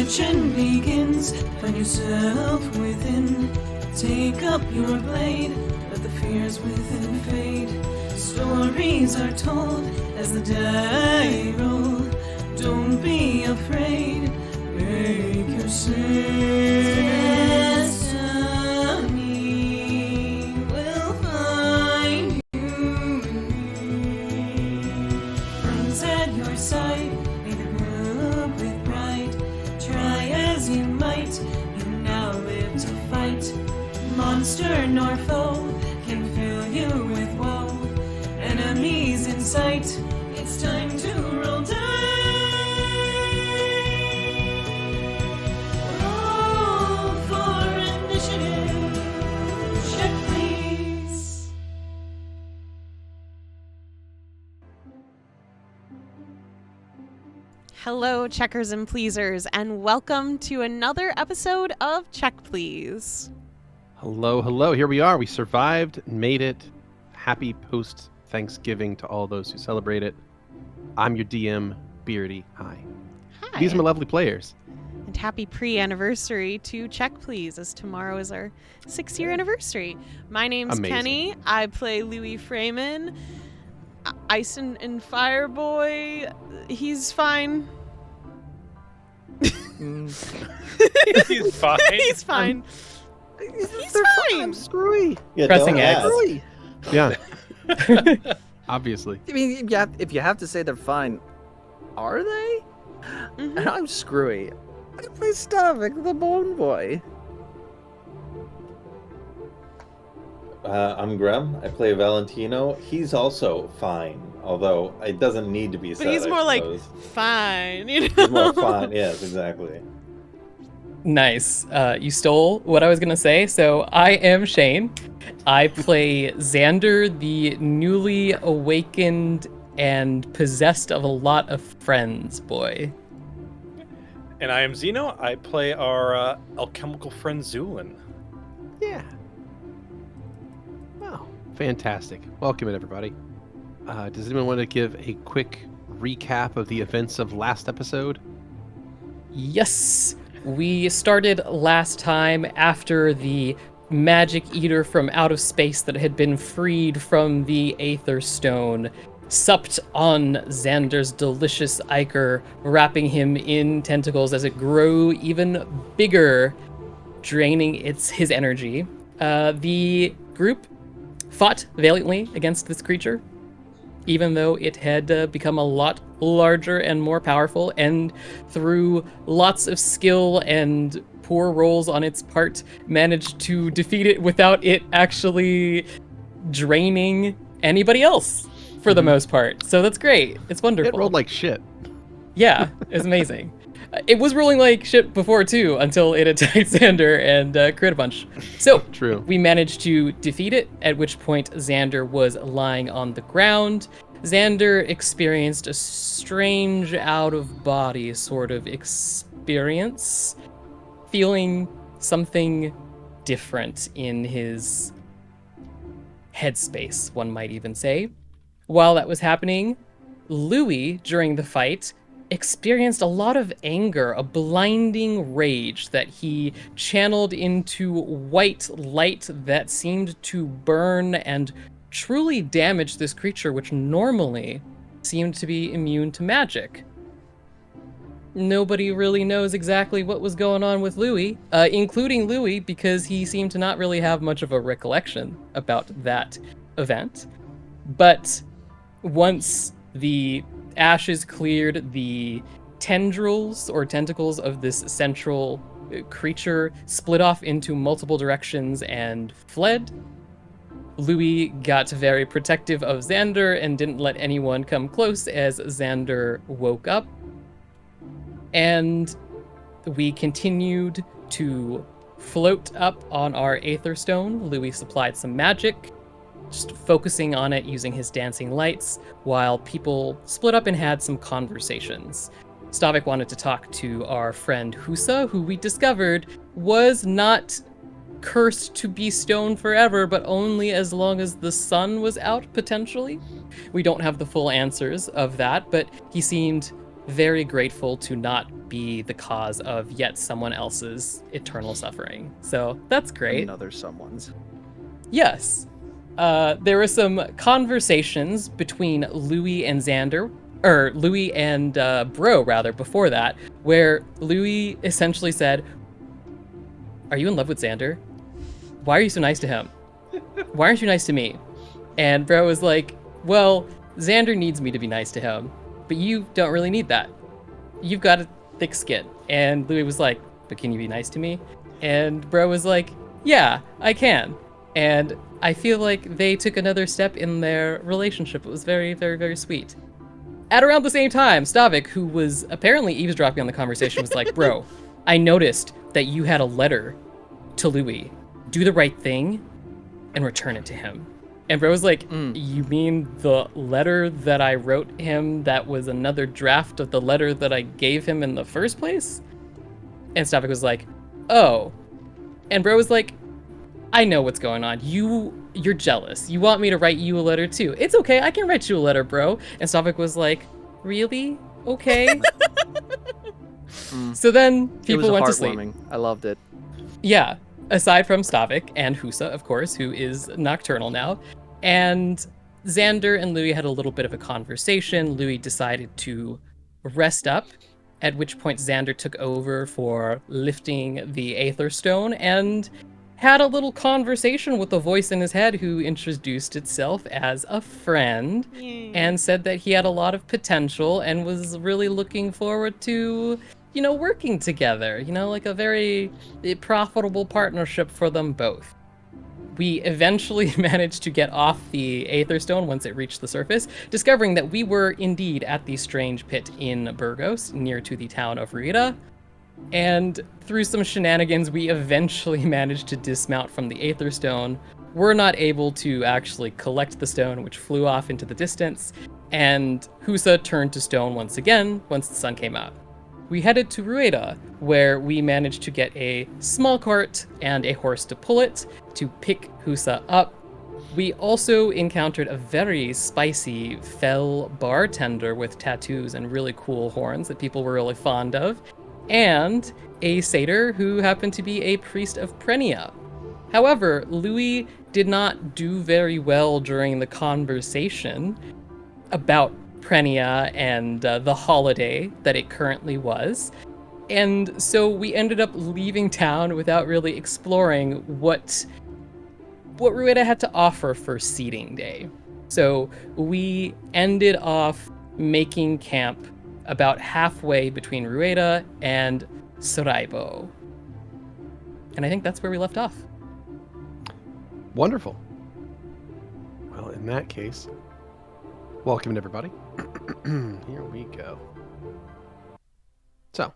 Searching begins, find yourself within. Take up your blade, let the fears within fade. Stories are told as the die roll. Don't be afraid, make your destiny will find you. Friends at your side, may the group with pride. Try as you might, you now live to fight. Monster nor foe can fill you with woe. Enemies in sight, it's time to roll dice. Roll for initiative. Check, please. Hello, checkers and pleasers, and welcome to another episode of Check Please. Hello, hello. Here we are. We survived, made it. Happy post-Thanksgiving to all those who celebrate it. I'm your DM, Beardy. Hi. Hi. These are my lovely players. And happy pre-anniversary to Check Please, as tomorrow is our 6-year anniversary. My name's Amazing. Keni. I play Louie Freeman. Ice and Fire Boy. He's fine. He's fine. He's fine. He's fine. Screwy. Yeah, Pressing don't X. ask. Screwy. Yeah. Obviously. I mean, if you have to say they're fine, are they? Mhm. And I'm Skrewy. I play Stavik, the Bone Boy. I'm Grem. I play Valentino. He's also fine, although it doesn't need to be said. But he's I more like, suppose. fine, you know? He's more fine. Yes, exactly. Nice. You stole what I was going to say. So I am Shane. I play Xander, the newly awakened and possessed of a lot of friends boy. And I am Xeno. I play our alchemical friend Zu'lin. Yeah. Wow. Fantastic. Welcome in, everybody. Does anyone want to give a quick recap of the events of last episode? Yes. We started last time after the magic eater from out of space that had been freed from the Aether Stone supped on Xander's delicious ichor, wrapping him in tentacles as it grew even bigger, draining his energy. The group fought valiantly against this creature, even though it had become a lot larger and more powerful, and through lots of skill and poor rolls on its part, managed to defeat it without it actually draining anybody else for the most part. So that's great. It's wonderful. It rolled like shit. Yeah, it's amazing. It was rolling like shit before too, until it attacked Xander and crit a bunch. So True. we managed to defeat it, at which point Xander was lying on the ground. Xander experienced a strange out-of-body sort of experience, feeling something different in his headspace, one might even say. While that was happening, Louie, during the fight, experienced a lot of anger, a blinding rage that he channeled into white light that seemed to burn and truly damage this creature, which normally seemed to be immune to magic. Nobody really knows exactly what was going on with Louie, including Louie, because he seemed to not really have much of a recollection about that event. But once the ashes cleared, the tendrils or tentacles of this central creature split off into multiple directions and fled. Louie got very protective of Xander and didn't let anyone come close as Xander woke up. And we continued to float up on our Aether Stone. Louie supplied some magic, just focusing on it using his dancing lights, while people split up and had some conversations. Stavik wanted to talk to our friend Husa, who we discovered was not cursed to be stone forever, but only as long as the sun was out, potentially. We don't have the full answers of that, but he seemed very grateful to not be the cause of yet someone else's eternal suffering. So that's great. Another someone's. Yes. There were some conversations between Louie and Xander, or Louie and Bro, rather, before that, where Louie essentially said, "Are you in love with Xander? Why are you so nice to him? Why aren't you nice to me?" And Bro was like, "Well, Xander needs me to be nice to him, but you don't really need that. You've got a thick skin." And Louie was like, "But can you be nice to me?" And Bro was like, "Yeah, I can." And I feel like they took another step in their relationship. It was very, very, very sweet. At around the same time, Stavik, who was apparently eavesdropping on the conversation, was like, "Bro, I noticed that you had a letter to Louie. Do the right thing and return it to him." And Bro was like, "You mean the letter that I wrote him that was another draft of the letter that I gave him in the first place?" And Stavik was like, "Oh." And Bro was like, "I know what's going on. You're jealous. You want me to write you a letter too. It's okay, I can write you a letter, Bro." And Stavik was like, "Really? Okay." So then It people was went to sleep. heartwarming. I loved it. Yeah, aside from Stavik and Husa, of course, who is nocturnal now. And Xander and Louie had a little bit of a conversation. Louie decided to rest up, at which point Xander took over for lifting the Aether Stone and had a little conversation with a voice in his head who introduced itself as a friend and said that he had a lot of potential and was really looking forward to, working together, like a very profitable partnership for them both. We eventually managed to get off the Aether Stone once it reached the surface, discovering that we were indeed at the strange pit in Burgos, near to the town of Ruida. And through some shenanigans, we eventually managed to dismount from the Aether Stone. We're not able to actually collect the stone, which flew off into the distance, and Husa turned to stone once again once the sun came out. We headed to Rueda, where we managed to get a small cart and a horse to pull it, to pick Husa up. We also encountered a very spicy fell bartender with tattoos and really cool horns that people were really fond of, and a satyr who happened to be a priest of Prenia. However, Louie did not do very well during the conversation about Prenia and the holiday that it currently was. And so we ended up leaving town without really exploring what Rueda had to offer for seeding day. So we ended off making camp about halfway between Rueda and Saraibo. And I think that's where we left off. Wonderful. Well, in that case, welcome everybody. Here we go. So,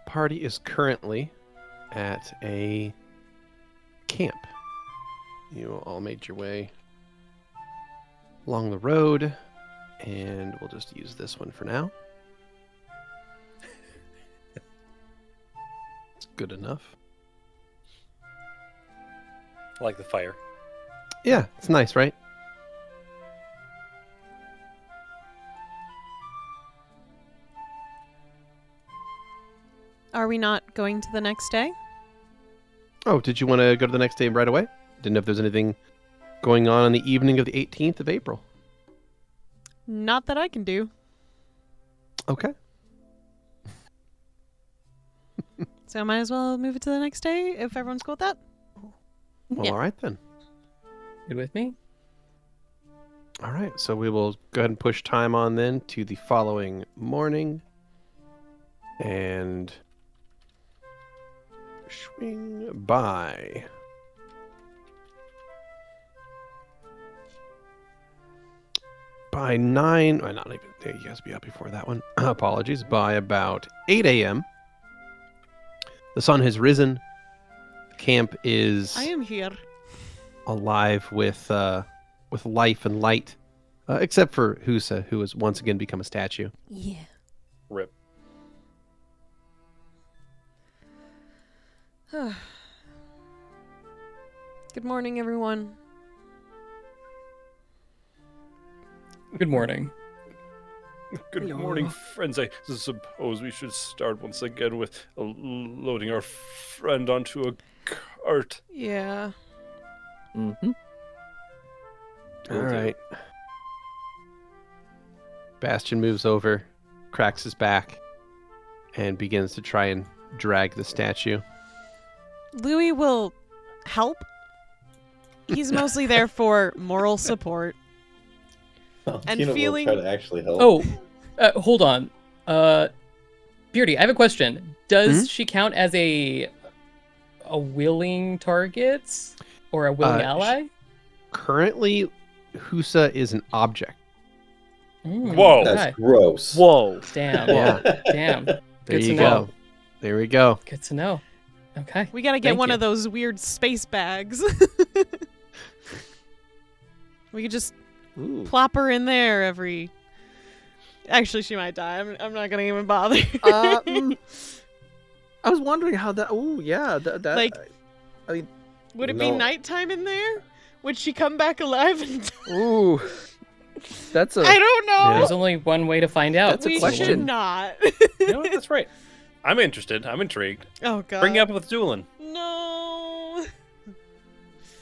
party is currently at a camp. You all made your way along the road, and we'll just use this one for now. It's good enough. I like the fire. Yeah, it's nice, right? Are we not going to the next day? Oh, did you want to go to the next day right away? Didn't know if there's anything going on the evening of the 18th of April. Not that I can do. Okay. So I might as well move it to the next day if everyone's cool with that. Well, Yeah. all right then. Good with me? All right, so we will go ahead and push time on then to the following morning. And swing by. By 9, not even, you guys be up before that one. Apologies. By about 8 a.m., the sun has risen. Camp is I am here. alive with life and light, except for Husa, who has once again become a statue. Yeah. Rip. Good morning, everyone. Good morning. Good Hello. morning, friends. I suppose we should start once again with loading our friend onto a cart. Yeah. Mm-hmm. All Will do. right. Bastion moves over, cracks his back, and begins to try and drag the statue. Louie will help. He's mostly there for moral support. Valentino feeling- will try to actually help. Oh, hold on. Beardy, I have a question. Does she count as a willing target or a willing ally? Currently, Husa is an object. Whoa. That's Okay. gross. Whoa. Damn. Yeah. Damn. There Good you to know. go. There we go. Good to know. Okay. We gotta get Thank one you. of those weird space bags. We could just Ooh. plop her in there every. Actually, she might die. I'm not gonna even bother. I was wondering how that. Oh yeah, that. Like- I mean, Would it be No. nighttime in there? Would she come back alive? And ooh. That's a. I don't know. There's only one way to find out. That's a we should question. not. You know what? That's right. I'm interested. I'm intrigued. Oh god. Bring it up with Zu'lin. No.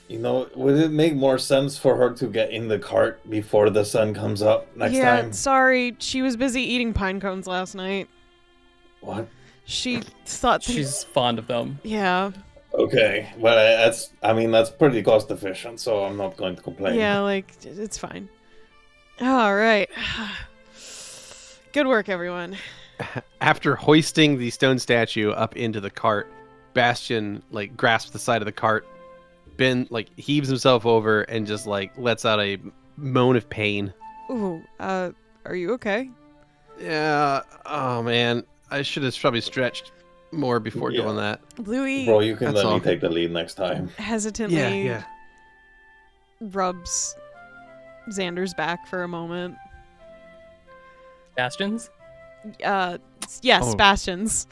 You know, would it make more sense for her to get in the cart before the sun comes up next yeah, time? sorry. She was busy eating pine cones last night. What? She thought She's fond of them. Yeah. Okay, well, that's pretty cost efficient, so I'm not going to complain. Yeah, like it's fine. All right. Good work, everyone. After hoisting the stone statue up into the cart, Bastion grasps the side of the cart, heaves himself over and just lets out a moan of pain. Ooh, are you okay? Yeah. Oh man, I should have probably stretched more before Yeah. doing that. Louie Bro, you can That's let all. me take the lead next time. hesitantly rubs Xander's back for a moment. Bastions? Yes, Oh. Bastions.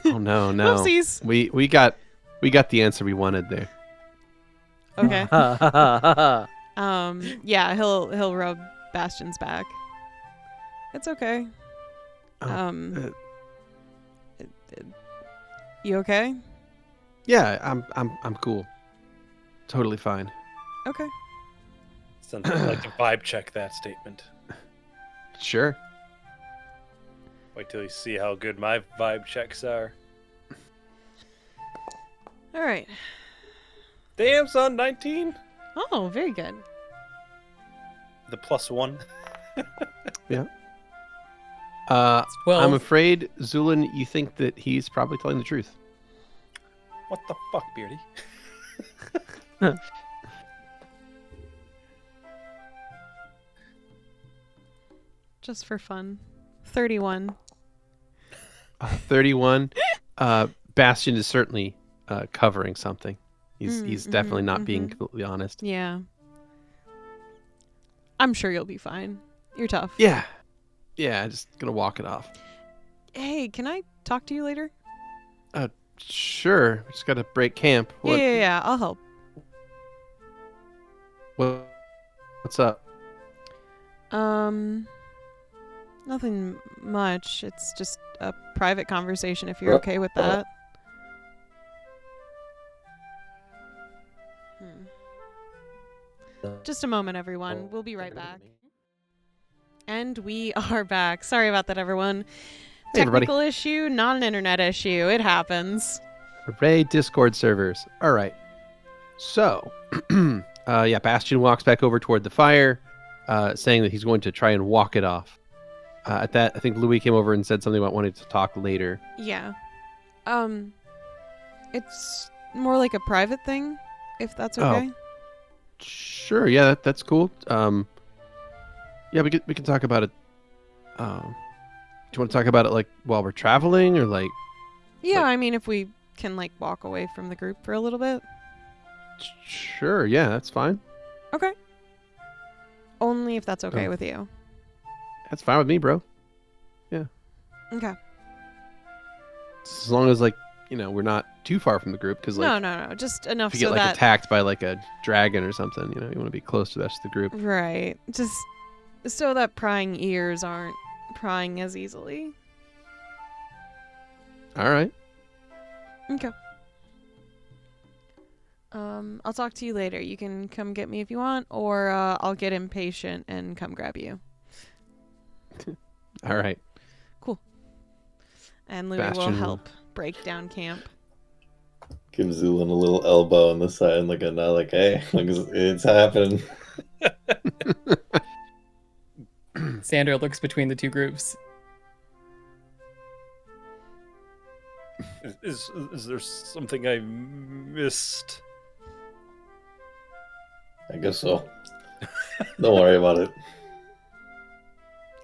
Oh no, no. Whoopsies. We got the answer we wanted there. Okay. Ha Yeah, he'll rub Bastion's back. It's okay. Oh, You okay? Yeah, I'm cool. Totally fine. Okay. Something I'd like to vibe check that statement. Sure. Wait till you see how good my vibe checks are. All right. Damn, son, 19. Oh, very good. The +1. It's 12. I'm afraid, Zu'lin, you think that he's probably telling the truth. What the fuck, Beardy? Just for fun. 31. 31. Bastion is certainly covering something. He's definitely not being completely honest. Yeah. I'm sure you'll be fine. You're tough. Yeah. Yeah, just gonna walk it off. Hey, can I talk to you later? Sure. Just gotta break camp. Yeah, I'll help. What's up? Nothing much. It's just a private conversation if you're okay with that. Just a moment, everyone. We'll be right back. And we are back. Sorry about that, everyone. Hey, everybody. Technical issue, not an internet issue. It happens. Array Discord servers. All right. So, Bastion walks back over toward the fire, saying that he's going to try and walk it off. At that, I think Louie came over and said something about wanting to talk later. Yeah. It's more like a private thing, if that's Oh. okay. Sure. Yeah, that's cool. Yeah, we can talk about it. Do you want to talk about it while we're traveling, or Yeah, like- I mean, if we can walk away from the group for a little bit. Sure. Yeah, that's fine. Okay. Only if that's okay Oh. with you. That's fine with me, bro. Okay. As long as we're not too far from the group, because No. Just enough if you so get that. attacked by a dragon or something, you want to be close to the rest of the group. Right. Just so that prying ears aren't prying as easily. All right. Okay. I'll talk to you later. You can come get me if you want, or I'll get impatient and come grab you. All right. And Louie will Bastion. help break down camp. Give Zu'lin a little elbow on the side and like a nod, like, hey, like, it's happening. Xander looks between the two groups. Is there something I missed? I guess so. Don't worry about it.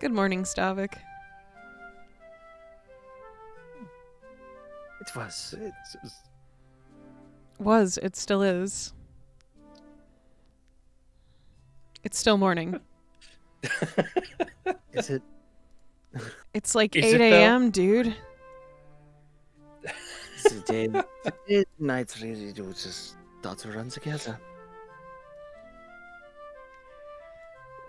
Good morning, Stavik. It was. It still is. It's still morning. Is it? It's like Is 8 it, though? a.m., dude. The day nights really do just start to run together.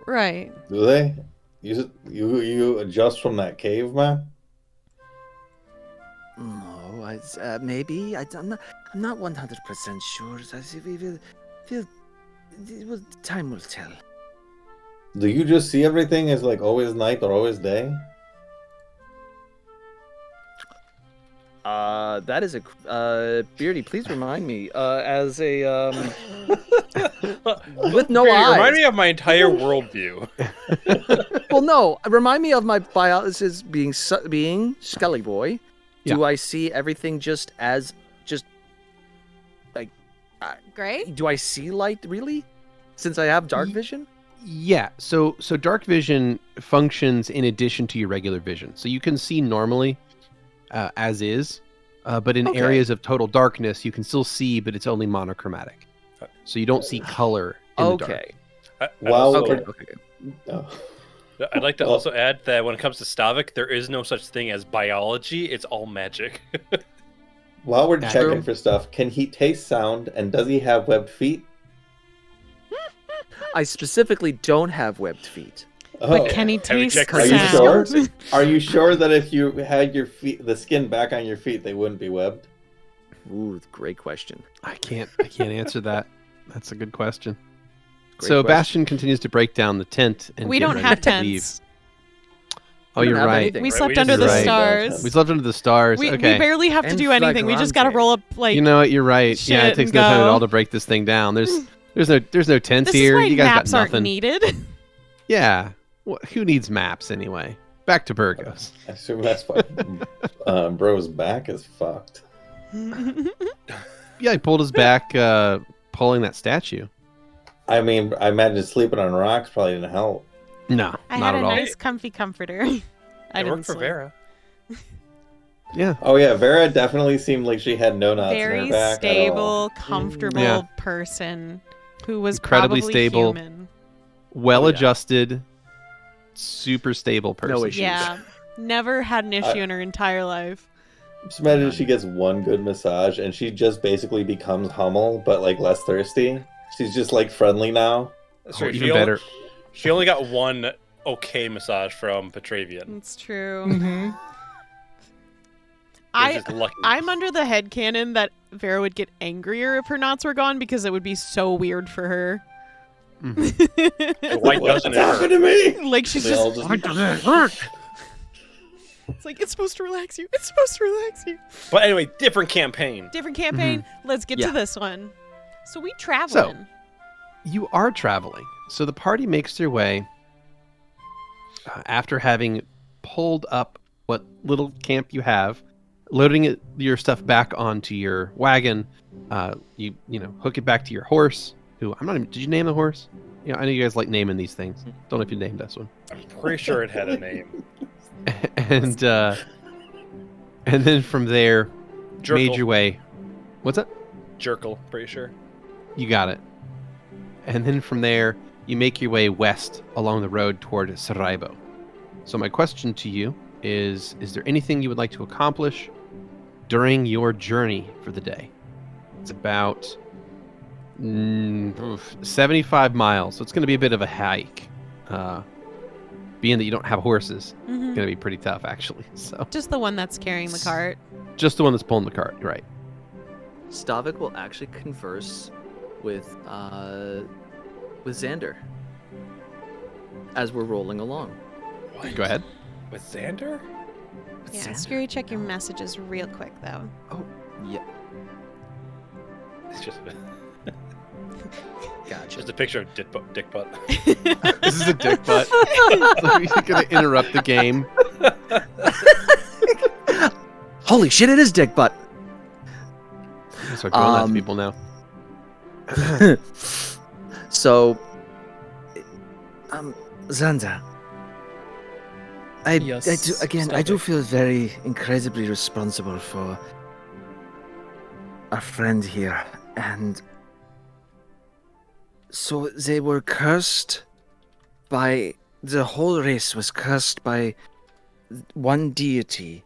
Right. Do they? You adjust from that cave, man? No, maybe. I'm not 100% sure. Time will tell. Do you just see everything as like always night or always day? That is Beardy, please remind me. As a with no Beardy, eyes. Remind me of my entire worldview. Well, no. Remind me of my biologist being Scully Boy. Do I see everything just like? Great. Do I see light really? Since I have dark vision. Yeah. So dark vision functions in addition to your regular vision. So you can see normally, as is, but in Okay. areas of total darkness, you can still see, but it's only monochromatic. So you don't see color in the dark. Okay. Wow. Okay. Oh. I'd like to also add that when it comes to Stavik, there is no such thing as biology. It's all magic. While we're Yeah. checking for stuff, can he taste sound and does he have webbed feet? I specifically don't have webbed feet. But can he Have you taste checked Are you sound? sure? Are you sure that if you had your feet, the skin back on your feet, they wouldn't be webbed? Ooh, great question. I can't answer that. That's a good question. Great So question. Bastion continues to break down the tent and We get don't ready have to leave. tents. Oh, We don't you're have right. anything, We right? slept We under the just- stars. We slept under the stars. We Okay. barely have to And do anything. We just gotta flagrante. roll up like. You know what? You're right. shit Yeah, it takes and no time at go. all to break this thing down. There's no tents this here. is why You guys maps got aren't nothing. needed. Yeah. Who needs maps anyway? Back to Burgos. I assume that's why bro's back is fucked. Yeah, he pulled his back, pulling that statue. I mean, I imagine sleeping on rocks probably didn't help. No, I not had at a all. nice, comfy comforter. I It didn't worked for sleep. Vera. Yeah. Oh yeah, Vera definitely seemed like she had no knots in Very her back at all. stable, comfortable Yeah. person who was Incredibly probably stable. human. Well-adjusted, super stable person. No issues. Yeah, never had an issue in her entire life. Just imagine she gets one good massage and she just basically becomes Hummel, but like less thirsty. She's just like friendly now. Oh, even better. She only got one okay massage from Petravian. It's true. Mm-hmm. Just lucky. I'm under the headcanon that Vera would get angrier if her knots were gone because it would be so weird for her. Mhm. Why doesn't it happened hurt? to me? Like she's They all just. just It's like it's supposed to relax you. It's supposed to relax you. But anyway, different campaign. Different campaign. Let's get Yeah. to this one. So we traveling. You are traveling. So the party makes their way after having pulled up what little camp you have, loading your stuff back onto your wagon. You hook it back to your horse. Who I'm not even. Did you name the horse? Yeah, I know you guys like naming these things. Don't know if you named this one. I'm pretty sure it had a name. And then from there, made Jerkle. your way. What's that? Jerkle, pretty sure. You got it. And then from there, you make your way west along the road toward Saraibo. So my question to you is there anything you would like to accomplish during your journey for the day? It's about 75 miles, so it's going to be a bit of a hike, being that you don't have horses. Mm-hmm. going to be pretty tough, actually. So Just the one that's carrying the cart. just the one that's pulling the cart, right? Stavik will actually converse with Xander as we're rolling along. Go ahead. With Xander? With Yeah, Xander? Skrewy, check your messages real quick, though. Oh, yeah. It's just Gotcha. a picture of dick butt. This is a dick butt. So he's going to interrupt the game. Holy shit, it is Dick Butt. Start doing that to people now. So, Xander, Yes, I do Stavik. feel very incredibly responsible for our friend here, and so they were cursed by the whole race was cursed by one deity,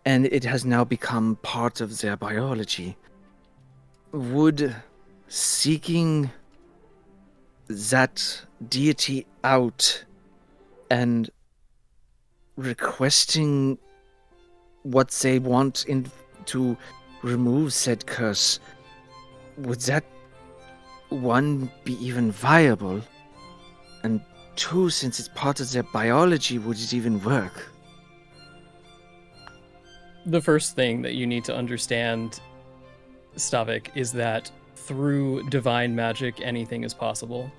and it has now become part of their biology. Would seeking that deity out and requesting what they want to remove said curse, would that one be even viable? And two, since it's part of their biology, would it even work? The first thing that you need to understand, Stavik, is that through divine magic, anything is possible.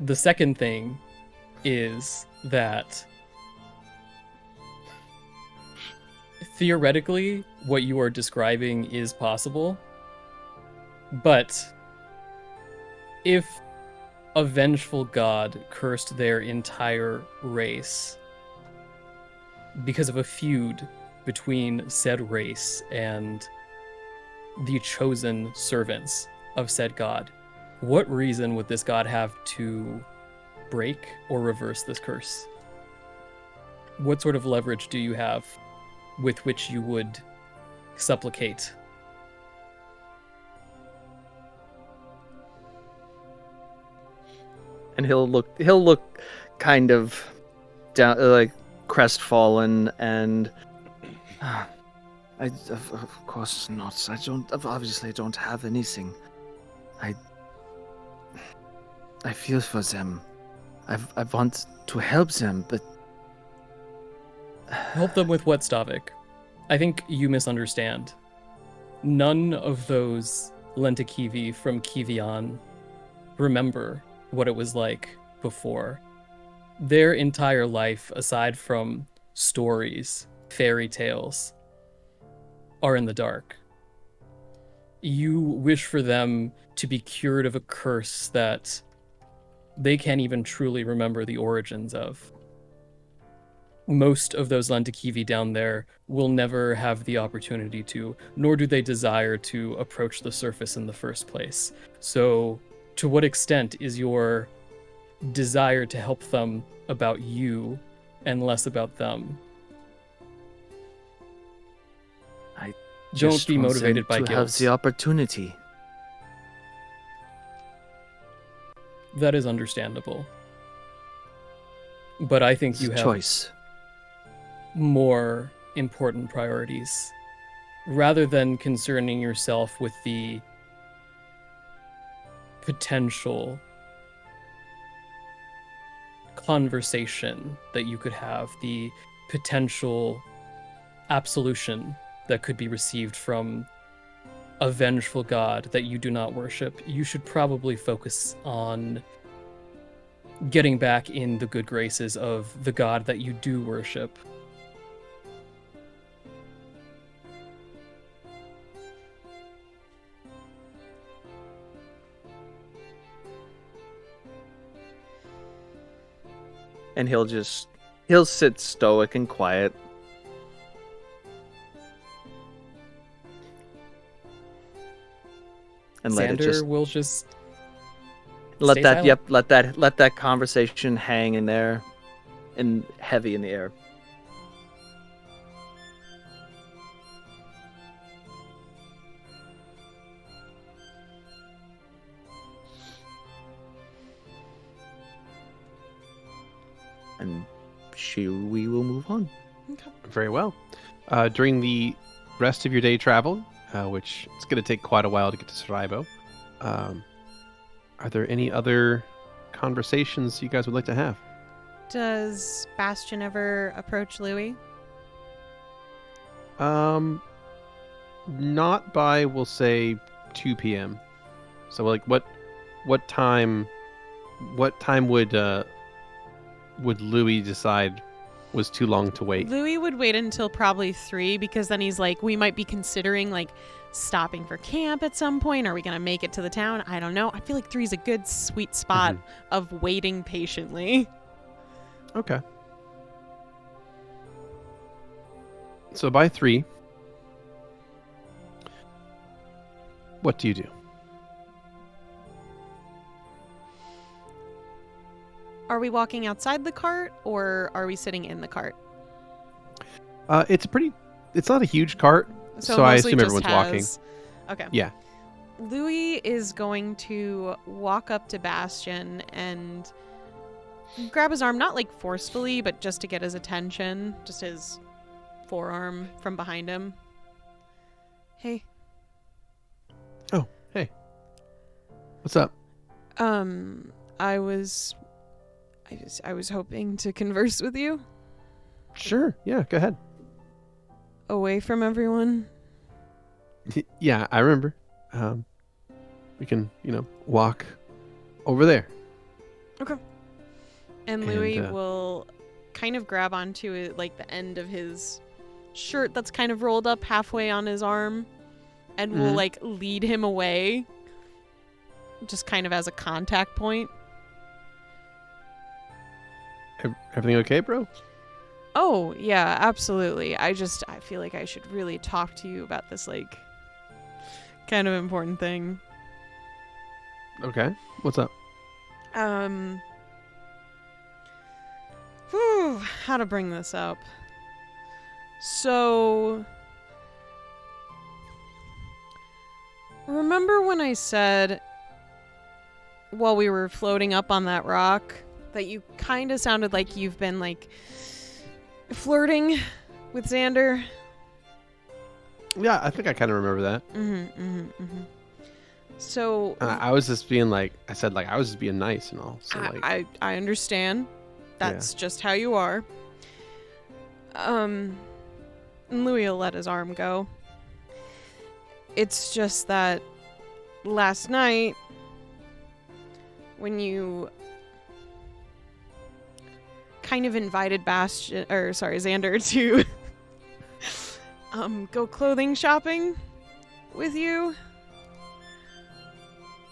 The second thing is that theoretically, what you are describing is possible, but if a vengeful god cursed their entire race because of a feud between said race and the chosen servants of said god, what reason would this god have to break or reverse this curse? What sort of leverage do you have with which you would supplicate? And he'll look kind of down, like crestfallen, and of course not. I don't have anything. I feel for them. I want to help them, but Help them with what, Stavik? I think you misunderstand. None of those Lentikivi from Kivian remember what it was like before. Their entire life, aside from stories, fairy tales, are in the dark. You wish for them to be cured of a curse that they can't even truly remember the origins of. Most of those Lentikivi down there will never have the opportunity to, nor do they desire to approach the surface in the first place. So, to what extent is your desire to help them about you and less about them? Don't just be want motivated them by to have guilt. the opportunity. That is understandable. But I think It's you a have choice. more important priorities. Rather than concerning yourself with the potential conversation that you could have, the potential absolution that could be received from a vengeful god that you do not worship, you should probably focus on getting back in the good graces of the god that you do worship. And he'll sit stoic and quiet. And let it Xander just will just let stay that silent. let that conversation hang in there and heavy in the air. And we will move on. Okay. Very well. During the rest of your day travel, which it's going to take quite a while to get to Saraibo, are there any other conversations you guys would like to have? Does Bastion ever approach Louie? Not by, we'll say, 2 p.m. So like what time would Louie decide was too long to wait? Louie would wait until probably 3 because then he's like, we might be considering like stopping for camp at some point. Are we going to make it to the town? I don't know. I feel like 3 is a good sweet spot of waiting patiently. Okay. So by 3, what do you do? Are we walking outside the cart or are we sitting in the cart? It's not a huge cart, so I assume everyone's walking. Okay. Yeah. Louie is going to walk up to Bastion and grab his arm, not like forcefully, but just to get his attention, just his forearm from behind him. Hey. Oh, hey. What's up? I was hoping to converse with you Sure. Yeah, go ahead. away from everyone. Yeah, I remember. We can, walk over there. Okay. And Louie will kind of grab onto it, like the end of his shirt that's kind of rolled up halfway on his arm, and will like lead him away, just kind of as a contact point. Everything okay, bro? Oh, yeah, absolutely. I feel like I should really talk to you about this, like, kind of important thing. Okay. What's up? How to bring this up. So, remember when I said, while we were floating up on that rock, that you kind of sounded like you've been, like, flirting with Xander? Yeah, I think I kind of remember that. So I was just being like, I said, like, I was just being nice and all. So, like, I understand. That's just how you are. And Louie will let his arm go. It's just that last night, when you kind of invited Xander to go clothing shopping with you,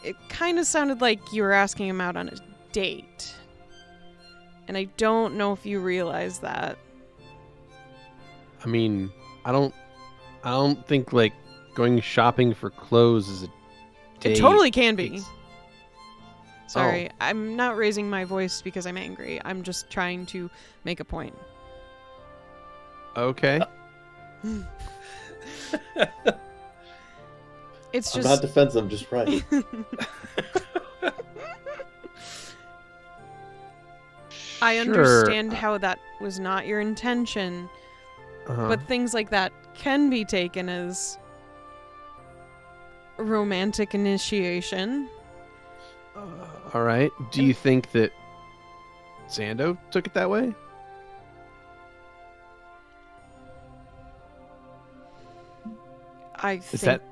it kind of sounded like you were asking him out on a date. And I don't know if you realize that. I mean, I don't think, like, going shopping for clothes is a date. It totally can be. It's- Sorry, I'm not raising my voice because I'm angry. I'm just trying to make a point. Okay. It's I'm just not defensive, just right. I Sure. understand how that was not your intention, Uh-huh. but things like that can be taken as romantic initiation. All right. Do you think that Xando took it that way? I Is think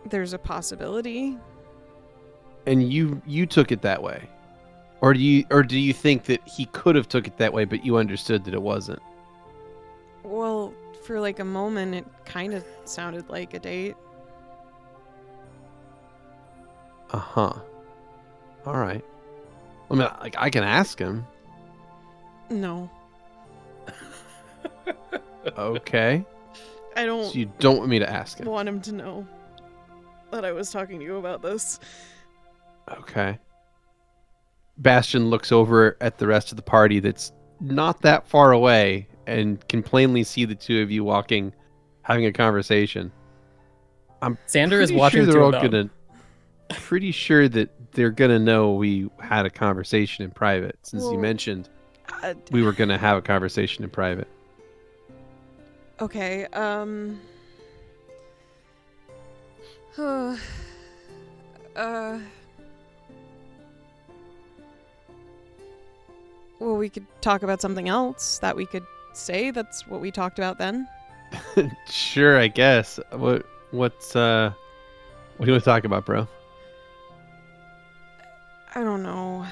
there's a possibility. And you took it that way, or do you think that he could have took it that way, but you understood that it wasn't? Well, for like a moment, it kind of sounded like a date. Uh-huh. All right. I mean, like, I can ask him. No, Okay. I don't So you don't want me to ask him. want him to know that I was talking to you about this. Okay. Bastion looks over at the rest of the party that's not that far away and can plainly see the two of you walking, having a conversation. Xander is Pretty watching sure through they're all gonna. Pretty sure that they're gonna know we had a conversation in private, since you Well, mentioned we were gonna have a conversation in private. Okay, well, we could talk about something else that we could say. That's what we talked about then. Sure, I guess. What do you want to talk about, bro? I don't know.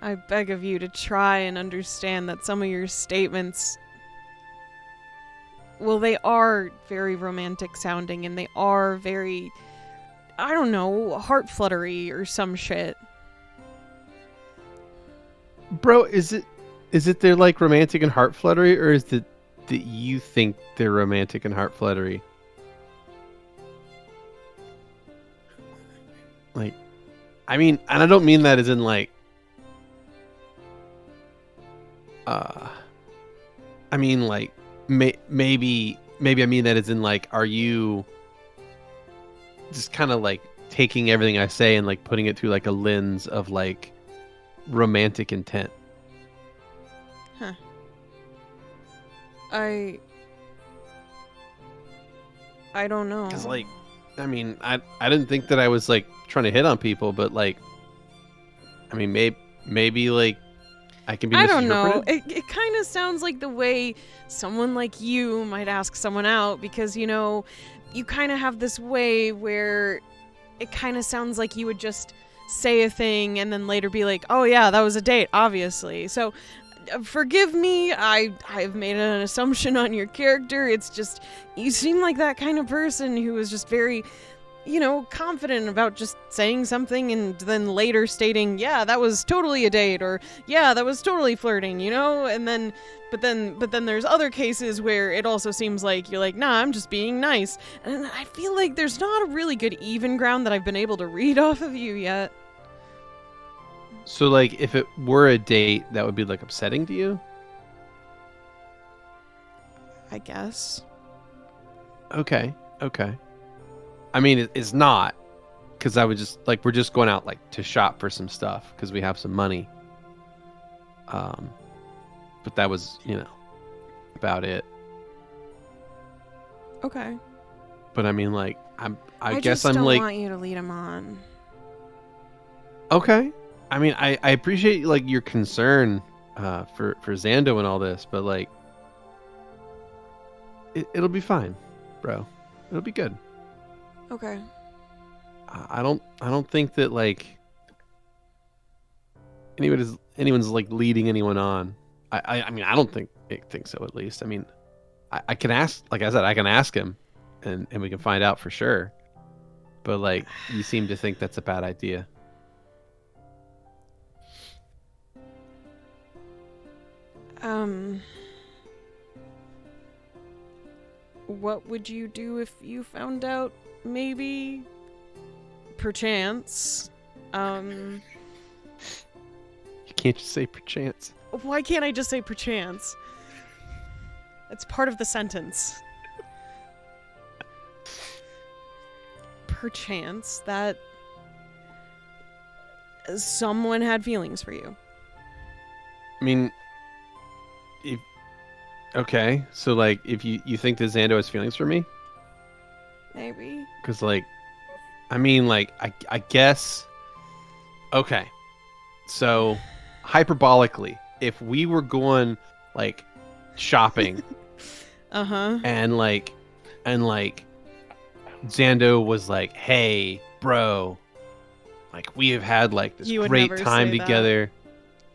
I beg of you to try and understand that some of your statements, well, they are very romantic sounding and they are very, I don't know, heart fluttery or some shit. Bro, is it they're like romantic and heart fluttery, or is it that you think they're romantic and heart fluttery? Like, I mean, and I don't mean that as in like, I mean like, maybe I mean that as in like, are you just kind of like taking everything I say and like putting it through like a lens of like romantic intent? Huh. I don't know. Because like, I mean, I didn't think that I was like trying to hit on people, but like, I mean, maybe like I can be I don't misinterpreted. know. It kind of sounds like the way someone like you might ask someone out, because, you know, you kind of have this way where it kind of sounds like you would just say a thing and then later be like, oh yeah, that was a date, obviously. So forgive me, I've made an assumption on your character. It's just, you seem like that kind of person who is just very, you know, confident about just saying something and then later stating, yeah, that was totally a date, or yeah, that was totally flirting, you know? And then but then there's other cases where it also seems like you're like, nah, I'm just being nice. And I feel like there's not a really good even ground that I've been able to read off of you yet. So like, if it were a date, that would be like upsetting to you? I guess. Okay. I mean, it's not, because I would just like, we're just going out like to shop for some stuff because we have some money. But that was, you know, about it. Okay. But I mean, like, I guess just I'm don't like, want you to lead him on. okay. I mean, I appreciate like your concern for Xando and all this, but like, it'll be fine, bro. It'll be good. Okay. I don't think that like anyone's like leading anyone on. I mean, I don't think so, at least. I mean, I can ask, like I said, I can ask him and we can find out for sure. But like, you seem to think that's a bad idea. What would you do if you found out, maybe, perchance, You can't just say perchance. why can't I just say perchance? It's part of the sentence. Perchance that someone had feelings for you. I mean, okay, so like, if you think that Xando has feelings for me? Maybe. Because like, I mean, like, I guess, okay, so hyperbolically, if we were going like shopping and like Xando was like, hey bro, like we have had like this great time together.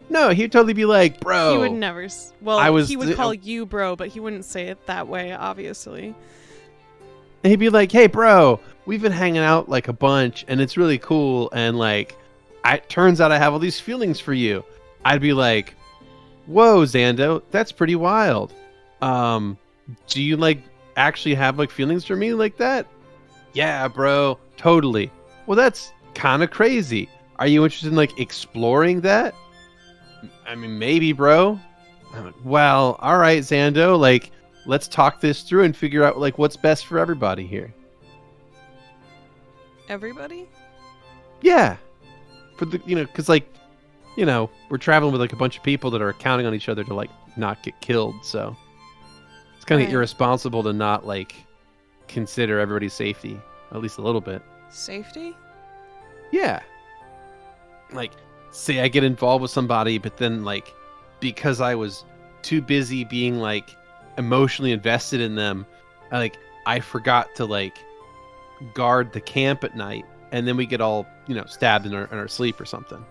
No, he'd totally be like, bro. He would never. He would call you bro, but he wouldn't say it that way, obviously. And he'd be like, hey, bro, we've been hanging out like a bunch, and it's really cool. And like, it turns out I have all these feelings for you. I'd be like, whoa, Xando, that's pretty wild. Do you like actually have like feelings for me like that? Yeah, bro, totally. Well, that's kind of crazy. Are you interested in like exploring that? I mean, maybe, bro. I'm like, well, all right, Xando, like, let's talk this through and figure out like what's best for everybody here. Everybody? Yeah. For the, because we're traveling with like a bunch of people that are counting on each other to like not get killed. So it's kind of Right. irresponsible to not like consider everybody's safety, at least a little bit. Safety? Yeah. Like, say I get involved with somebody, but then like, because I was too busy being like emotionally invested in them, I forgot to like guard the camp at night, and then we get all stabbed in our sleep or something.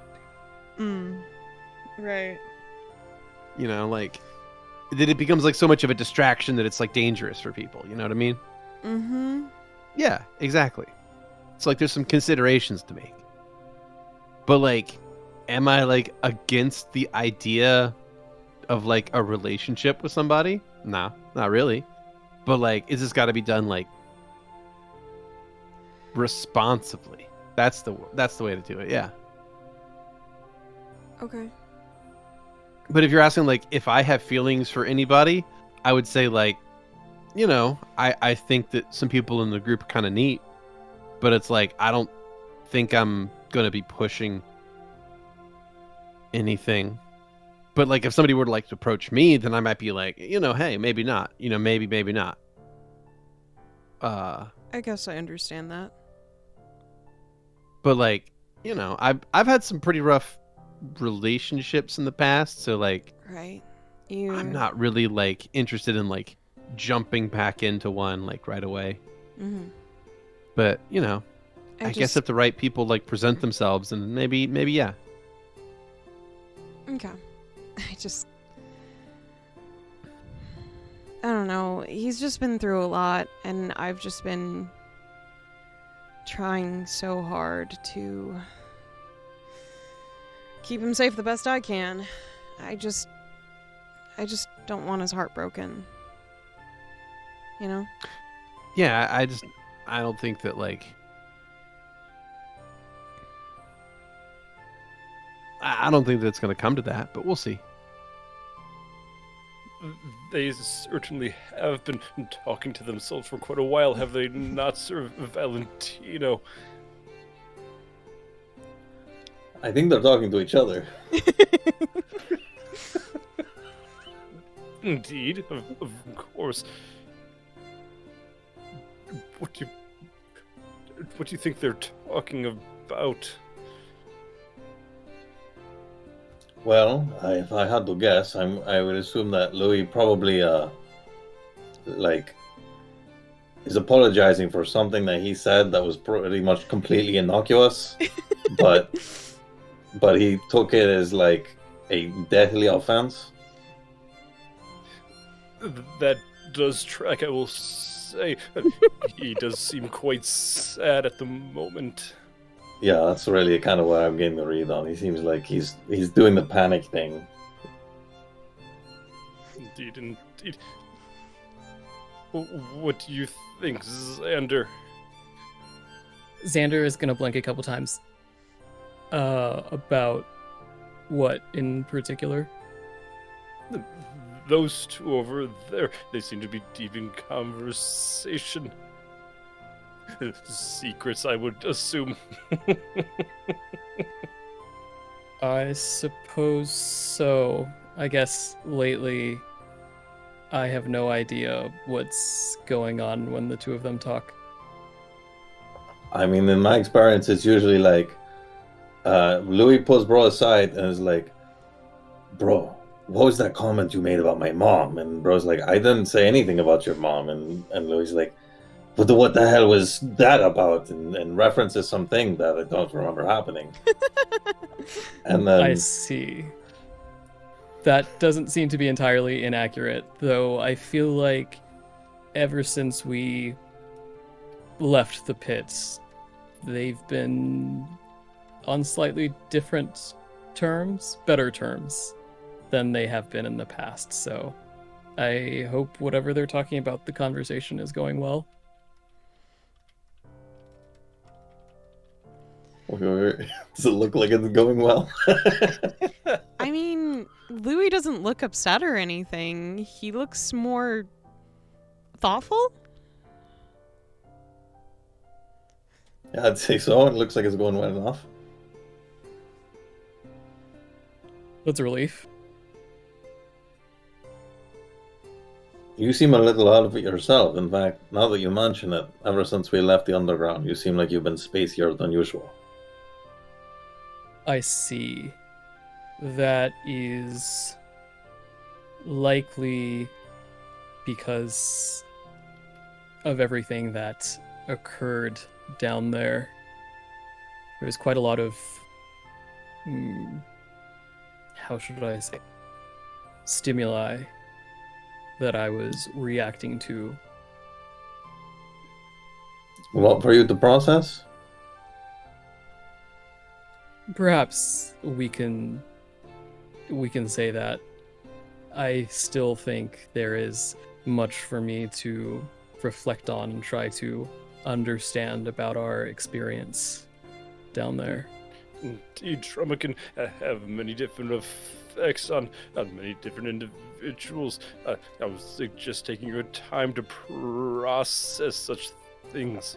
Right. Like then it becomes like so much of a distraction that it's like dangerous for people. You know what I mean? Mm-hmm. Yeah, exactly. It's like there's some considerations to make. But like, am I like against the idea of like a relationship with somebody? No, not really. But like, is this got to be done like responsibly? That's the way to do it. Yeah. Okay. But if you're asking like if I have feelings for anybody, I would say like, I think that some people in the group are kind of neat, but it's like I don't think I'm gonna be pushing anything. But like if somebody were to like to approach me, then I might be like, hey, maybe not. Maybe not. I guess I understand that. But like, I've had some pretty rough relationships in the past, so like Right. I'm not really like interested in like jumping back into one like right away. Mm-hmm. But I guess if the right people like present themselves, and maybe yeah. Okay. I don't know. He's just been through a lot, and I've just been trying so hard to keep him safe the best I can. I just don't want his heart broken. Yeah, I don't think that like I don't think that it's going to come to that, but we'll see. They certainly have been talking to themselves for quite a while, have they not, Sir Valentino? I think they're talking to each other. Indeed, of course. What do you think they're talking about? Well, if I had to guess, I would assume that Louie probably is apologizing for something that he said that was pretty much completely innocuous, but he took it as like a deadly offense. That does track, I will say. He does seem quite sad at the moment. Yeah, that's really kind of what I'm getting the read on. He seems like he's doing the panic thing. Indeed. What do you think, Xander? Xander is gonna blink a couple times. About what in particular? Those two over there, they seem to be deep in conversation. Secrets, I would assume. I suppose so. I guess lately I have no idea what's going on when the two of them talk. I mean, in my experience, it's usually like Louis pulls Bro aside and is like, "Bro, what was that comment you made about my mom?" And Bro's like, "I didn't say anything about your mom." And Louis like, "But what the hell was that about?" And references something that I don't remember happening. And then I see. That doesn't seem to be entirely inaccurate, though I feel like ever since we left the pits, they've been on slightly different terms, better terms, than they have been in the past. So I hope whatever they're talking about, the conversation is going well. does it look like it's going well? I mean, Louie doesn't look upset or anything. He looks more thoughtful. Yeah, I'd say so. It looks like it's going well enough. That's a relief. You seem a little out of it yourself. In fact, now that you mention it, ever since we left the underground, you seem like you've been spacier than usual. I see. That is likely because of everything that occurred down there. There was quite a lot of, how should I say, stimuli that I was reacting to. What for you to process? Perhaps we can say that. I still think there is much for me to reflect on and try to understand about our experience down there. Indeed, trauma can have many different effects on many different individuals. I was just taking your time to process such things.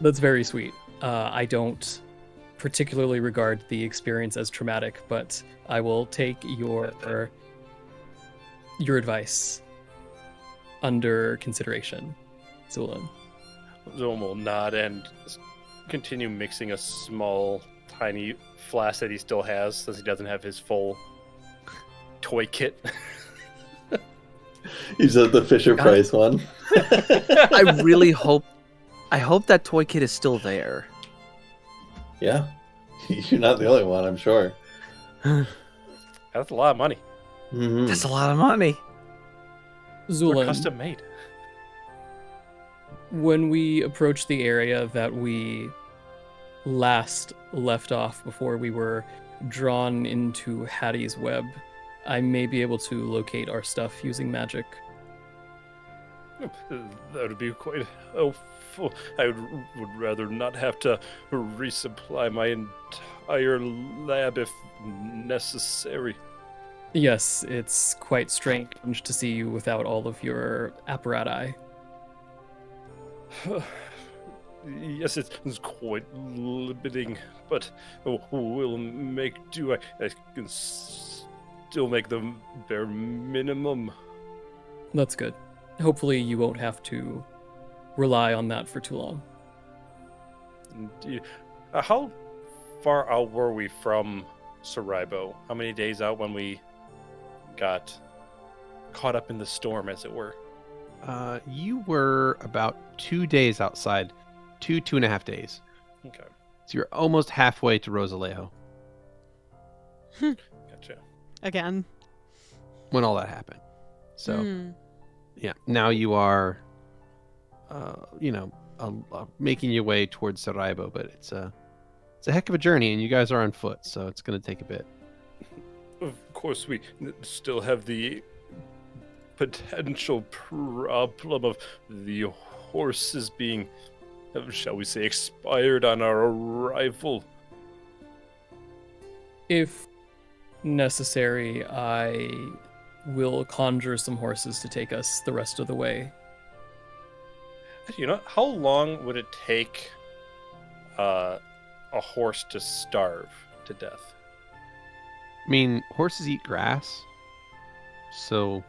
That's very sweet. I don't particularly regard the experience as traumatic, but I will take your advice under consideration, Zu'lin. Zoom will nod and continue mixing a small, tiny flask that he still has, since he doesn't have his full toy kit. You said the Fisher Price one. I really hope that toy kit is still there. Yeah. You're not the only one, I'm sure. That's a lot of money. Mm-hmm. That's a lot of money. They're Zu'lin, custom made. when we approach the area that we last left off before we were drawn into Hattie's web, I may be able to locate our stuff using magic. That would be quite helpful. I would rather not have to resupply my entire lab if necessary. Yes, it's quite strange to see you without all of your apparatus. Yes, it's quite limiting, but we'll make do. I can still make the bare minimum. That's good. Hopefully you won't have to rely on that for too long. Indeed. How far out were we from Saraibo? How many days out when we got caught up in the storm, as it were? You were about 2 days outside. 2.5 days. Okay. So you're almost halfway to Rosalejo Gotcha. Again. when all that happened. So, yeah, now you are, making your way towards Saraibo, but it's a heck of a journey, and you guys are on foot, so it's going to take a bit. Of course, we still have the potential problem of the horses being, shall we say, expired on our arrival. If necessary, I will conjure some horses to take us the rest of the way. You know, how long would it take a horse to starve to death? I mean, horses eat grass, so...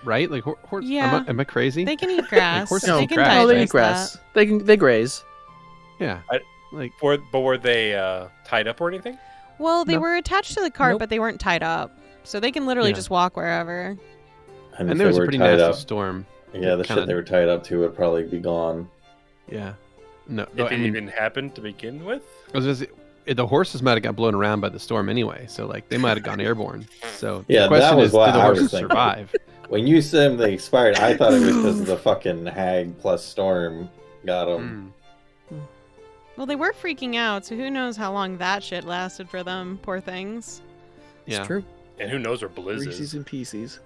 Right? Like, horse. Yeah. Am I crazy? They can eat grass. horses they eat can grass, No, they digest eat grass. that. They graze. Yeah. But were they tied up or anything? Well, they No. were attached to the cart, Nope. but they weren't tied up. So they can literally Yeah. just walk wherever. And And if there was they a were pretty tied nasty up, storm. yeah, the Kinda- shit they were tied up to would probably be gone. Yeah. No, Did I it mean, even happen to begin with? I was just, the horses might have got blown around by the storm anyway, so like they might have gone airborne. So Yeah, the question that was is, what did the I was horses thinking. survive? When you said they expired, I thought it was because of the fucking hag plus storm got them. Well, they were freaking out, so who knows how long that shit lasted for them, poor things. Yeah. It's true. And who knows where Blizz Reese's is? and Pieces.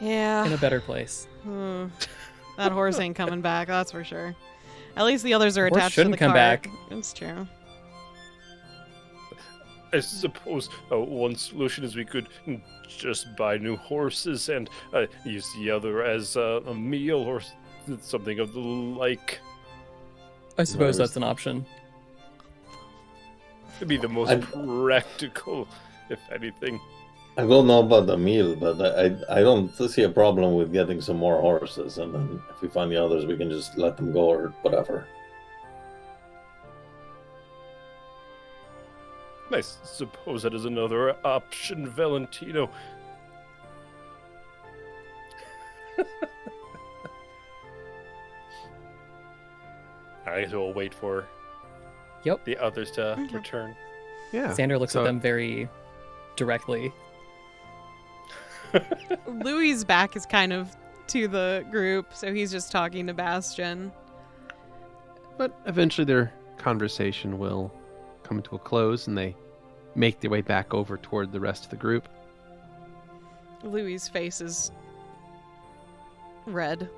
Yeah. In a better place. That horse ain't coming back, that's for sure. At least the others are The horse attached to the shouldn't come cart. back. It's true. I suppose one solution is we could just buy new horses and use the other as a meal or something of the like. I suppose Nice. that's an option. It'd be the most practical, if anything. I don't know about the meal, but I don't see a problem with getting some more horses, and then if we find the others, we can just let them go or whatever. I suppose that is another option, Valentino. I guess we'll wait for Yep. the others to Okay. return. Yeah. Xander looks So- at them very directly. Louie's back is kind of to the group, so he's just talking to Bastion. But eventually their conversation will come to a close and they make their way back over toward the rest of the group. Louie's face is red.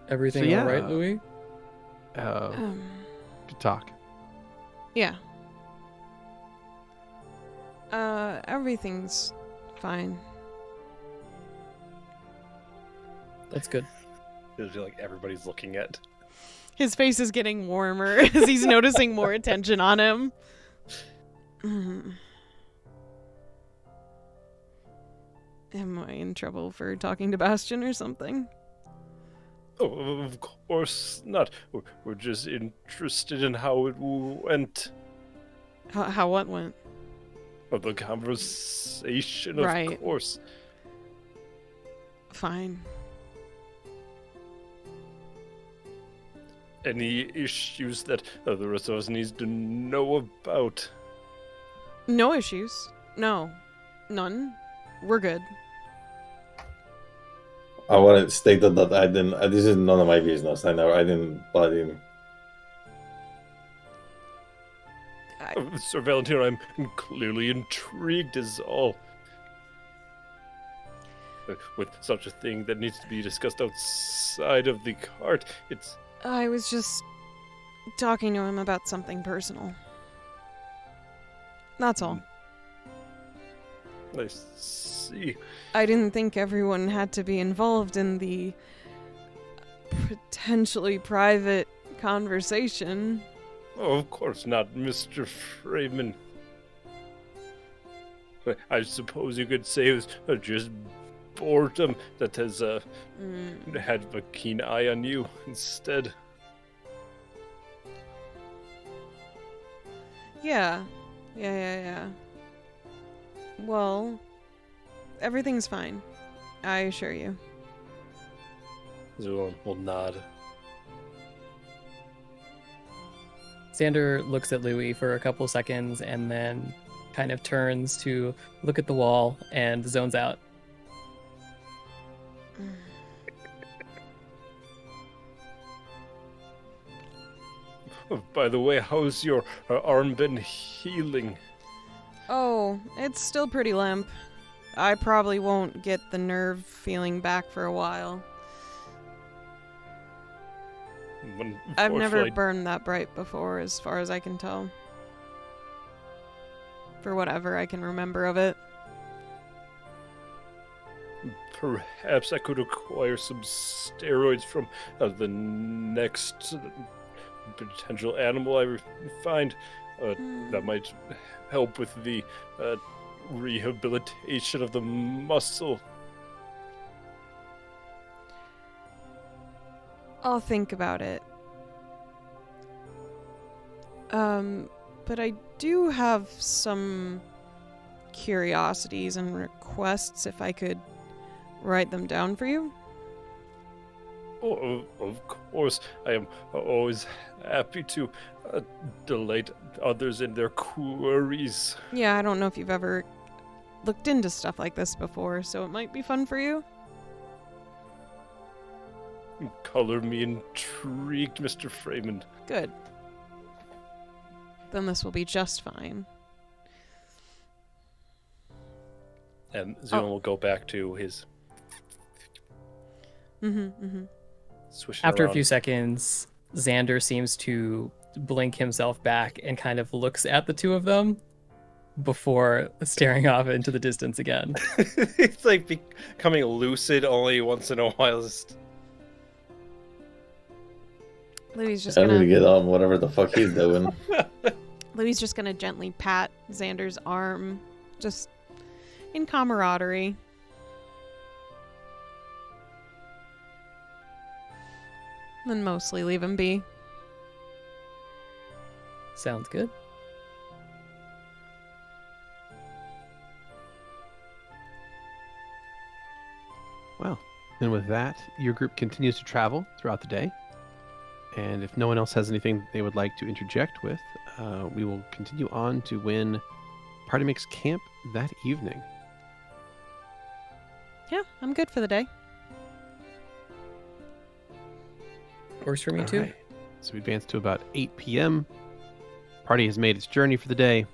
Everything yeah. all right, Louie? Good talk. Yeah. Everything's fine. That's good. Feels like everybody's looking at. His face is getting warmer as he's noticing more attention on him. Am I in trouble for talking to Bastion or something? Oh, of course not. We're just interested in how it went. How what went? Of the conversation, of Right. course. Fine. Any issues that the rest of us needs to know about? No issues. No. None. We're good. I want to state that I didn't. This is none of my business. I didn't buy him. Sir Valentino, I'm clearly intrigued is all. With such a thing that needs to be discussed outside of the cart, it's... I was just talking to him about something personal. That's all. I see. I didn't think everyone had to be involved in the potentially private conversation. Oh, of course not, Mr. Freeman. But I suppose you could say it was just boredom that has had a keen eye on you instead. Yeah. Yeah. Well, everything's fine. I assure you. Zu'lin will nod. Xander looks at Louie for a couple seconds and then kind of turns to look at the wall and zones out. Oh, by the way, how's your arm been healing? Oh, it's still pretty limp. I probably won't get the nerve feeling back for a while. I've never Unfortunately, burned that bright before, as far as I can tell. For whatever I can remember of it. perhaps I could acquire some steroids from the next potential animal I find. That might help with the rehabilitation of the muscle. I'll think about it. But I do have some curiosities and requests if I could write them down for you. Oh, of course, I am always happy to delight others in their queries. Yeah, I don't know if you've ever looked into stuff like this before, so it might be fun for you. Color me intrigued, Mr. Freeman. Good. Then this will be just fine. And Zu'lin will go back to his swishing After a around. few seconds, Xander seems to blink himself back and kind of looks at the two of them before staring off into the distance again. It's like becoming lucid only once in a while. Louie's just I need to gonna get on whatever the fuck he's doing. Louie's just gonna gently pat Xander's arm, just in camaraderie. Then mostly leave him be. Sounds good. Well, and with that, your group continues to travel throughout the day. And if no one else has anything they would like to interject with, we will continue on to when Party makes camp that evening. Yeah, I'm good for the day. Works for me All too. right. So we advance to about 8 p.m. Party has made its journey for the day.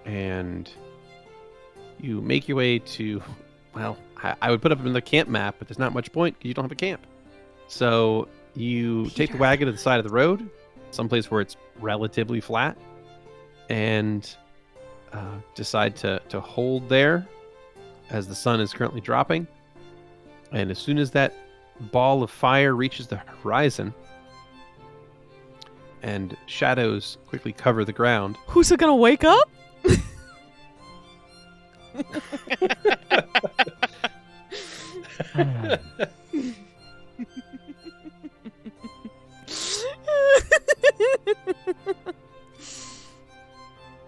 And you make your way to, well, I would put up in the camp map, but there's not much point because you don't have a camp. So you take the wagon to the side of the road, someplace where it's relatively flat, and decide to hold there as the sun is currently dropping. And as soon as that ball of fire reaches the horizon and shadows quickly cover the ground, Who's it gonna wake up?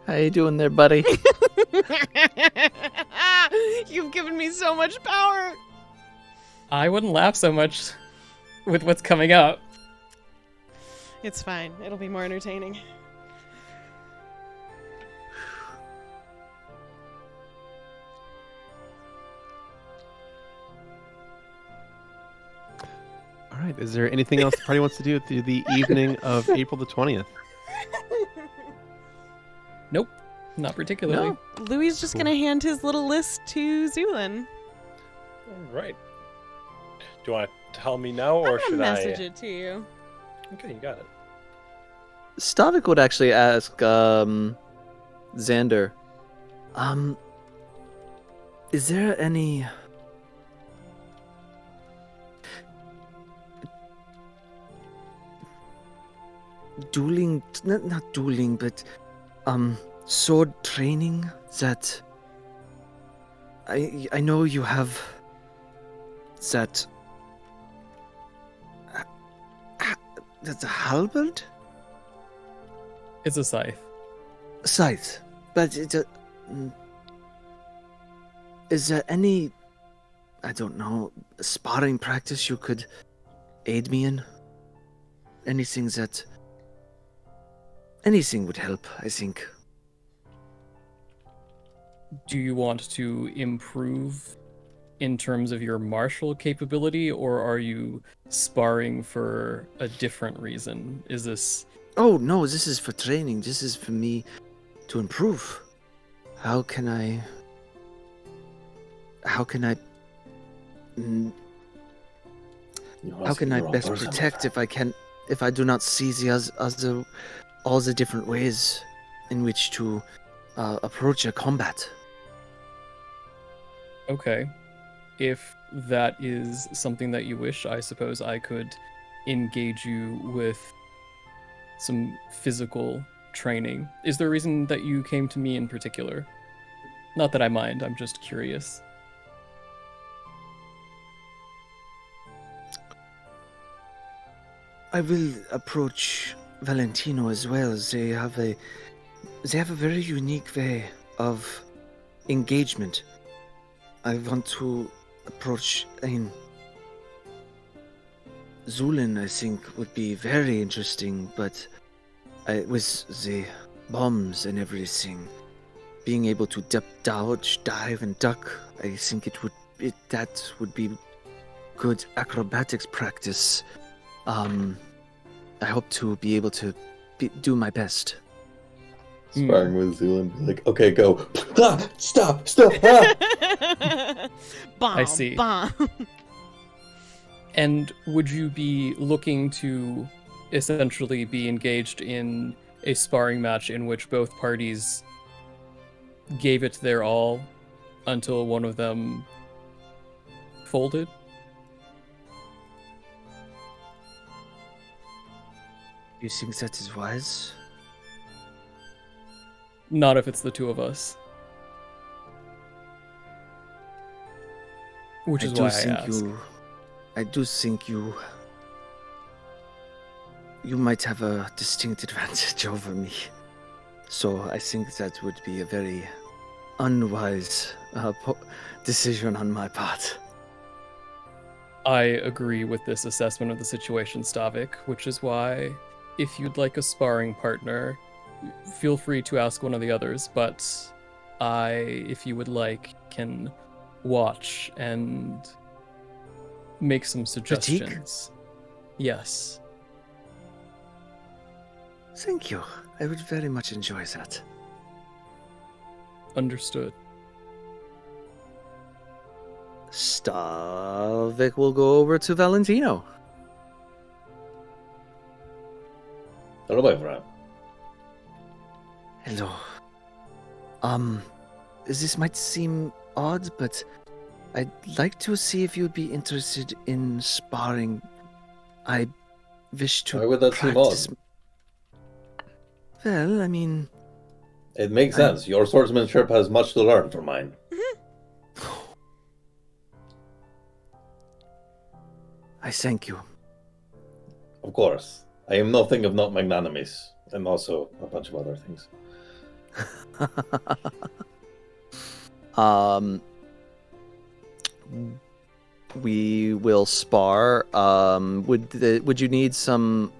How you doing there, buddy? You've given me so much power. I wouldn't laugh so much with what's coming up. It's fine. It'll be more entertaining. all right, is there anything else the party wants to do through the evening of April the 20th? Nope, not particularly. No, Louie's just gonna hand his little list to Zu'lin. All right. Do you want to tell me now, or I'm should gonna I? message it to you. Okay, you got it. Stavik would actually ask Xander, is there any dueling, not dueling, but sword training that I know you have that that's a halberd? It's a scythe. Scythe, but is there any, I don't know, sparring practice you could aid me in? Anything would help, I think. Do you want to improve in terms of your martial capability, or are you sparring for a different reason? Is this... Oh no, this is for training. This is for me to improve. How can I You're how asking can I the wrong best person. protect if I do not see all the different ways in which to approach a combat? Okay. If that is something that you wish, I suppose I could engage you with some physical training. Is there a reason that you came to me in particular? Not that I mind, I'm just curious. I will approach Valentino as well. They have a very unique way of engagement. I want to approach Zu'lin, I think, would be very interesting, but with the bombs and everything, being able to dodge, dive, and duck, I think that would be good acrobatics practice. I hope to be able to do my best. Sparring with Zu'lin, be like, okay, go. Ah, stop! Ah! Bomb, I see. Bomb. And would you be looking to essentially be engaged in a sparring match in which both parties gave it their all until one of them folded. You think that is wise? Not if it's the two of us. Which is why I ask. I do think you might have a distinct advantage over me. So I think that would be a very unwise decision on my part. I agree with this assessment of the situation, Stavik, which is why, if you'd like a sparring partner, feel free to ask one of the others, but I, if you would like, can watch and make some suggestions. Yes. Thank you. I would very much enjoy that. Understood. Stavik will go over to Valentino. Hello, my friend. Hello. This might seem odd, but I'd like to see if you'd be interested in sparring. I wish to Why would that seem odd? Well, I mean... It makes sense. Your swordsmanship has much to learn from mine. I thank you. Of course. I am nothing if not magnanimous, and also a bunch of other things. We will spar. Would you need some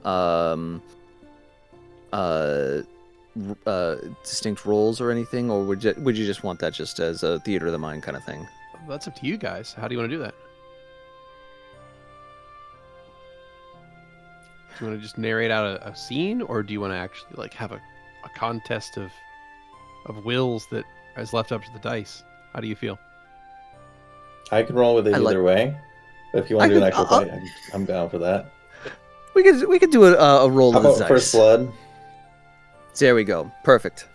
distinct roles or anything, or would you just want that just as a theater of the mind kind of thing? That's up to you guys. How do you want to do that? Do you want to just narrate out a scene, or do you want to actually like have a contest of wills that is left up to the dice? How do you feel? I can roll with it either way. But if you want to do an actual fight, I'm down for that. We could do a roll How of the about dice. first blood? There we go. Perfect.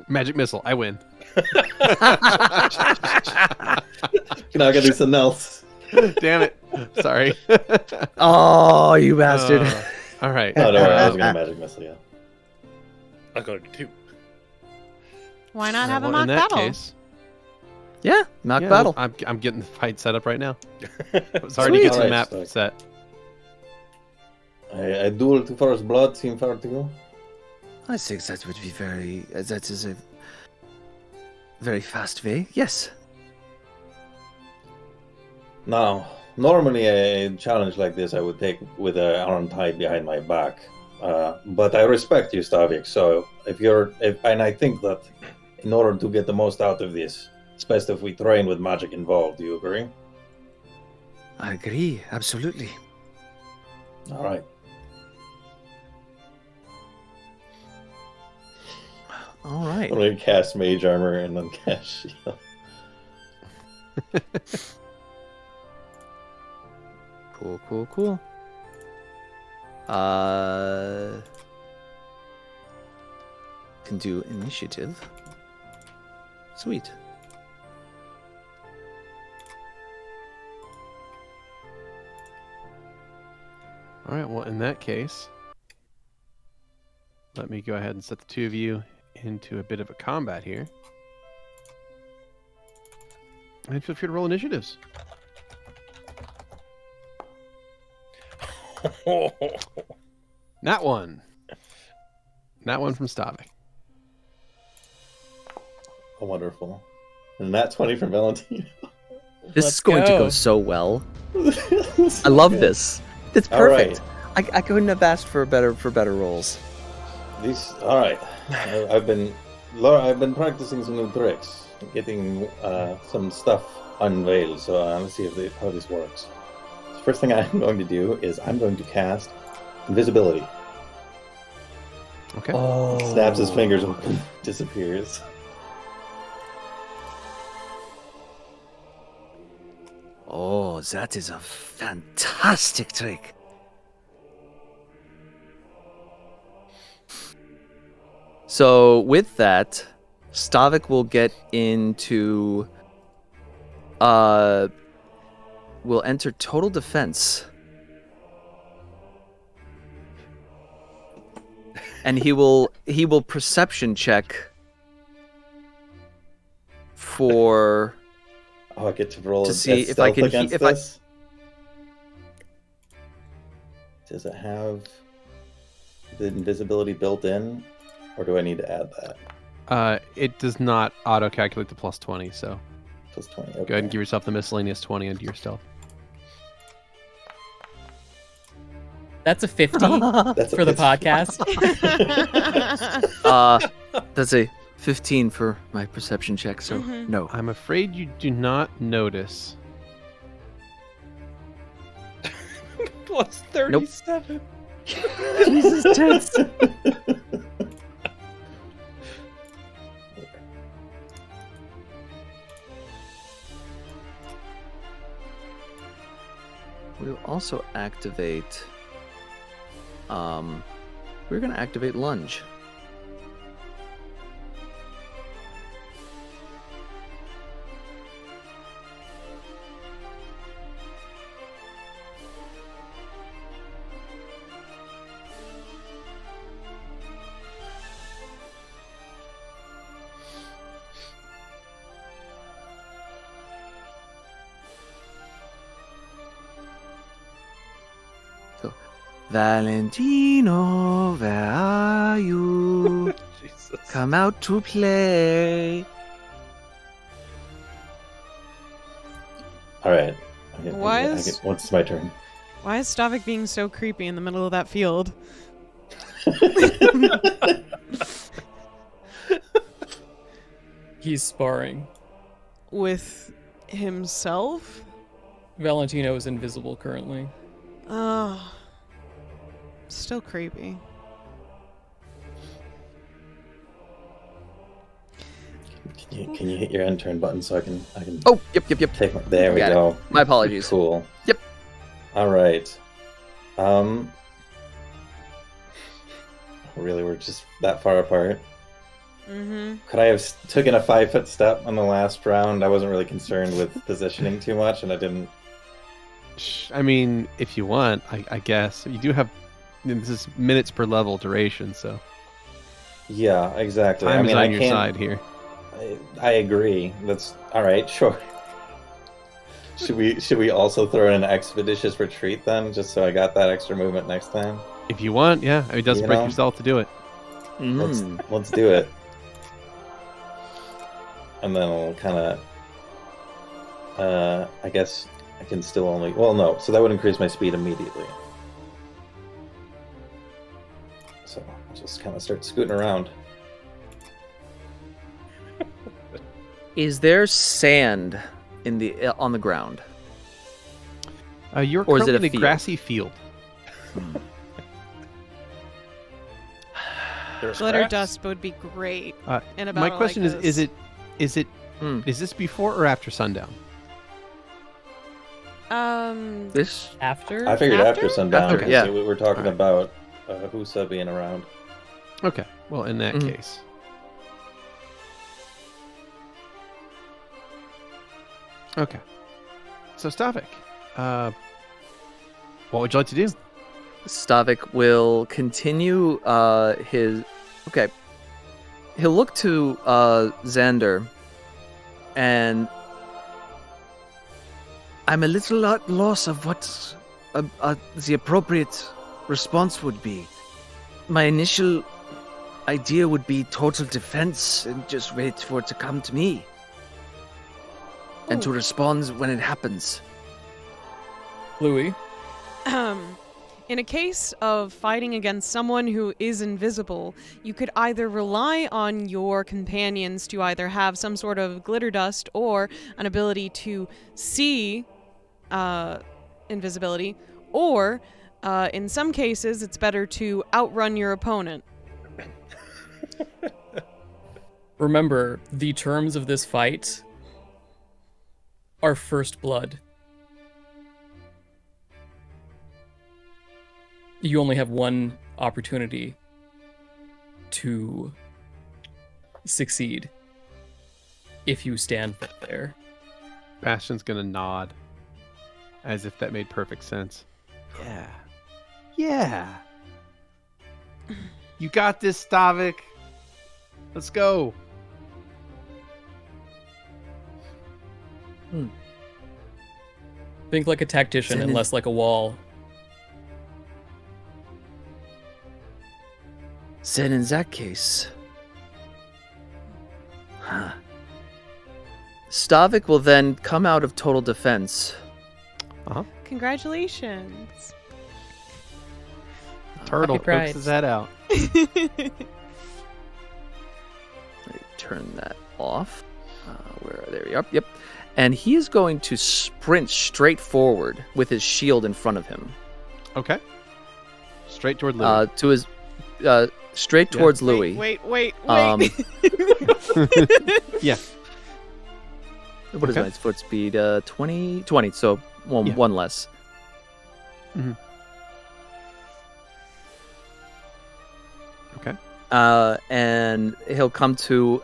Magic missile. I win. You're not gonna do something else. Damn it. Sorry. Oh, you bastard. All right. Oh, no, I was gonna magic missile, yeah. I got it too. Why not have a Well, mock in that battle? case, Yeah, mock yeah, battle. I'm getting the fight set up right now. It's already getting the map Alright, set. I duel to first blood, seem fair to you? I think that would be that is a very fast way. Yes. Now, normally a challenge like this I would take with an arm tied behind my back. But I respect you, Stavik, so and I think that in order to get the most out of this, it's best if we train with magic involved. Do you agree? I agree. Absolutely. All right. All right. I'm going to cast Mage Armor and then cast Shield. Cool. Can do initiative. Sweet. All right. Well, in that case, let me go ahead and set the two of you into a bit of a combat here. And feel free to roll initiatives. Not one. Not one from Stavik. Oh, wonderful. And that 20 from Valentino. This is going to go so well. I love this. It's perfect. All right. I couldn't have asked for better rolls. All right. I've been practicing some new tricks, getting some stuff unveiled. So let's see how this works. The first thing I'm going to do is I'm going to cast invisibility. Okay. Oh. Snaps his fingers open, disappears. Oh, that is a fantastic trick. So with that, Stavik will get into. Will enter total defense. And he will perception check for Oh, I get to roll to a see if I stealth can against if I this? Does it have the invisibility built in, or do I need to add that? It does not auto-calculate the plus 20, so Plus 20. Okay. go ahead and give yourself the miscellaneous 20 into your stealth. That's a 50 That's a for the 50. podcast. that's a 15 for my perception check, so no. I'm afraid you do not notice. Plus 37. Jesus tits. We'll also activate. We're gonna activate lunge. Valentino, where are you? Jesus. Come out to play. All right. Once it's my turn. Why is Stavik being so creepy in the middle of that field? He's sparring. With himself? Valentino is invisible currently. Oh. Still creepy. Can you hit your end turn button so I can Oh, yep. take my... There we Got it. go. My apologies. Cool. Yep. All right. Really, we're just that far apart. Mm-hmm. Could I have taken a 5-foot step on the last round? I wasn't really concerned with positioning too much, and I didn't. I mean, if you want, I guess you do have. This is minutes per level duration, so Yeah, exactly. time I mean, is on I your can't. side here. I agree. That's all right. Sure. Should we also throw in an expeditious retreat then, just so I got that extra movement next time? If you want, yeah, it doesn't You break know? your stealth to do it. Let's do it. And then I'll kind of, I guess I can still only. Well, no. So that would increase my speed immediately. So I'll just kind of start scooting around. Is there sand in the on the ground? You're Or is it currently a in a field? grassy field. There's Glitter grass. dust would be great. In a My battle question like is this. is this before or after sundown? This? After? I figured after After? sundown. Okay, because yeah. We were talking Alright. about Husa being around. Okay. Well, in that Mhm. case. Okay. So Stavik, what would you like to do? Stavik will continue his. Okay. He'll look to Xander, and I'm a little at loss of what the appropriate response would be. My initial idea would be total defense and just wait for it to come to me. And to respond when it happens. Louie. In a case of fighting against someone who is invisible, you could either rely on your companions to either have some sort of glitter dust or an ability to see invisibility, or in some cases, it's better to outrun your opponent. Remember, the terms of this fight are first blood. You only have one opportunity to succeed if you stand there. Bastion's gonna nod, as if that made perfect sense. Yeah. Yeah. You got this, Stavik. Let's go. Think like a tactician and less like a wall. Then in that case... Stavik will then come out of total defense. Congratulations. Turtle Happy Pride. pokes his head out. Let me turn that off. There we are. Yep. And he is going to sprint straight forward with his shield in front of him. Okay. Straight toward Louie. Straight towards Louie. Wait. Yeah. What is Okay. my foot speed? 20, so one less. Mhm. Okay. And he'll come to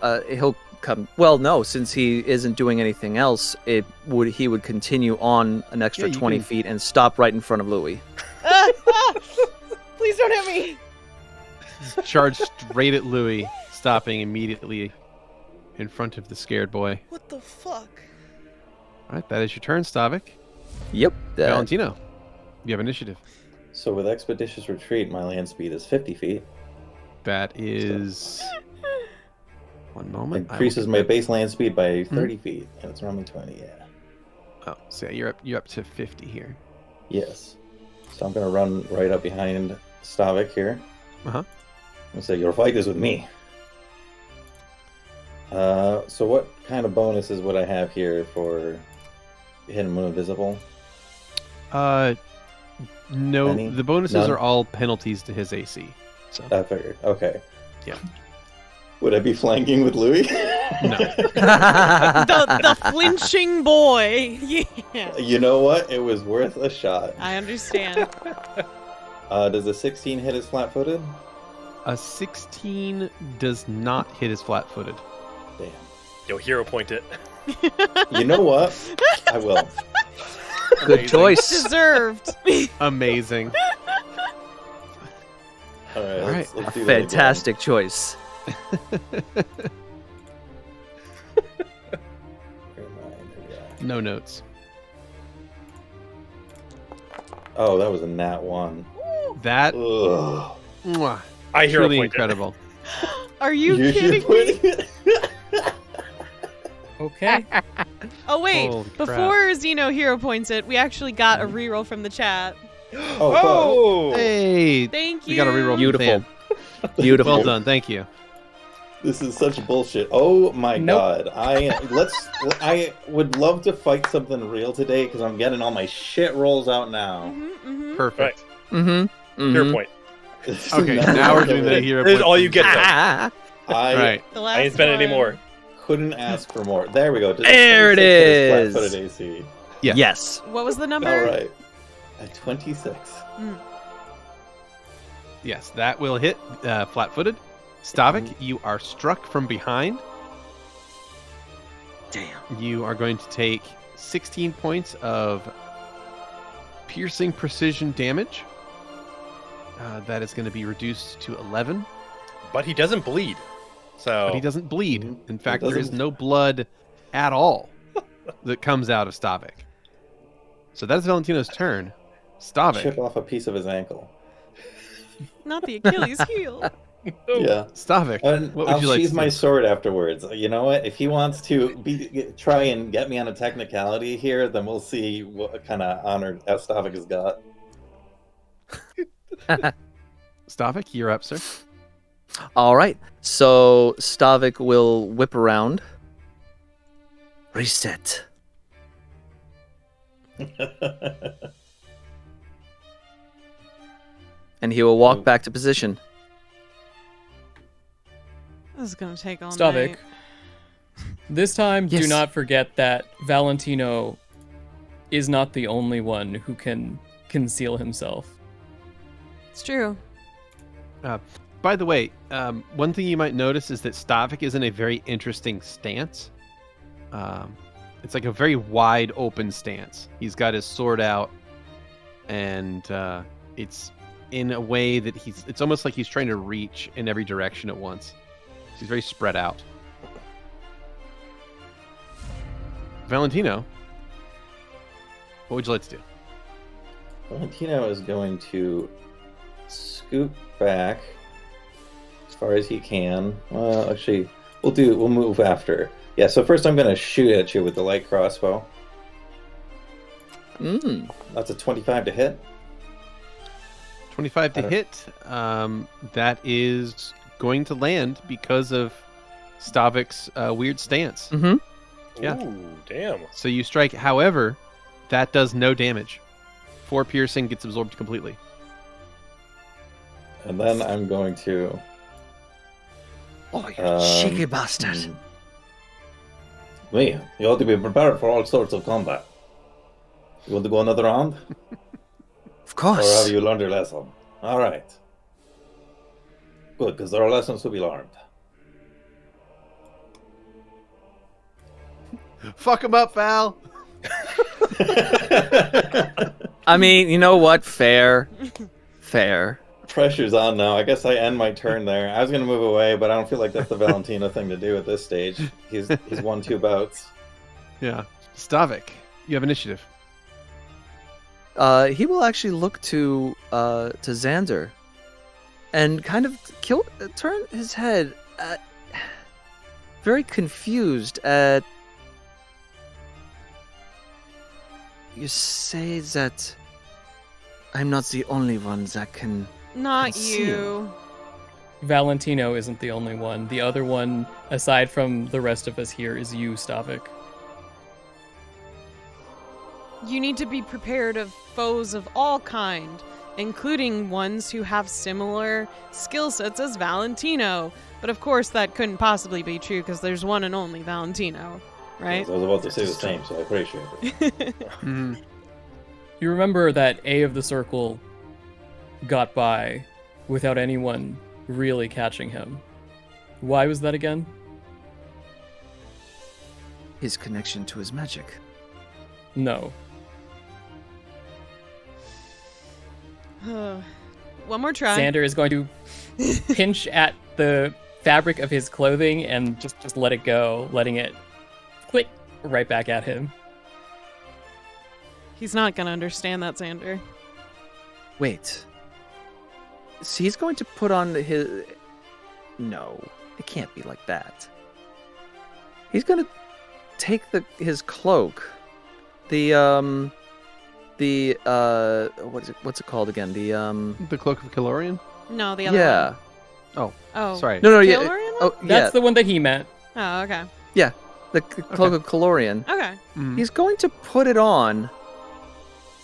well, no, since he isn't doing anything else, he would continue on an extra Yeah, you 20 can- feet and stop right in front of Louie. Please don't hit me. Charge straight at Louie, stopping immediately in front of the scared boy. What the fuck? All right, that is your turn, Stavik. Yep. Valentino, you have initiative. So with Expeditious Retreat, my land speed is 50 feet. That is... One moment. Increases my base land speed by 30 feet, and it's normally 20, yeah. Oh, so yeah, you're up to 50 here. Yes. So I'm going to run right up behind Stavik here. Uh-huh. And say, your fight is with me. So what kind of bonuses would I have here for hitting him invisible? No, Any? the bonuses None? are all penalties to his AC. So I figured. Okay. Yeah. Would I be flanking with Louie? no. The flinching boy. Yeah. You know what? It was worth a shot. I understand. Does a 16 hit his flat-footed? A 16 does not hit his flat-footed. Damn. Yo, hero point it. You know what? I will. Good choice. Deserved. Amazing. All right. All Let's A do that again. fantastic choice. No notes. Oh, that was a nat 1. That Ugh. mwah, I hero truly point incredible. Are you You kidding should me? put it. Okay. Oh wait, Holy crap. before Xeno hero points it, we actually got a reroll from the chat. Oh, Hey, Thank you. we got a reroll. from Beautiful. Sam. Beautiful. Well done, thank you. this is such bullshit. Oh my Nope. god. I would love to fight something real today because I'm getting all my shit rolls out now. Perfect. Mm-hmm. Hero point. Okay, now we're doing the hero. This is point all from you get, Sam. though. I Right. The last I ain't spending one. any more. couldn't ask for more. There we go. Does There it 26 hit his is. flat-footed AC? Yes. Yes. What was the number? All right. At 26. Yes, that will hit flat-footed. Stavik, you are struck from behind. Damn. You are going to take 16 points of piercing precision damage. That is going to be reduced to 11, But he doesn't bleed. So but he doesn't bleed. Mhm. In He fact, there is doesn't. no blood at all that comes out of Stavik. So that's Valentino's turn. Stavik. Chip off a piece of his ankle. Not the Achilles heel. Yeah. Stavik, And what would I'll you like sheathe to my do? sword afterwards. You know what? If he wants to try and get me on a technicality here, then we'll see what kind of honor Stavik has got. Stavik, you're up, sir. All right. So Stavik will whip around. Reset. And he will walk back to position. This is gonna take all Stavik. night. This time, Yes. do not forget that Valentino is not the only one who can conceal himself. It's true. By the way, one thing you might notice is that Stavik is in a very interesting stance. it's like a very wide open stance. He's got his sword out, and it's in a way that it's almost like he's trying to reach in every direction at once. He's very spread out. Valentino, what would you like to do? Valentino is going to scoot back as far as he can. Well, actually, we'll move after. Yeah, so first I'm going to shoot at you with the light crossbow. That's a 25 to hit. 25 to hit. That is going to land because of Stavik's weird stance. Mm-hmm. Yeah. Ooh, damn. So you strike. However, that does no damage. 4 piercing gets absorbed completely. And then I'm going to... Oh, you cheeky bastard. Me, you ought to be prepared for all sorts of combat. You want to go another round? Of course. Or have you learned your lesson? All right. Good, because there are lessons to be learned. Fuck him up, Val. I mean, you know what? Fair. Pressure's on now. I guess I end my turn there. I was going to move away, but I don't feel like that's the Valentino thing to do at this stage. He's won 2 bouts. Yeah. Stavik, you have initiative. He will actually look to Xander and kind of turn his head very confused at... You say that I'm not the only one that can... Not conceal. you. Valentino isn't the only one. The other one, aside from the rest of us here, is you, Stavik. You need to be prepared of foes of all kind, including ones who have similar skill sets as Valentino. But of course, that couldn't possibly be true because there's one and only Valentino, right? Yes, I was about to say the same, so I appreciate it. You remember that A of the Circle got by without anyone really catching him. Why was that again? His connection to his magic. No. One more try. Xander is going to pinch at the fabric of his clothing and just let it go, letting it click right back at him. He's not going to understand that, Xander. Wait. So he's going to put on his... No, it can't be like that. He's going to take his cloak. What's it called again? The Cloak of Calorian? No, the other Yeah. one. Oh. Sorry. No, yeah. Calorian one? Oh, yeah. That's the one that he meant. Oh, okay. Yeah, the cloak of Calorian. Okay. He's going to put it on,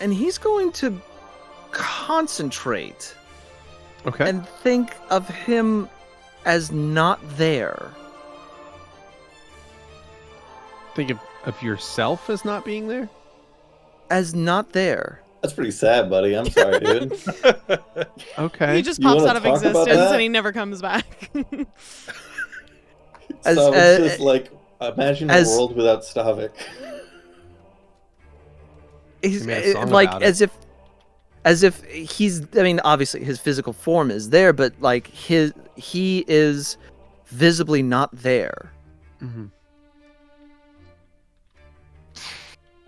and he's going to concentrate Okay. and think of him as not there. Think of yourself as not being there? As not there. That's pretty sad, buddy. I'm sorry, dude. Okay. He just You pops wanna out of talk about existence that? and he never comes back. So it's just like, imagine a world without Stavik. He's made a song like about as if he's. I mean, obviously his physical form is there, but like he is visibly not there. Mm-hmm.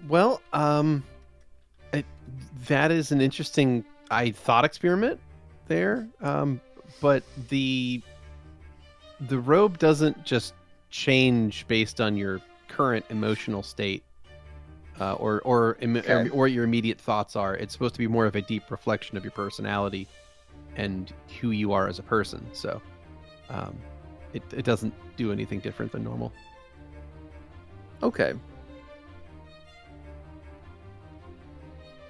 Well, that is an interesting thought experiment there. But the robe doesn't just change based on your current emotional state, or your immediate thoughts are. It's supposed to be more of a deep reflection of your personality and who you are as a person. So, it doesn't do anything different than normal. Okay.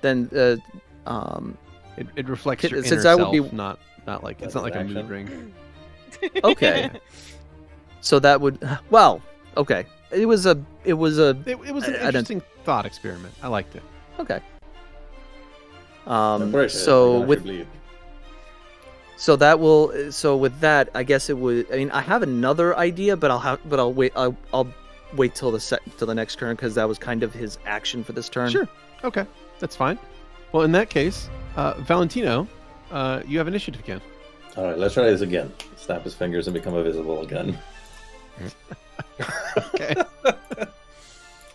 Then It reflects your since inner I would self, be- not like it's not like a mood ring. okay. So that would okay. It was an interesting thought experiment. I liked it. Okay. I'm pretty sure So I with believe. with that, I guess it would. I mean, I have another idea, but I'll wait. I'll wait till the next turn because that was kind of his action for this turn. Sure. Okay, that's fine. Well, in that case, Valentino, you have initiative again. All right, let's try this again. Snap his fingers and become invisible again. Okay.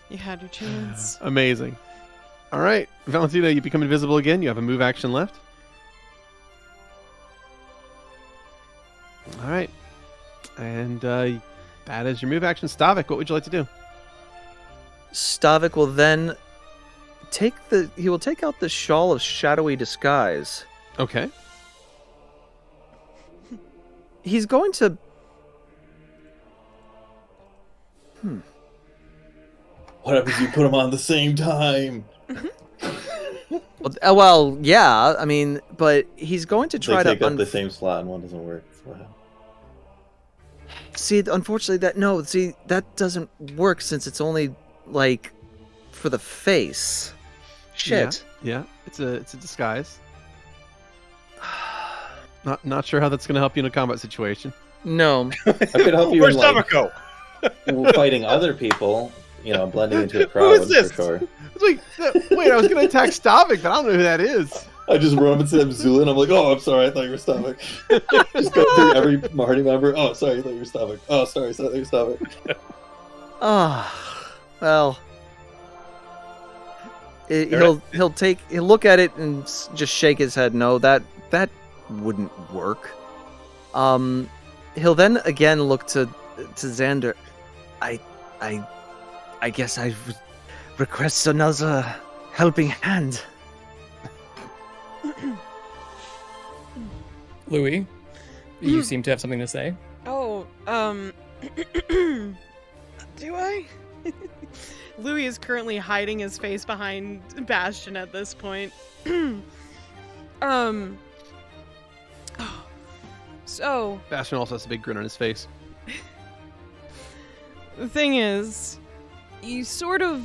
You had your chance. Amazing. All right, Valentino, you become invisible again. You have a move action left. All right. And that is your move action. Stavik, what would you like to do? Stavik will then take out the shawl of shadowy disguise. Okay. He's going to What happens if you put them on at the same time? well, yeah, I mean, but he's going to try They to take up the same slot and one doesn't work. Wow. See, unfortunately, that doesn't work since it's only like for the face. Shit. Yeah. It's a disguise. Not sure how that's going to help you in a combat situation. No. I could help you Where's in like Stavik go? fighting other people, blending into a crowd. Who is this? For sure. Wait, I was going to attack Stavik, but I don't know who that is. I just run up and say I'm Zu'lin. I'm like, oh, I'm sorry, I thought you were Stavik. Just go through every party member. Oh, sorry, I thought you were Stavik. Oh, sorry, I thought you were Stavik. Well. He'll look at it and just shake his head. No, that wouldn't work. He'll then again look to Xander. I guess I request another helping hand. Louie, you seem to have something to say. Oh, do I? Louie is currently hiding his face behind Bastion at this point. So Bastion also has a big grin on his face. the thing is, you sort of...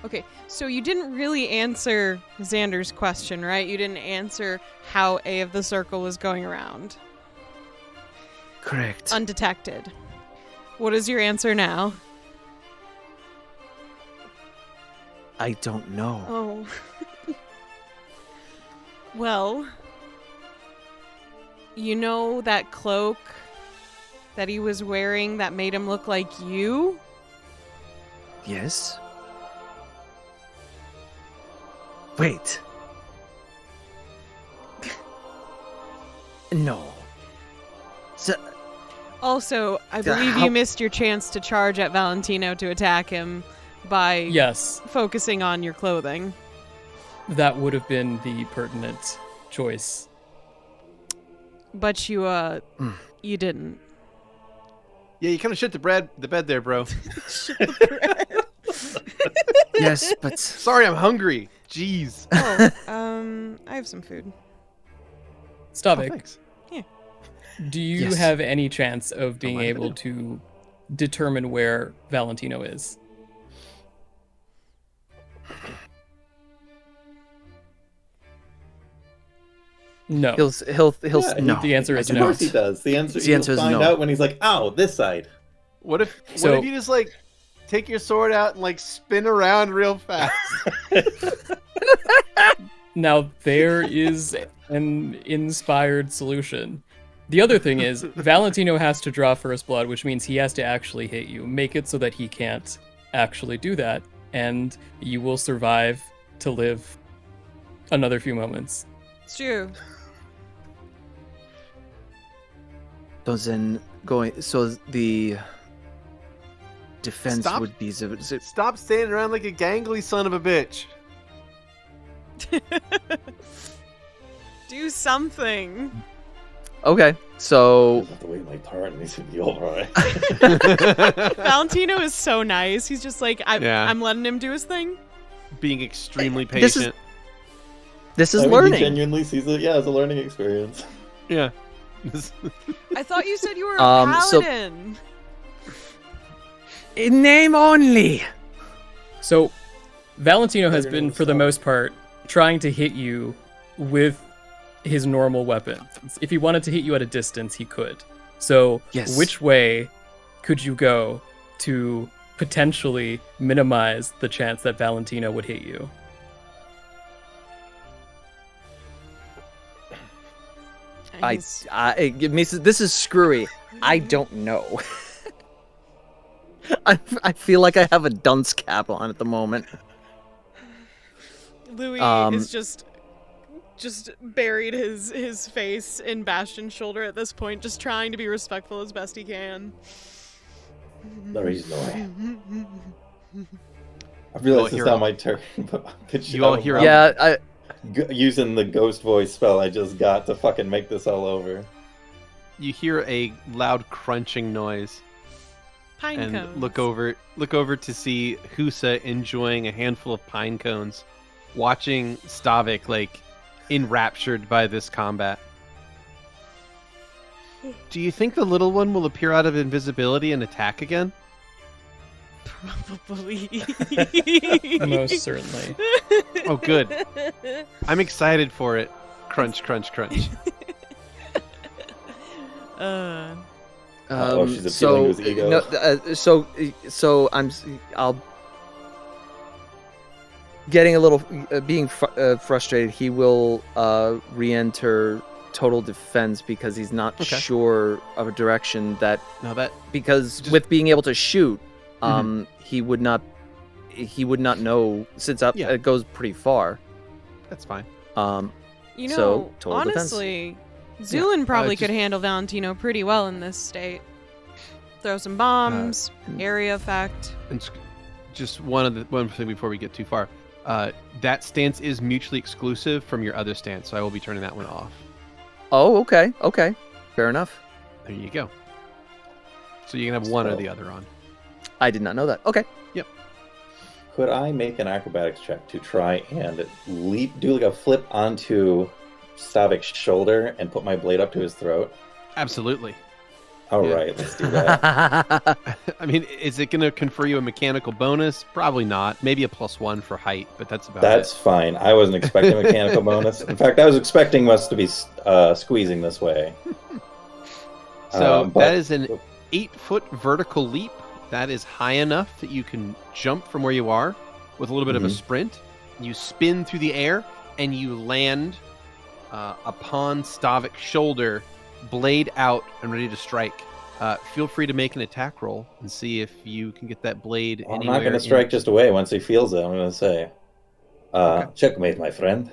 Okay, so you didn't really answer Xander's question, right? You didn't answer how A of the Circle was going around. Correct. Undetected. What is your answer now? I don't know. Oh. Well, you know that cloak that he was wearing that made him look like you? Yes. Wait. No. Also, I believe you missed your chance to charge at Valentino to attack him by Yes, focusing on your clothing. that would have been the pertinent choice. But you didn't. Yeah, you kind of shit the bed there, bro. Yes, but Sorry, I'm hungry. Jeez. I have some food. Stavik, Thanks. do you Yes. have any chance of being mind if I able do. to determine where Valentino is? No. he'll Yeah, no. The answer is Of no. course he does. The answer The answer is find no. out when he's like, ow, this side. What if So- you just like take your sword out and like spin around real fast? Now, there is an inspired solution. The other thing is, Valentino has to draw first blood, which means he has to actually hit you. Make it so that he can't actually do that, and you will survive to live another few moments. It's true. So the defense Stop. would be Stop standing around like a gangly son of a bitch. Do something. okay. So I have to wait my turn and he's gonna be alright. Valentino is so nice. He's just like, Yeah. I'm letting him do his thing. Being extremely This is- patient. this is I mean, He learning. genuinely sees it. Yeah, it's a learning experience. Yeah. I thought you said you were a So- paladin. In name only. So, Valentino has They're been, gonna for the stop. most part, trying to hit you with his normal weapons. If he wanted to hit you at a distance, he could. So, Yes. which way could you go to potentially minimize the chance that Valentino would hit you. He's- This is Skrewy. I don't know. I feel like I have a dunce cap on at the moment. Louie is just buried his face in Bastion's shoulder at this point, just trying to be respectful as best he can. There is no way. I realize it's not my turn, but you all hear Yeah, using the ghost voice spell I just got to fucking make this all over. You hear a loud crunching noise. Pine And cones. look over to see Husa enjoying a handful of pine cones, watching Stavik like enraptured by this combat. Do you think the little one will appear out of invisibility and attack again? Probably. Most certainly. Oh, good. I'm excited for it. Crunch, crunch, crunch. She's appealing to his ego. So I'll getting a little being frustrated. He will re-enter total defense because he's not sure of a direction that. No, that because with being able to shoot, he would not know since it goes pretty far. That's fine. You know, So, total defense. honestly, Zu'lin probably could handle Valentino pretty well in this state. Throw some bombs, area effect. And just one thing before we get too far. That stance is mutually exclusive from your other stance, so I will be turning that one off. Oh, okay, fair enough. There you go. So you can have one or the other on. I did not know that. Okay. Yep. Could I make an acrobatics check to try and do like a flip onto Stavik's shoulder and put my blade up to his throat? Absolutely. All right, let's do that. I mean, is it going to confer you a mechanical bonus? Probably not. Maybe a +1 for height, but that's about That's it. fine. I wasn't expecting a mechanical bonus. In fact, I was expecting us to be squeezing this way. So that is an 8-foot vertical leap. That is high enough that you can jump from where you are with a little bit of a sprint. You spin through the air and you land upon Stavik's shoulder, blade out and ready to strike. Feel free to make an attack roll and see if you can get that blade I'm anywhere. not going to strike just away once he feels it, I'm going to say. Checkmate, my friend.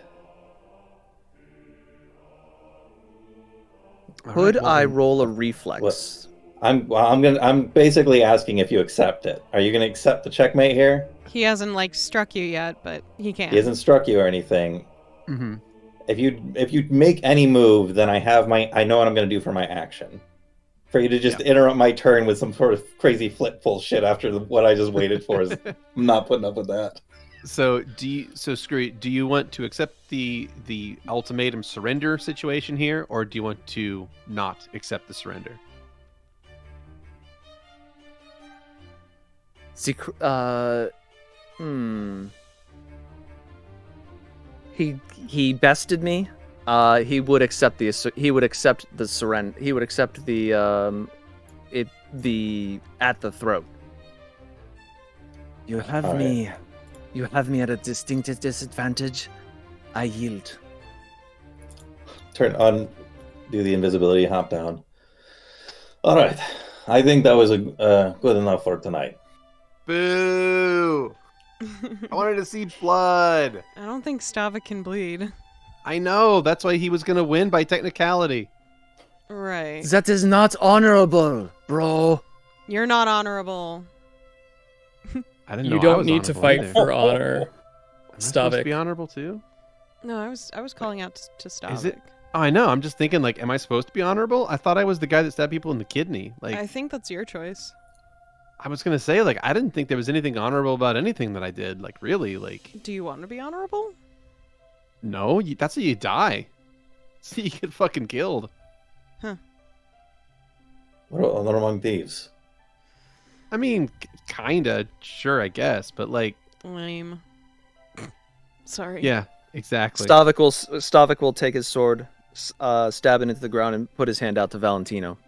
Could I roll a reflex? I'm basically asking if you accept it. Are you going to accept the checkmate here? He hasn't struck you yet, but he can. He hasn't struck you or anything. Mm-hmm. If you make any move, then I know what I'm going to do for my action. For you to just interrupt my turn with some sort of crazy flip shit after what I just waited for I'm not putting up with that. So Skrewy, do you want to accept the ultimatum surrender situation here, or do you want to not accept the surrender? See, He bested me. He would accept the surrender. He would accept the at the throat. You have All me. You have me at a distinct disadvantage. I yield. Turn on, do the invisibility, hop down. All right, I think that was good enough for tonight. Boo! I wanted to see blood. I don't think Stavik can bleed. I know. That's why he was going to win by technicality. Right. That is not honorable, bro. You're not honorable. I didn't know You I don't was need to honorable fight either. for honor, Am I supposed to Stavik. be honorable too? No, I was calling out to Stavik. Is it? Oh, I know. I'm just thinking, am I supposed to be honorable? I thought I was the guy that stabbed people in the kidney. I think that's your choice. I was gonna say, I didn't think there was anything honorable about anything that I did. Really, Do you want to be honorable? no, that's how you die. So you get fucking killed. Huh. What about honor among thieves? I mean, kinda, sure, I guess, but Lame. Sorry. yeah, exactly. Stavik will take his sword, stab it into the ground, and put his hand out to Valentino.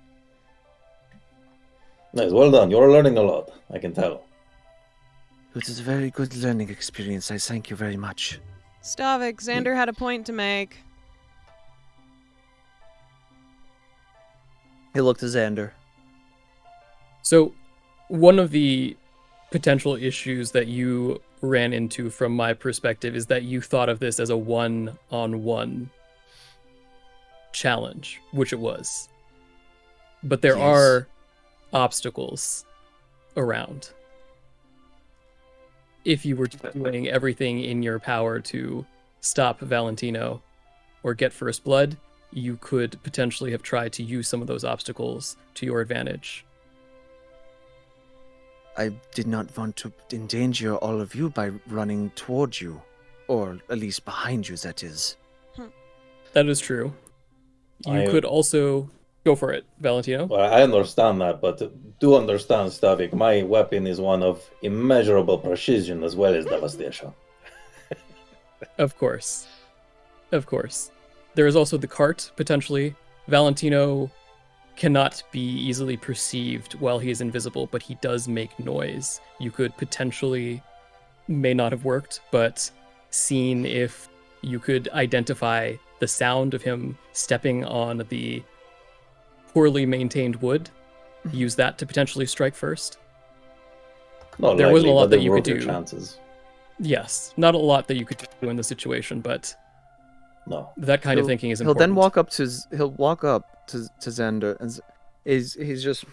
Nice, well done. You're learning a lot, I can tell. It is a very good learning experience. I thank you very much. Stavik, Xander had a point to make. He looked at Xander. So, one of the potential issues that you ran into from my perspective is that you thought of this as a one-on-one challenge, which it was. But there are obstacles around. If you were doing everything in your power to stop Valentino or get first blood, you could potentially have tried to use some of those obstacles to your advantage. I did not want to endanger all of you by running toward you. Or at least behind you, that is. That is true. You could also... Go for it, Valentino. Well, I understand that, but do understand, Stavik, my weapon is one of immeasurable precision as well as devastation. Of course. Of course. There is also the cart, potentially. Valentino cannot be easily perceived while he is invisible, but he does make noise. You could potentially, may not have worked, but seen if you could identify the sound of him stepping on the poorly maintained wood, use that to potentially strike first. Not there likely, wasn't a lot but that they you could broke your do. Chances. Yes, not a lot that you could do in the situation, but No. that kind of thinking is He'll important. then walk up to Xander and he's just.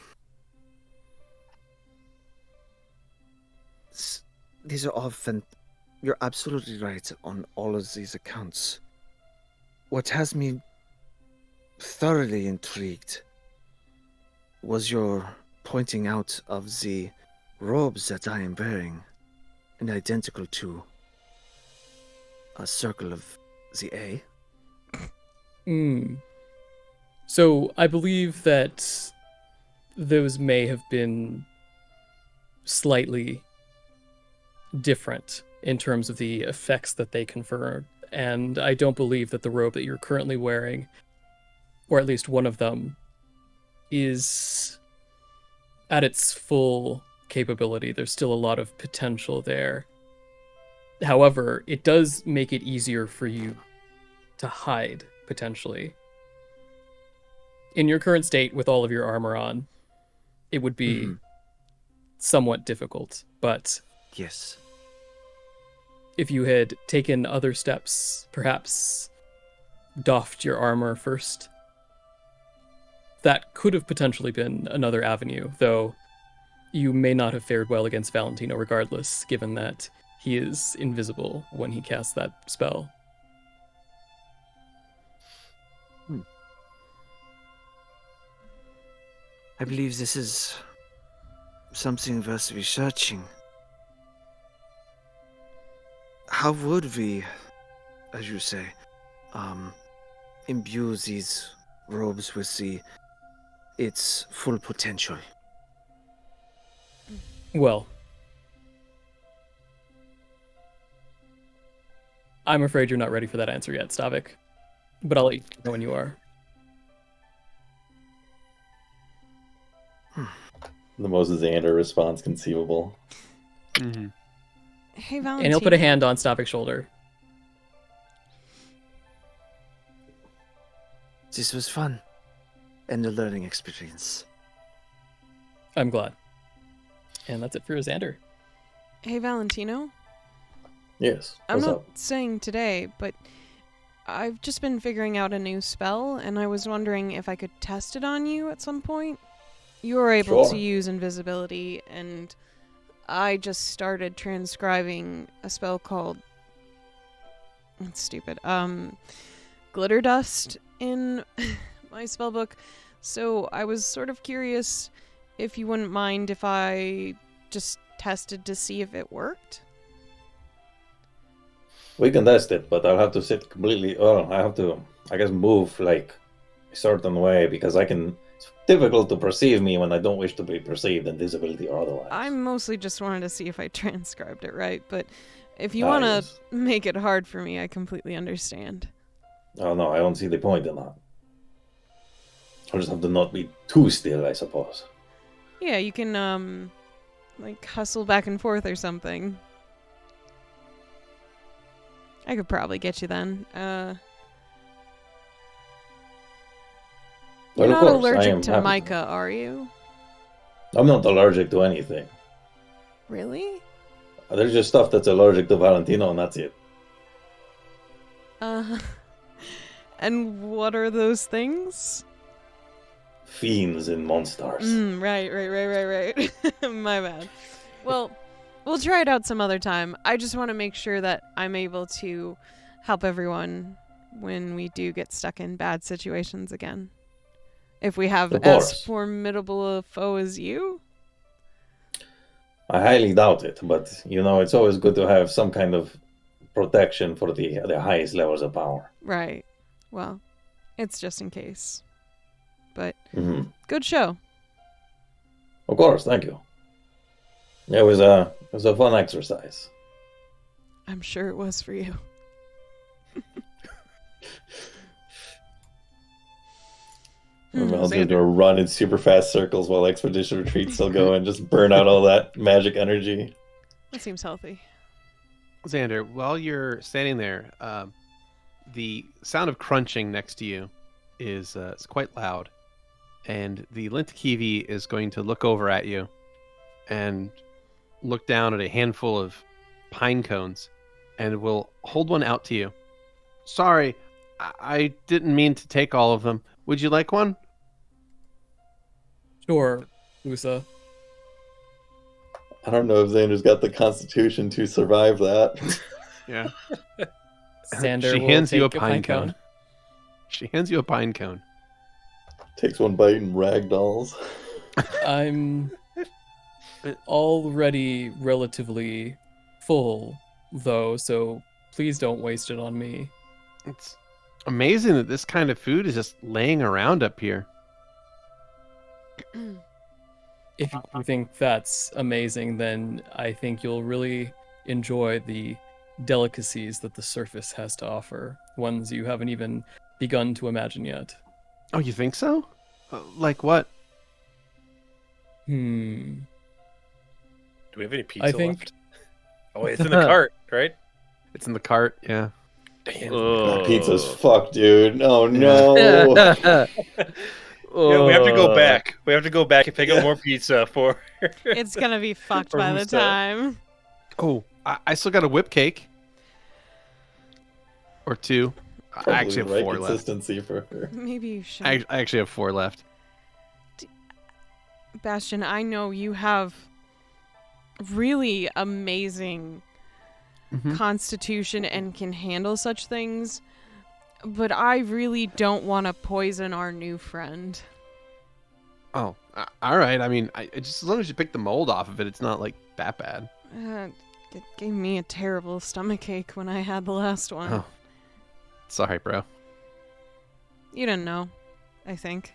These are all You're absolutely right on all of these accounts. What has me thoroughly intrigued was your pointing out of the robes that I am wearing, and identical to a circle of the A. So I believe that those may have been slightly different in terms of the effects that they confer, and I don't believe that the robe that you're currently wearing, or at least one of them, is at its full capability. There's still a lot of potential there. However, it does make it easier for you to hide, potentially. In your current state, with all of your armor on, it would be somewhat difficult, but yes, if you had taken other steps, perhaps doffed your armor first, that could have potentially been another avenue, though you may not have fared well against Valentino regardless, given that he is invisible when he casts that spell. I believe this is something worth researching. How would we, as you say, imbue these robes with its full potential? Well, I'm afraid you're not ready for that answer yet, Stavik, but I'll let you know when you are. The most Xander response conceivable. Hey, Valentino. And he'll put a hand on Stavik's shoulder. This was fun. And a learning experience. I'm glad. And that's it for Xander. Hey, Valentino. Yes. I'm What's not up? saying today, but I've just been figuring out a new spell, and I was wondering if I could test it on you at some point. You were able Sure. to use invisibility, and I just started transcribing a spell called... That's stupid. Glitter Dust in my spellbook. So I was sort of curious if you wouldn't mind if I just tested to see if it worked. We can test it, but I'll have to sit completely. Oh, I have to, I guess, move like a certain way because it's difficult to perceive me when I don't wish to be perceived, invisibility or otherwise. I mostly just wanted to see if I transcribed it right, but if you want to Yes. make it hard for me, I completely understand. Oh no, I don't see the point in that. I'll just have to not be too still, I suppose. Yeah, you can, like, hustle back and forth or something. I could probably get you then. You're Well, of not course, I allergic am to happy mica, are you? I'm not allergic to anything. Really? There's just stuff that's allergic to Valentino, and that's it. And what are those things? Fiends and monsters. Right. My bad. Well, we'll try it out some other time. I just want to make sure that I'm able to help everyone when we do get stuck in bad situations again. If we have Of as course. formidable a foe as you? I highly doubt it, but it's always good to have some kind of protection for the highest levels of power. Right. Well, it's just in case. But Hmm. good show. Of course, thank you. It was a fun exercise. I'm sure it was for you. I'll just run in super fast circles while Expedition Retreat's still going, just burn out all that magic energy. That seems healthy. Xander, while you're standing there, the sound of crunching next to you is quite loud. And the Lintakivi is going to look over at you and look down at a handful of pine cones and will hold one out to you. Sorry, I didn't mean to take all of them. Would you like one? Sure, Usa. I don't know if Xander's got the constitution to survive that. Yeah. Xander She will hands you a take pine cone. She hands you a pine cone. Takes one bite and ragdolls. I'm already relatively full, though, so please don't waste it on me. It's amazing that this kind of food is just laying around up here. If you think that's amazing, then I think you'll really enjoy the delicacies that the surface has to offer, ones you haven't even begun to imagine yet. Oh, you think so? Like what? Do we have any pizza I think- left? Oh, wait, it's in the cart, right? It's in the cart, yeah. Damn. That pizza's fucked, dude. Oh no. Yeah, we have to go back. We have to go back and pick up more pizza for. It's gonna be fucked Or by the who's that? time. Oh, I still got a whip cake. Or two. I actually have Probably the 4 right left. consistency for her. Maybe you should. I actually have 4 left. Bastion, I know you have really amazing Mhm. constitution and can handle such things, but I really don't want to poison our new friend. Oh, all right. I mean, just as long as you pick the mold off of it, it's not like that bad. It gave me a terrible stomachache when I had the last one. Oh, sorry, bro. You didn't know, I think.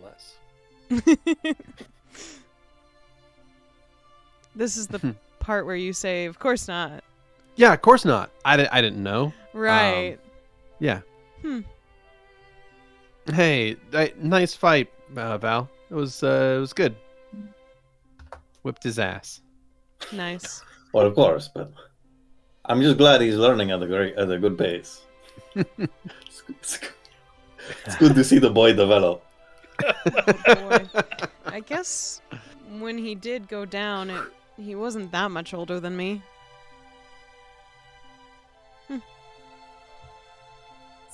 Less. This is the part where you say, "Of course not." Yeah, of course not. I didn't know. Right. Yeah. Hmm. Hey, nice fight, Val. It was good. Whipped his ass. Nice. Well, of course, but I'm just glad he's learning at a good pace. It's good to see the boy develop. Boy. I guess when he did go down, he wasn't that much older than me.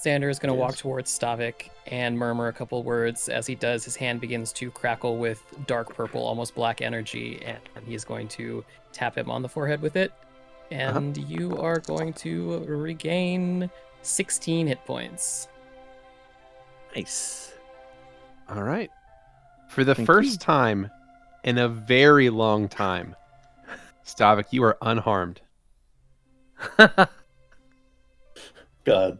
Xander is going to walk Yes. towards Stavik and murmur a couple words. As he does, his hand begins to crackle with dark purple, almost black energy, and he's going to tap him on the forehead with it. And you are going to regain 16 hit points. Nice. All right. For the Thank first you. time in a very long time, Stavik, you are unharmed. God.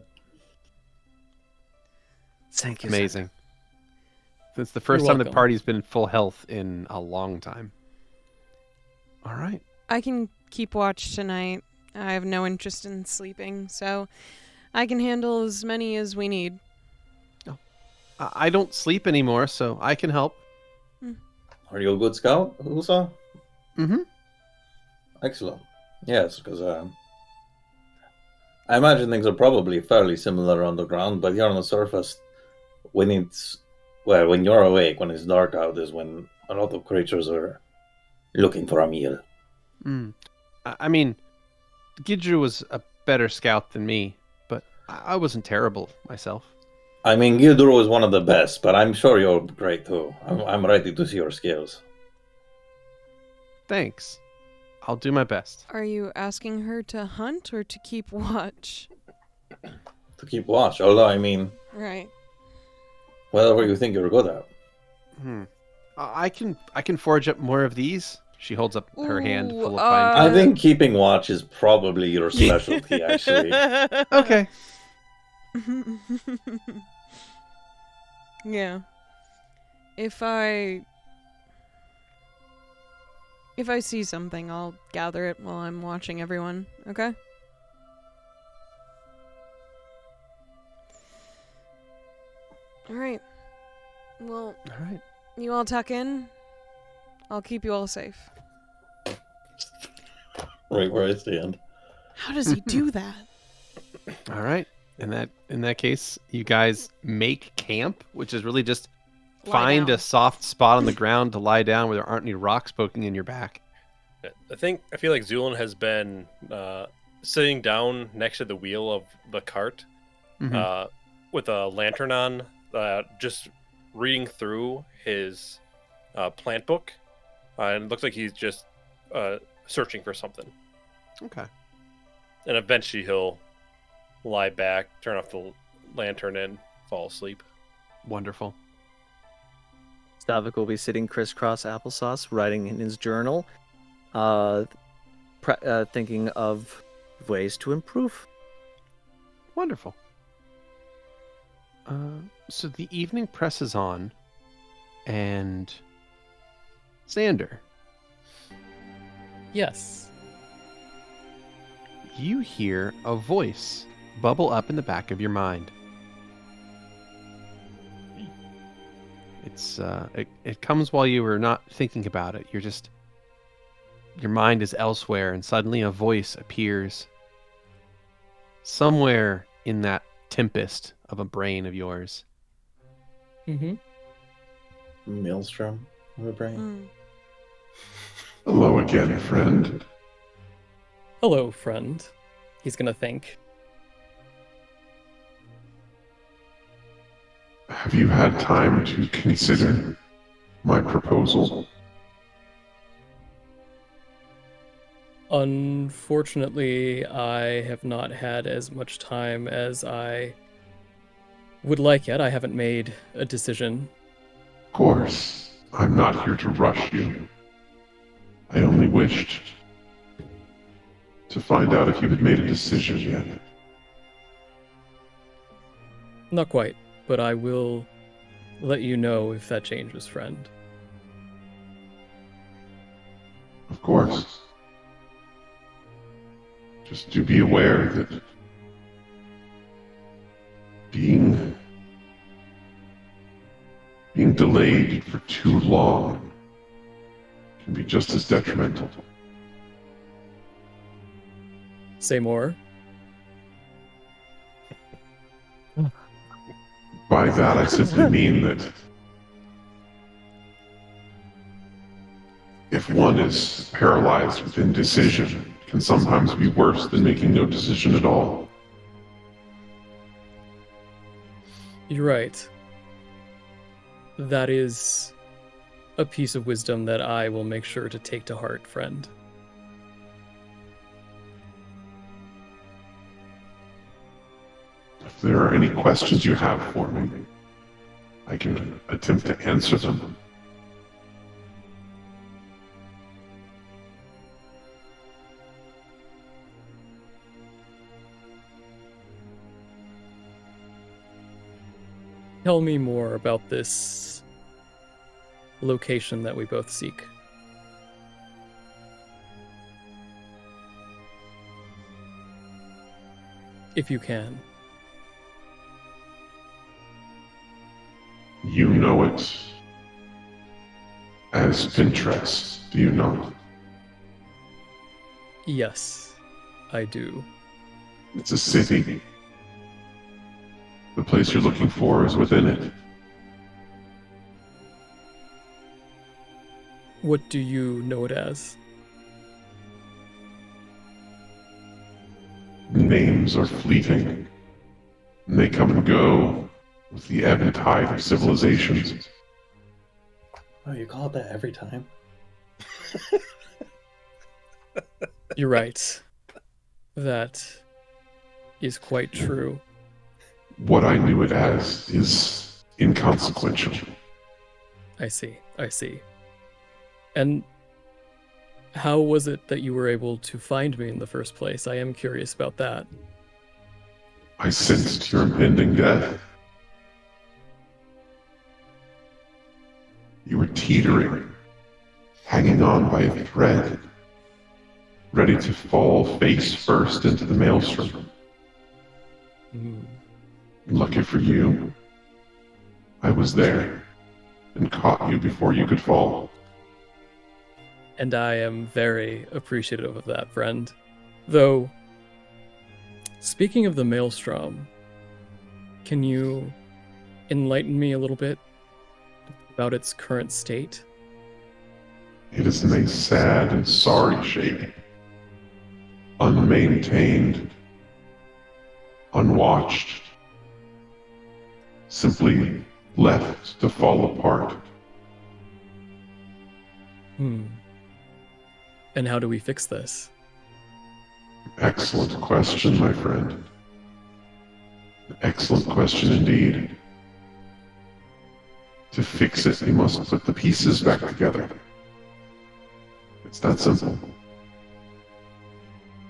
Thank you. Amazing. It's the first You're time the welcome. party's been in full health in a long time. All right. I can keep watch tonight. I have no interest in sleeping, so I can handle as many as we need. I don't sleep anymore, so I can help. Are you a good scout, Usa? Mm-hmm. Excellent. Yes, because I imagine things are probably fairly similar on the ground, but here on the surface, when you're awake, when it's dark out, is when a lot of creatures are looking for a meal. I mean, Gidru was a better scout than me, but I wasn't terrible myself. I mean, Gildru is one of the best, but I'm sure you're great too. I'm ready to see your skills. Thanks. I'll do my best. Are you asking her to hunt or to keep watch? To keep watch, although, I mean, Right. whatever you think you're good at. I can forge up more of these. She holds up her hand Ooh, full of pine I think keeping watch is probably your specialty, actually. Okay. Yeah. If I see something, I'll gather it while I'm watching everyone, okay? Alright. Well, All right. you all tuck in. I'll keep you all safe. Right where I stand. How does he do that? All right. In that case, you guys make camp, which is really just Lie find down. a soft spot on the ground to lie down where there aren't any rocks poking in your back. I feel like Zu'lin has been sitting down next to the wheel of the cart with a lantern on, just reading through his plant book, and it looks like he's just searching for something. Okay. And eventually he'll lie back, turn off the lantern, and fall asleep. Wonderful. Stavik will be sitting crisscross applesauce, writing in his journal, thinking of ways to improve. Wonderful. So the evening presses on, and Xander, Yes. you hear a voice bubble up in the back of your mind. It comes while you were not thinking about it. Your mind is elsewhere, and suddenly a voice appears somewhere in that tempest of a brain of yours. Mm-hmm. Maelstrom of a brain. Hello again, friend. Hello, friend. He's gonna think. Have you had time to consider my proposal? Unfortunately, I have not had as much time as I would like yet. I haven't made a decision. Of course, I'm not here to rush you. I only wished to find out if you had made a decision yet. Not quite, but I will let you know if that changes, friend. Of course. Just do be aware that being delayed for too long can be just as detrimental. Say more. By that, I simply mean that if one is paralyzed with indecision, it can sometimes be worse than making no decision at all. You're right. That is a piece of wisdom that I will make sure to take to heart, friend. If there are any questions you have for me, I can attempt to answer them. Tell me more about this location that we both seek. If you can. You know it as Pinterest, do you not? Yes, I do. It's a city. The place you're looking for is within it. What do you know it as? Names are fleeting. And they come and go with the ebb and tide of civilizations. Oh, you call it that every time? You're right. That is quite true. What I knew it as is inconsequential. I see. And how was it that you were able to find me in the first place? I am curious about that. I sensed your impending death. You were teetering, hanging on by a thread, ready to fall face first into the maelstrom. Lucky for you, I was there and caught you before you could fall. And I am very appreciative of that, friend. Though, speaking of the maelstrom, can you enlighten me a little bit about its current state? It is in a sad and sorry shape. Unmaintained. Unwatched. Simply left to fall apart. And how do we fix this? Excellent question, my friend. Excellent question indeed. To fix it, we must put the pieces back together. It's that simple.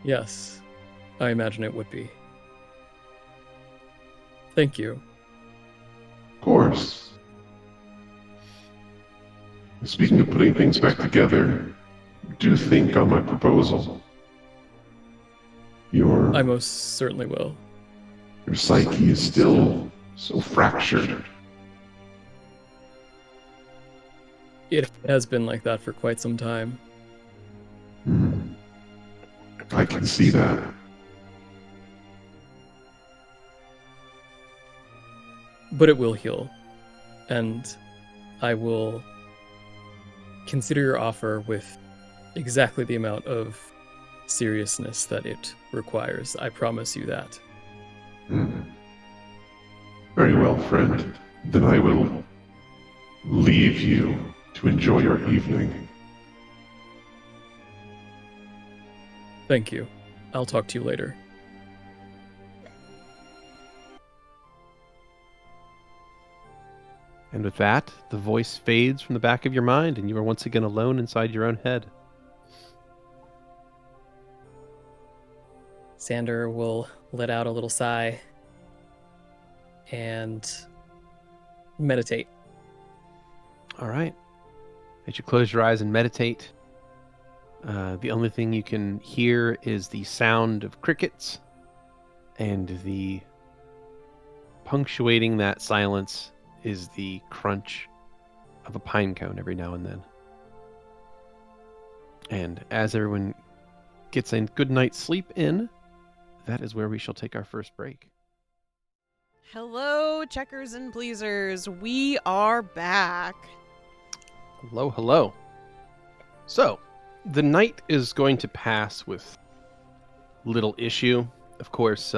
Yes, I imagine it would be. Thank you. Of course. Speaking of putting things back together, do think on my proposal. I most certainly will. Your psyche is still so fractured. It has been like that for quite some time. I can see that. But it will heal. And I will consider your offer with exactly the amount of seriousness that it requires. I promise you that. Very well, friend. Then I will leave you to enjoy your evening. Thank you. I'll talk to you later. And with that, the voice fades from the back of your mind, and you are once again alone inside your own head. Xander will let out a little sigh and meditate. All right. As you close your eyes and meditate, the only thing you can hear is the sound of crickets, and the punctuating that silence is the crunch of a pine cone every now and then. And as everyone gets a good night's sleep in, that is where we shall take our first break. Hello, checkers and pleasers. We are back. Hello, hello. So, the night is going to pass with little issue. Of course,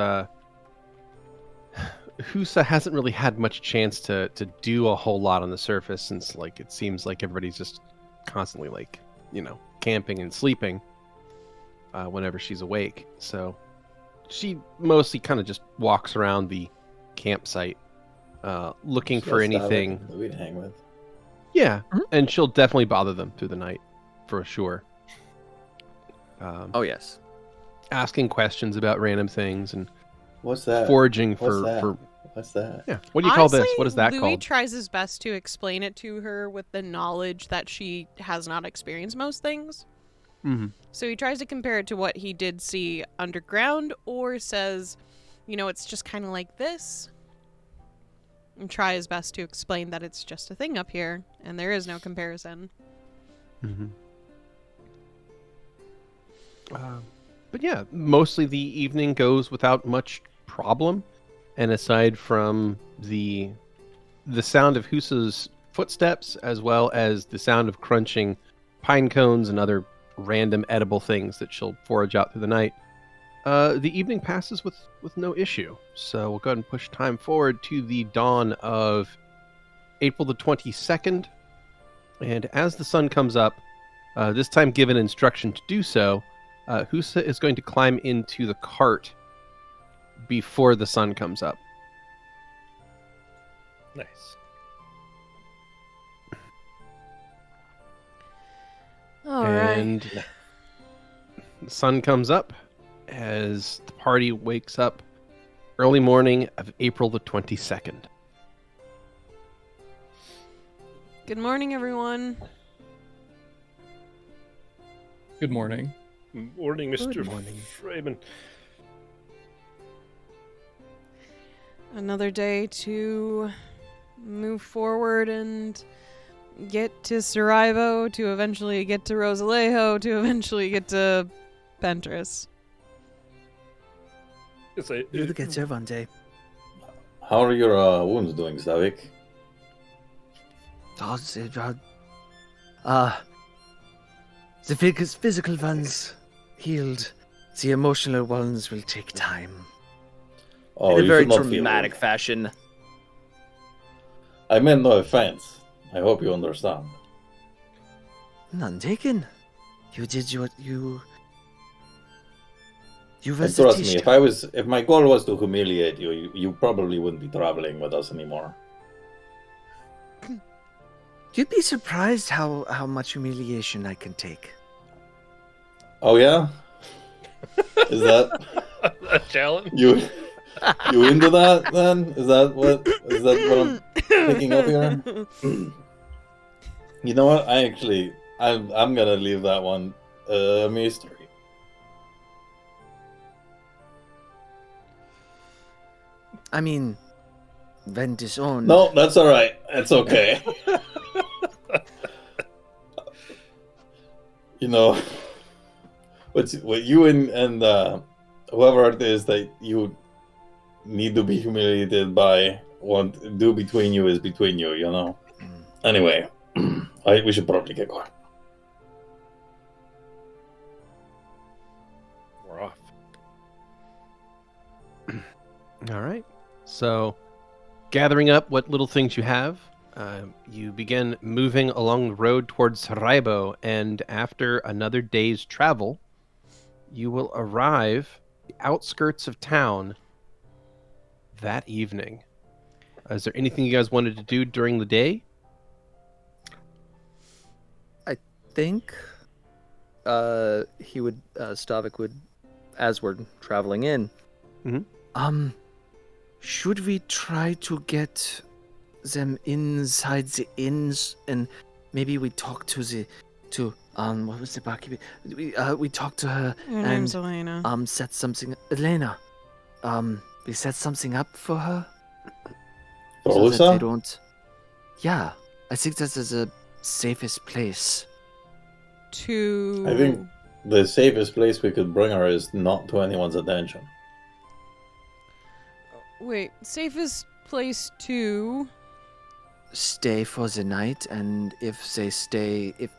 Husa hasn't really had much chance to do a whole lot on the surface, since it seems like everybody's just constantly camping and sleeping whenever she's awake. So she mostly kind of just walks around the campsite looking for anything. Stavik that we'd hang with. Yeah, and she'll definitely bother them through the night for sure. Oh yes. Asking questions about random things and What's that? foraging What's that? for What's that? yeah. What do you call this? Honestly, What is that Louie called? tries his best to explain it to her with the knowledge that she has not experienced most things. Mm-hmm. So he tries to compare it to what he did see underground, or says, it's just kind of like this. and try his best to explain that it's just a thing up here, and there is no comparison. Mm-hmm. But yeah, mostly the evening goes without much problem, and aside from the sound of Husa's footsteps, as well as the sound of crunching pine cones and other random edible things that she'll forage out through the night, the evening passes with no issue. So we'll go ahead and push time forward to the dawn of April the 22nd, and as the sun comes up, this time given instruction to do so, Husa is going to climb into the cart before the sun comes up. Nice. All right. And the sun comes up as the party wakes up early morning of April the 22nd. Good morning, everyone. Good morning. Morning, Mr. Good morning. Freeman. Another day to move forward and get to Sarajevo, to eventually get to Rosalejo, to eventually get to Ventress. Yes, We'll get there one day. How are your wounds doing, Stavik? The physical ones healed. The emotional ones will take time. Oh, In a you very should not feel dramatic it. fashion. I meant no offense. I hope you understand. None taken. You did your you were And the trust me, teacher. if my goal was to humiliate you, you probably wouldn't be traveling with us anymore. You'd be surprised how much humiliation I can take. Oh yeah? Is that a challenge? you into that then? Is that what I'm picking up here? You know what? I'm gonna leave that one a mystery. I mean, when disowned. No, that's all right. It's okay. You know, what you and whoever it is that you need to be humiliated by want do between you is between you. You know. Anyway, we should probably get going. We're off. All right. So, gathering up what little things you have, you begin moving along the road towards Sarajevo, and after another day's travel, you will arrive at the outskirts of town that evening. Is there anything you guys wanted to do during the day? Think Stavik would, as we're traveling in, should we try to get them inside the inns, and maybe we talk to what was the barkeeper? We talked to her. Her name's Elena. Set something, Elena. We set something up for her. For so that Usa? they don't. Yeah, I think that is the safest place. I think the safest place we could bring her is not to anyone's attention. Wait, safest place to... Stay for the night, and if they stay, if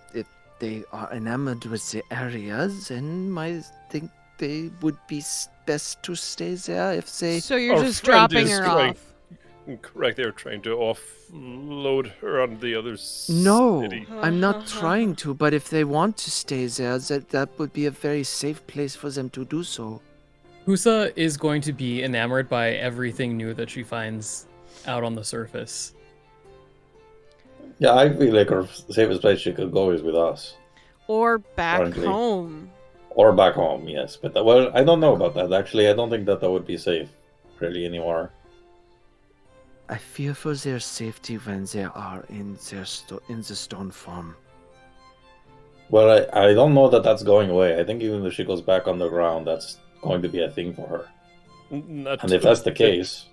they are enamored with the area, then I think they would be best to stay there. If they, So you're Our just friend dropping is her trying- off. Correct, they were trying to offload her on the other no, city. I'm not trying to. But if they want to stay there, that would be a very safe place for them to do so. Husa is going to be enamored by everything new that she finds out on the surface. Yeah, I feel like our safest place she could go is with us. Or back Frankly. home. Or back home, yes. But, well, I don't know about that, actually. I don't think that would be safe, really, anymore. I fear for their safety when they are in the stone form. Well, I don't know that that's going away. I think even if she goes back on the ground, that's going to be a thing for her. Not And if that's the case...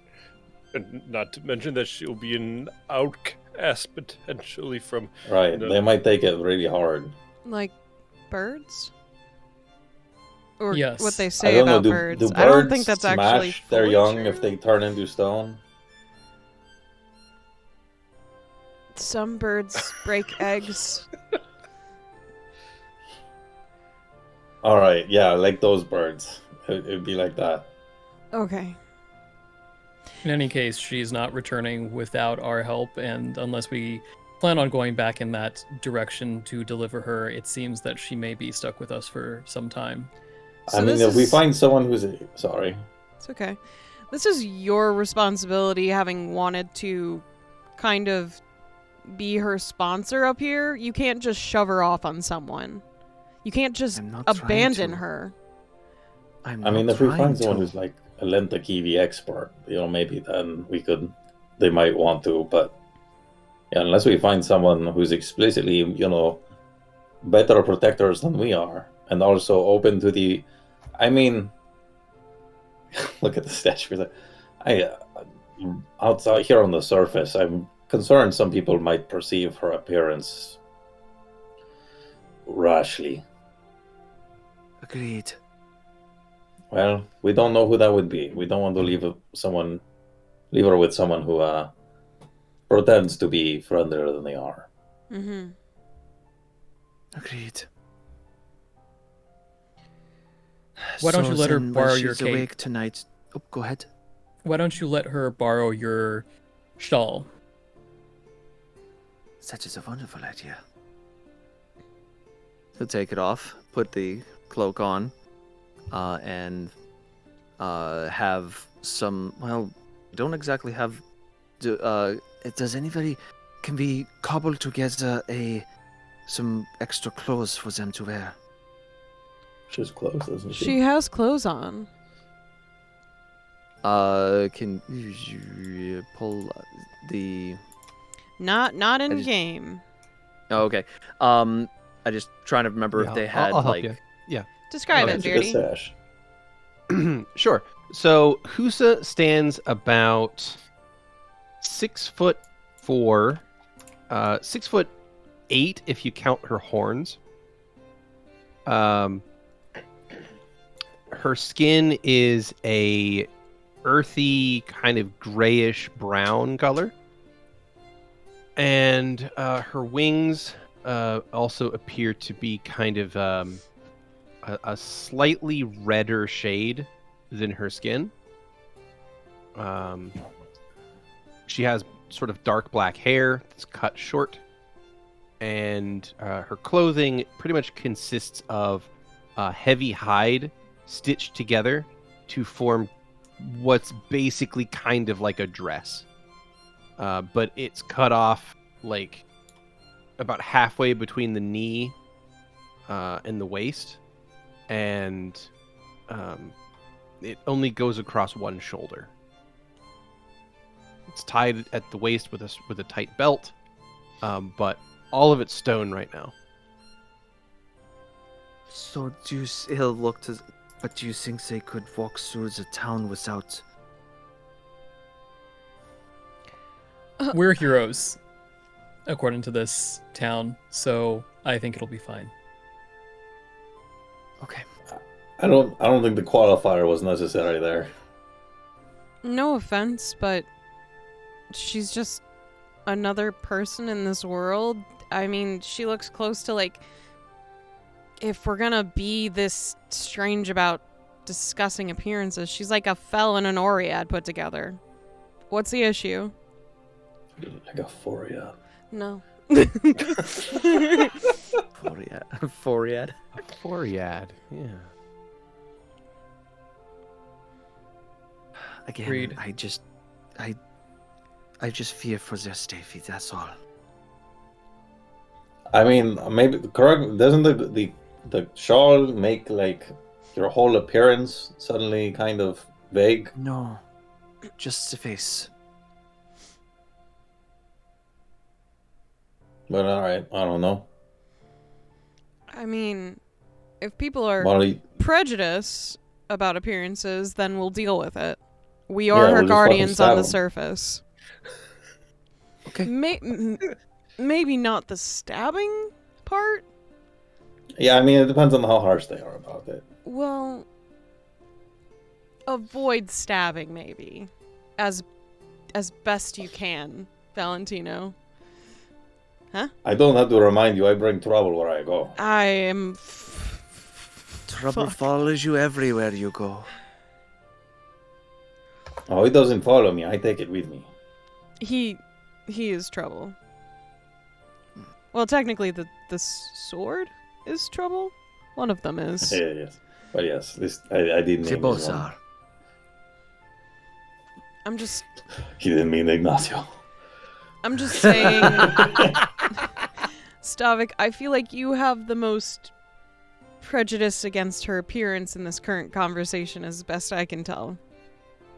And not to mention that she'll be an outcast potentially from... Right, No. they might take it really hard. Like birds? Or Yes. what they I say don't know, about do birds. birds I don't think that's smash actually their fully young true. if they turn into stone? Some birds break eggs. Alright, yeah, like those birds. It'd be like that. Okay. In any case, she's not returning without our help, and unless we plan on going back in that direction to deliver her, it seems that she may be stuck with us for some time. So I mean, this if we is- find someone who's... Sorry. It's okay. This is your responsibility, having wanted to kind of be her sponsor up here. You can't just shove her off on someone. You can't just I'm not trying abandon to. her. I'm I mean, not if we trying find someone to. who's like a Lentakivi expert, maybe then we could... They might want to, but... Yeah, unless we find someone who's explicitly, better protectors than we are, and also open to the... I mean... Look at the statue. Outside here on the surface, I'm concerned some people might perceive her appearance rashly. Agreed. Well, we don't know who that would be. We don't want to leave her with someone who pretends to be friendlier than they are. Mm-hmm. Agreed. Why don't you let her then when borrow your she's cape? awake tonight. Oh, go ahead. Why don't you let her borrow your shawl? That is a wonderful idea. He'll take it off, put the cloak on, and have some. Well, we don't exactly have. Does anybody? Can we cobble together some extra clothes for them to wear? She's close, isn't she? She has clothes on. Can you pull the? Not in just- game. Oh, okay. I just trying to remember Yeah, if they had I'll help like. you. Yeah. Describe Okay. it, She got Beardy. sash. Sure. So Husa stands about 6'4", 6'8" if you count her horns. Her skin is a earthy, kind of grayish brown color, and her wings also appear to be kind of a slightly redder shade than her skin. She has sort of dark black hair that's cut short, and her clothing pretty much consists of heavy hide stitched together to form what's basically kind of like a dress. But it's cut off like about halfway between the knee and the waist, and it only goes across one shoulder. It's tied at the waist with a tight belt, but all of it's stone right now. So he'll look to. But do you think they could walk through the town without? We're heroes, according to this town, so I think it'll be fine. Okay. I don't think the qualifier was necessary there. No offense, but she's just another person in this world. I mean, she looks close to like... If we're gonna be this strange about discussing appearances, she's like a Fel and an Oriad put together. What's the issue? Like a Foria. No. Foriad. Foriad, yeah. Again, Agreed. I just fear for their safety. That's all. I mean, maybe correct. Doesn't the shawl make like your whole appearance suddenly kind of vague? No, just the face. But all right, I don't know. I mean, if people are Molly, prejudiced about appearances, then we'll deal with it. We are her we'll just fucking guardians stab on the him. surface. Okay. Maybe not the stabbing part. Yeah, I mean, it depends on how harsh they are about it. Well, avoid stabbing maybe, as best you can, Valentino. Huh? I don't have to remind you, I bring trouble where I go. I am. Trouble Fuck. follows you everywhere you go. Oh, he doesn't follow me, I take it with me. He is trouble. Well, technically, the sword is trouble. One of them is. Yeah, yes. But yes, this I didn't They name both this one. are. I'm just He didn't mean Ignacio. saying, Stavik, I feel like you have the most prejudice against her appearance in this current conversation, as best I can tell.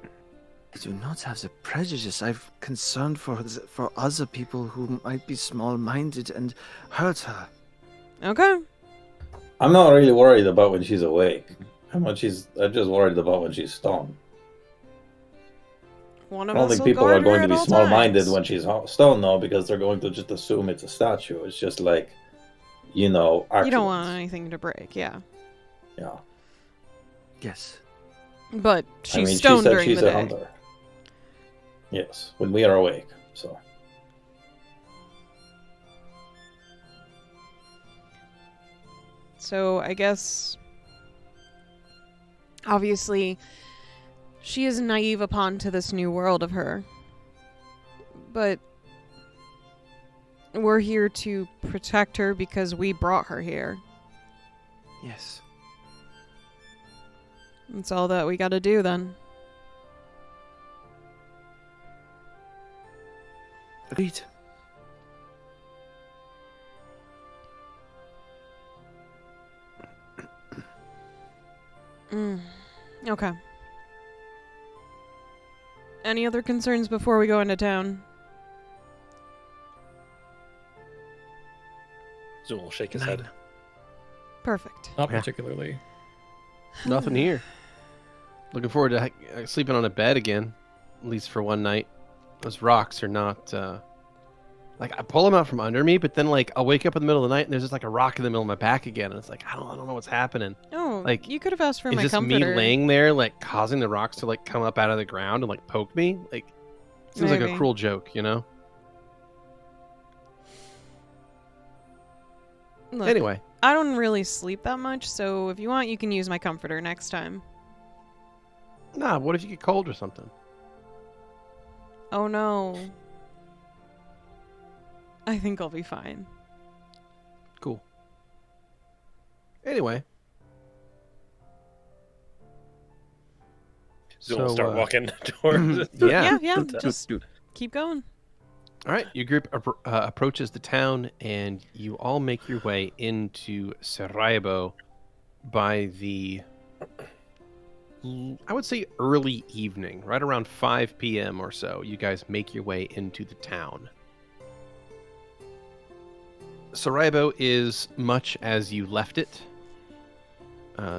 I do not have the prejudice. I'm concerned for other people who might be small-minded and hurt her. Okay. I'm not really worried about when she's awake. I'm just worried about when she's stoned. One I of don't us think will people guard are going her to at be all small-minded times. when she's stoned, though, because they're going to just assume it's a statue. It's just like, you know, You don't want accidents. anything to break, yeah. Yeah. Yes. But I she's mean, stoned she said during she's the a day. hunter. Yes, when we are awake. So So I guess, obviously, she is naive upon to this new world of her. But we're here to protect her because we brought her here. Yes. That's all that we gotta do then. Agreed. Okay. Any other concerns before we go into town? Zool will shake his Nine. head. Perfect. Not Yeah. particularly. Nothing here. Looking forward to sleeping on a bed again, at least for one night. Those rocks are not like I pull them out from under me, but then like I'll wake up in the middle of the night and there's just like a rock in the middle of my back again, and it's like I don't know what's happening. Oh, Like, you could have asked for Is my this comforter. me laying there like causing the rocks to like come up out of the ground and like poke me? Like seems like a Maybe. cruel joke, you know? Look, Anyway, I don't really sleep that much, so if you want, you can use my comforter next time. nah, what if you get cold or something? Oh no. I think I'll be fine. Cool. Anyway. Zool will start uh, walking towards yeah. Yeah, just keep going. All right, your group approaches the town, and you all make your way into Sarajevo by the, I would say, early evening, right around 5 p.m. or so. You guys make your way into the town. Sarajevo is much as you left it.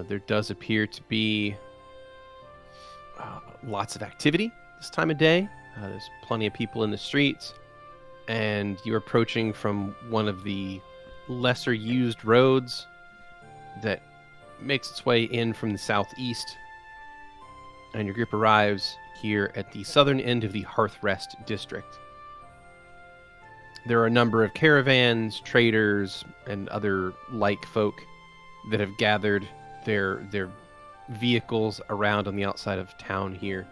There does appear to be lots of activity this time of day. There's plenty of people in the streets. And you're approaching from one of the lesser used roads that makes its way in from the southeast. And your group arrives here at the southern end of the Hearthrest district. There are a number of caravans, traders, and other like folk that have gathered their vehicles around on the outside of town here.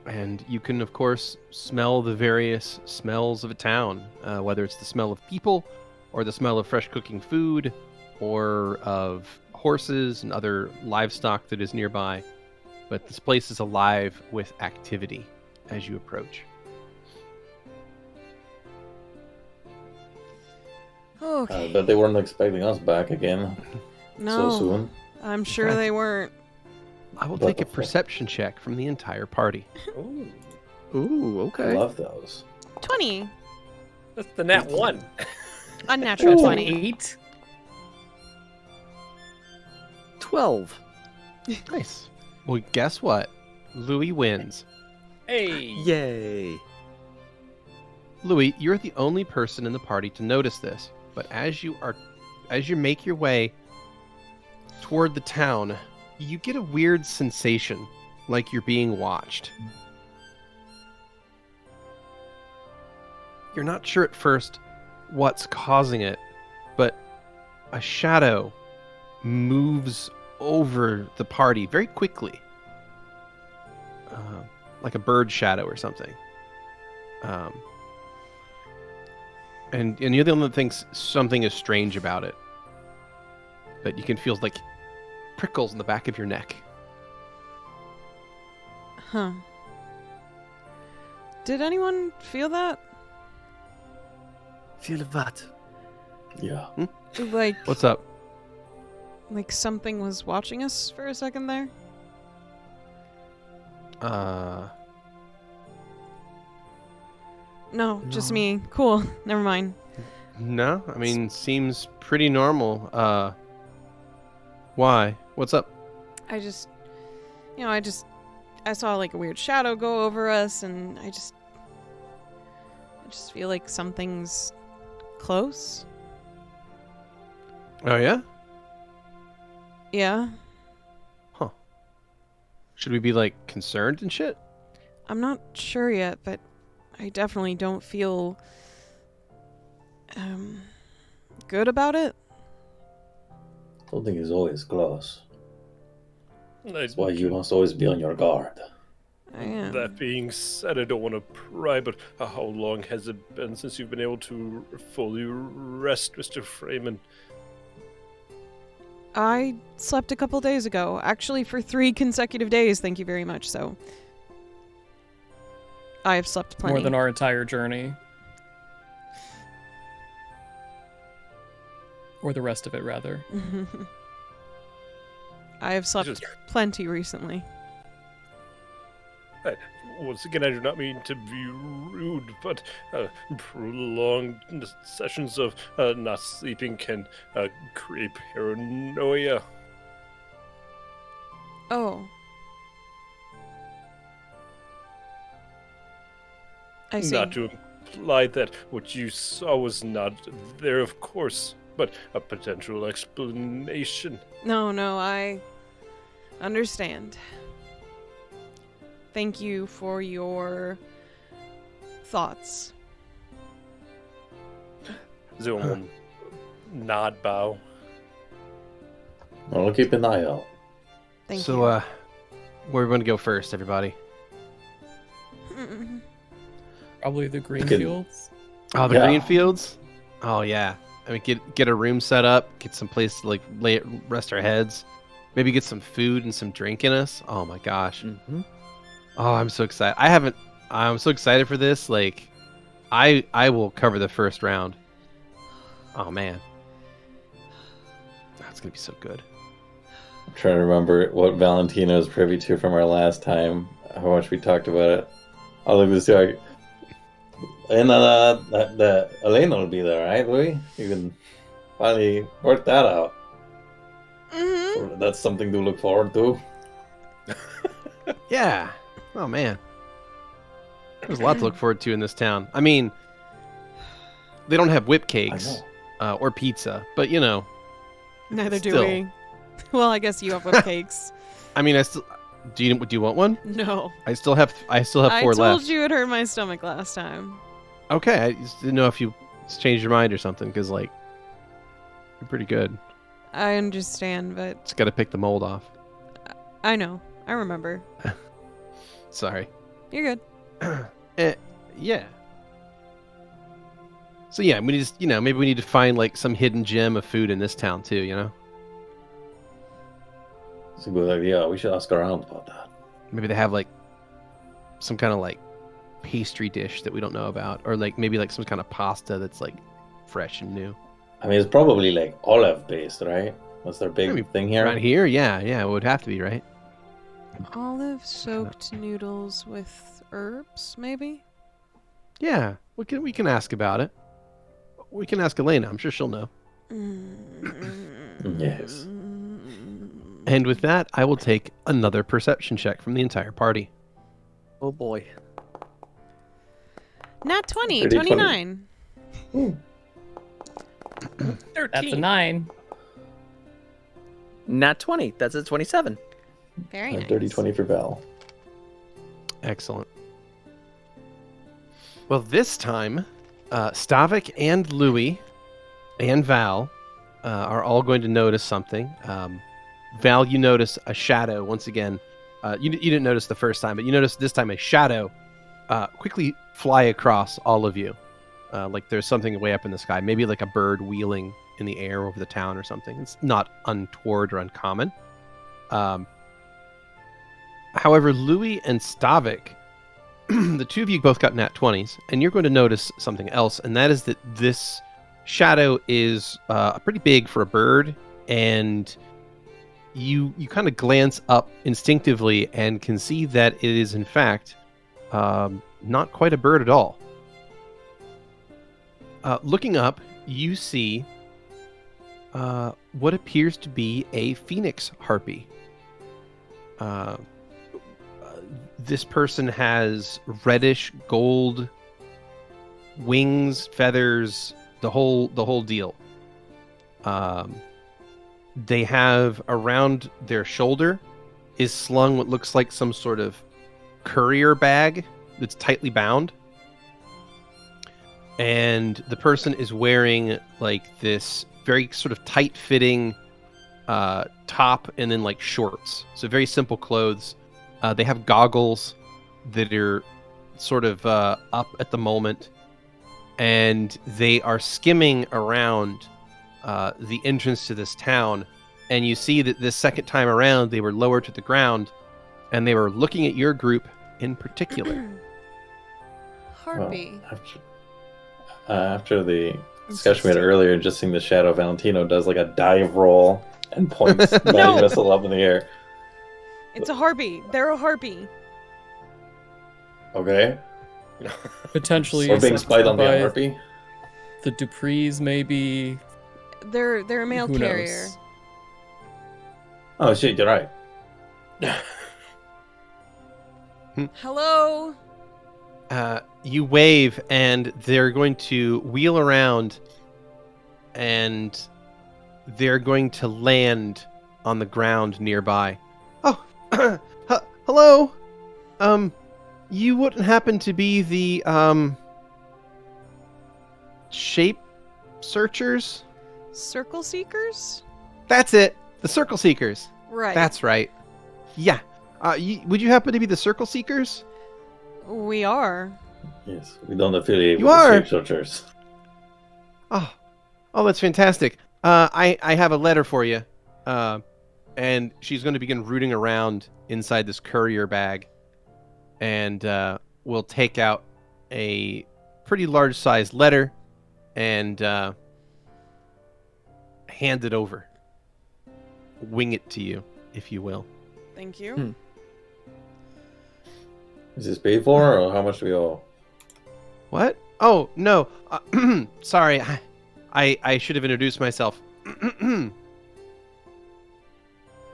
And you can, of course, smell the various smells of a town, whether it's the smell of people, or the smell of fresh cooking food, or of horses and other livestock that is nearby. But this place is alive with activity as you approach. Okay. I bet they weren't expecting us back again No, so soon. I'm sure they weren't. I will What take the a fuck? perception check from the entire party. Ooh, Ooh, I okay. love those. 20. that's the nat 1. Unnatural 20. 8. 12. Nice. Well, guess what? Louie wins. Hey! Yay! Louie, you're the only person in the party to notice this, but as you make your way toward the town, you get a weird sensation, like you're being watched. You're not sure at first what's causing it, but a shadow moves over the party very quickly. Like a bird shadow or something. And you're the only one that thinks something is strange about it. But you can feel like prickles in the back of your neck. Huh. Did anyone feel that? Feel what? Yeah. Like, What's up? like something was watching us for a second there? No, just No. me. Cool. Never mind. No, I mean, seems pretty normal. Why? What's up? I just, I saw like a weird shadow go over us, and I just feel like something's close. Oh, yeah? Yeah. Should we be, like, concerned and shit? I'm not sure yet, but I definitely don't feel good about it. Something is always close. That's Why you must always be on your guard. I am. That being said, I don't want to pry, but how long has it been since you've been able to fully rest, Mr. Freeman? I slept a couple days ago. Actually, for 3 consecutive days, thank you very much, so I have slept plenty. More than our entire journey. Or the rest of it, rather. I have slept Just- plenty recently. Once again, I do not mean to be rude, but prolonged sessions of not sleeping can create paranoia. Oh. I see. Not to imply that what you saw was not there, of course, but a potential explanation. No, I understand. Thank you for your thoughts. Zoom nod bow. I'll keep an eye out. Thank you. So, where are we going to go first, everybody? Probably the green Okay. fields. Oh, the Yeah. green fields? Oh, yeah. I mean, get a room set up, get some place to, like, rest our heads. Maybe get some food and some drink in us. Oh, my gosh. Mm-hmm. Oh, I'm so excited. I'm so excited for this. Like, I will cover the first round. Oh, man. That's going to be so good. I'm trying to remember what Valentino is privy to from our last time, how much we talked about it. I'll look this up. And the Elena will be there, right, Louie? You can finally work that out. Mm-hmm. That's something to look forward to. Yeah. Oh, man. There's a lot to look forward to in this town. I mean, they don't have whip I cakes know. or pizza, but, you know. Neither do Still. we. Well, I guess you have whip cakes. I mean, do you want one? No. I still have 4 I told left. you it hurt my stomach last time. Okay, I just didn't know if you changed your mind or something, because, like, you're pretty good. I understand, but Just got to pick the mold off. I know. I remember. Sorry. You're good. Yeah. So yeah, we just maybe we need to find like some hidden gem of food in this town too. You know, It's a good idea. We should ask around about that. maybe they have like some kind of like pastry dish that we don't know about, or like maybe like some kind of pasta that's like fresh and new. I mean, it's probably like olive based, right? That's their big Maybe thing here. Around here, yeah, it would have to be, right? Olive soaked noodles with herbs, maybe? Yeah, we can ask about it. We can ask Elena. I'm sure she'll know. Yes. And with that, I will take another perception check from the entire party. Oh boy. Nat 20, Dirty 20. 29. 13. That's a 9. Nat 20. That's a 27. Very nice. Dirty 20 for Val. Excellent. Well, this time, Stavik and Louie and Val are all going to notice something. Val, you notice a shadow once again. You didn't notice the first time, but you notice this time a shadow quickly fly across all of you. Like there's something way up in the sky, maybe like a bird wheeling in the air over the town or something. It's not untoward or uncommon. However, Louie and Stavik, the two of you both got nat 20s, and you're going to notice something else, and that is that this shadow is pretty big for a bird, and you kind of glance up instinctively and can see that it is in fact not quite a bird at all. Looking up, you see what appears to be a phoenix harpy. This person has reddish gold wings, feathers, the whole deal. They have around their shoulder is slung what looks like some sort of courier bag that's tightly bound. And the person is wearing like this very sort of tight-fitting top and then like shorts. So very simple clothes. They have goggles that are sort of up at the moment. And they are skimming around the entrance to this town. And you see that this second time around, they were lower to the ground. And they were looking at your group in particular. Harpy. Well, after the discussion we had earlier, just seeing the shadow, Valentino does like a dive roll and points the No! missile up in the air. It's a harpy. They're a harpy. Okay. Potentially We're being spied on by by a harpy. the Duprees, maybe. They're a mail Who carrier. knows? Oh shit, you're right. Hello. You wave, and they're going to wheel around, and they're going to land on the ground nearby. Oh, hello. You wouldn't happen to be the shape searchers? Circle seekers? That's it. The circle seekers. Right. That's right. Yeah. Would you happen to be the circle seekers? We are. Yes, we don't affiliate You with are. the shapeshifters. Oh, that's fantastic. I have a letter for you. And she's going to begin rooting around inside this courier bag. And we'll take out a pretty large-sized letter and hand it over. Wing it to you, if you will. Thank you. Is this paid for, or how much do we owe? What? Oh, no. Sorry. I should have introduced myself.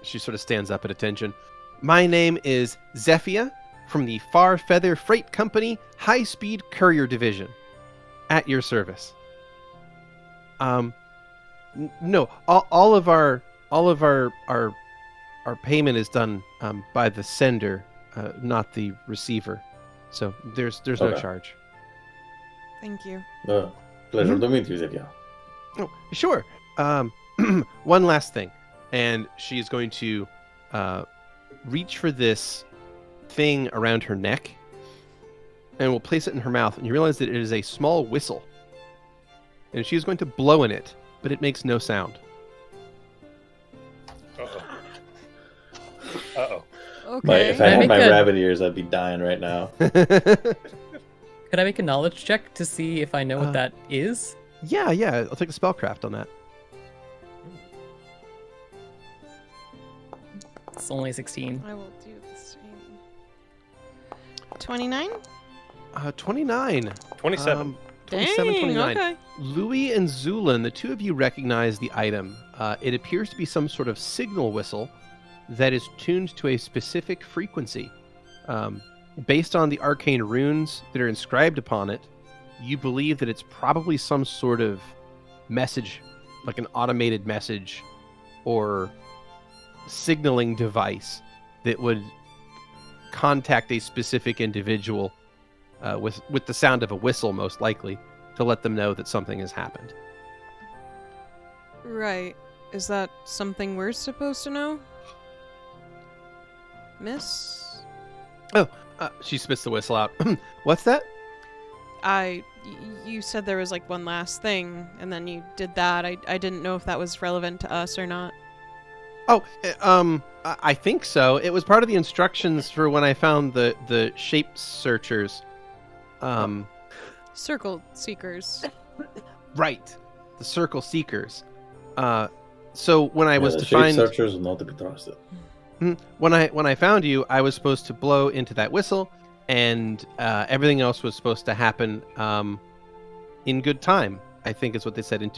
She sort of stands up at attention. My name is Zephia from the Far Feather Freight Company High Speed Courier Division. At your service. No, all of our payment is done by the sender, not the receiver. So there's no Okay. charge. Thank you. Pleasure to meet you, Zevia. Oh, sure. One last thing. And she's going to reach for this thing around her neck and will place it in her mouth. And you realize that it is a small whistle. And she's going to blow in it, but it makes no sound. Uh-oh. Uh-oh. Okay. If I had make my a- rabbit ears, I'd be dying right now. Could I make a knowledge check to see if I know what that is? Yeah. I'll take a spellcraft on that. It's only 16. I will do the same. 29? 29. 27. 27, Dang, 29. okay. Louie and Zu'lin, the two of you recognize the item. It appears to be some sort of signal whistle that is tuned to a specific frequency. Based on the arcane runes that are inscribed upon it, you believe that it's probably some sort of message, like an automated message or signaling device that would contact a specific individual with the sound of a whistle, most likely, to let them know that something has happened. Right. Is that something we're supposed to know? Miss? She spits the whistle out. What's that? You said there was like one last thing, and then you did that. I didn't know if that was relevant to us or not. Oh, I think so. It was part of the instructions for when I found the shape searchers. Circle seekers. Right. The circle seekers. So when I was the to shape find searchers are not to be trusted. when I found you, I was supposed to blow into that whistle, and everything else was supposed to happen in good time. I think is what they said, in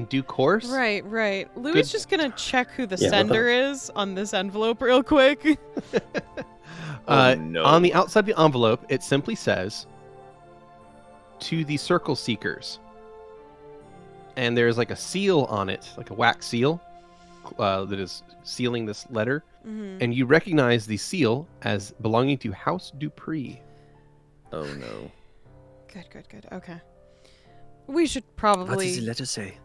due course. Right. Louie's just gonna check who the Yeah, sender is on this envelope real quick. No. On the outside of the envelope, it simply says, "To the circle seekers." And there's like a seal on it, like a wax seal, that is sealing this letter. Mm-hmm. And you recognize the seal as belonging to House Dupree. Oh no. Good. Okay. We should What probably does the letter say?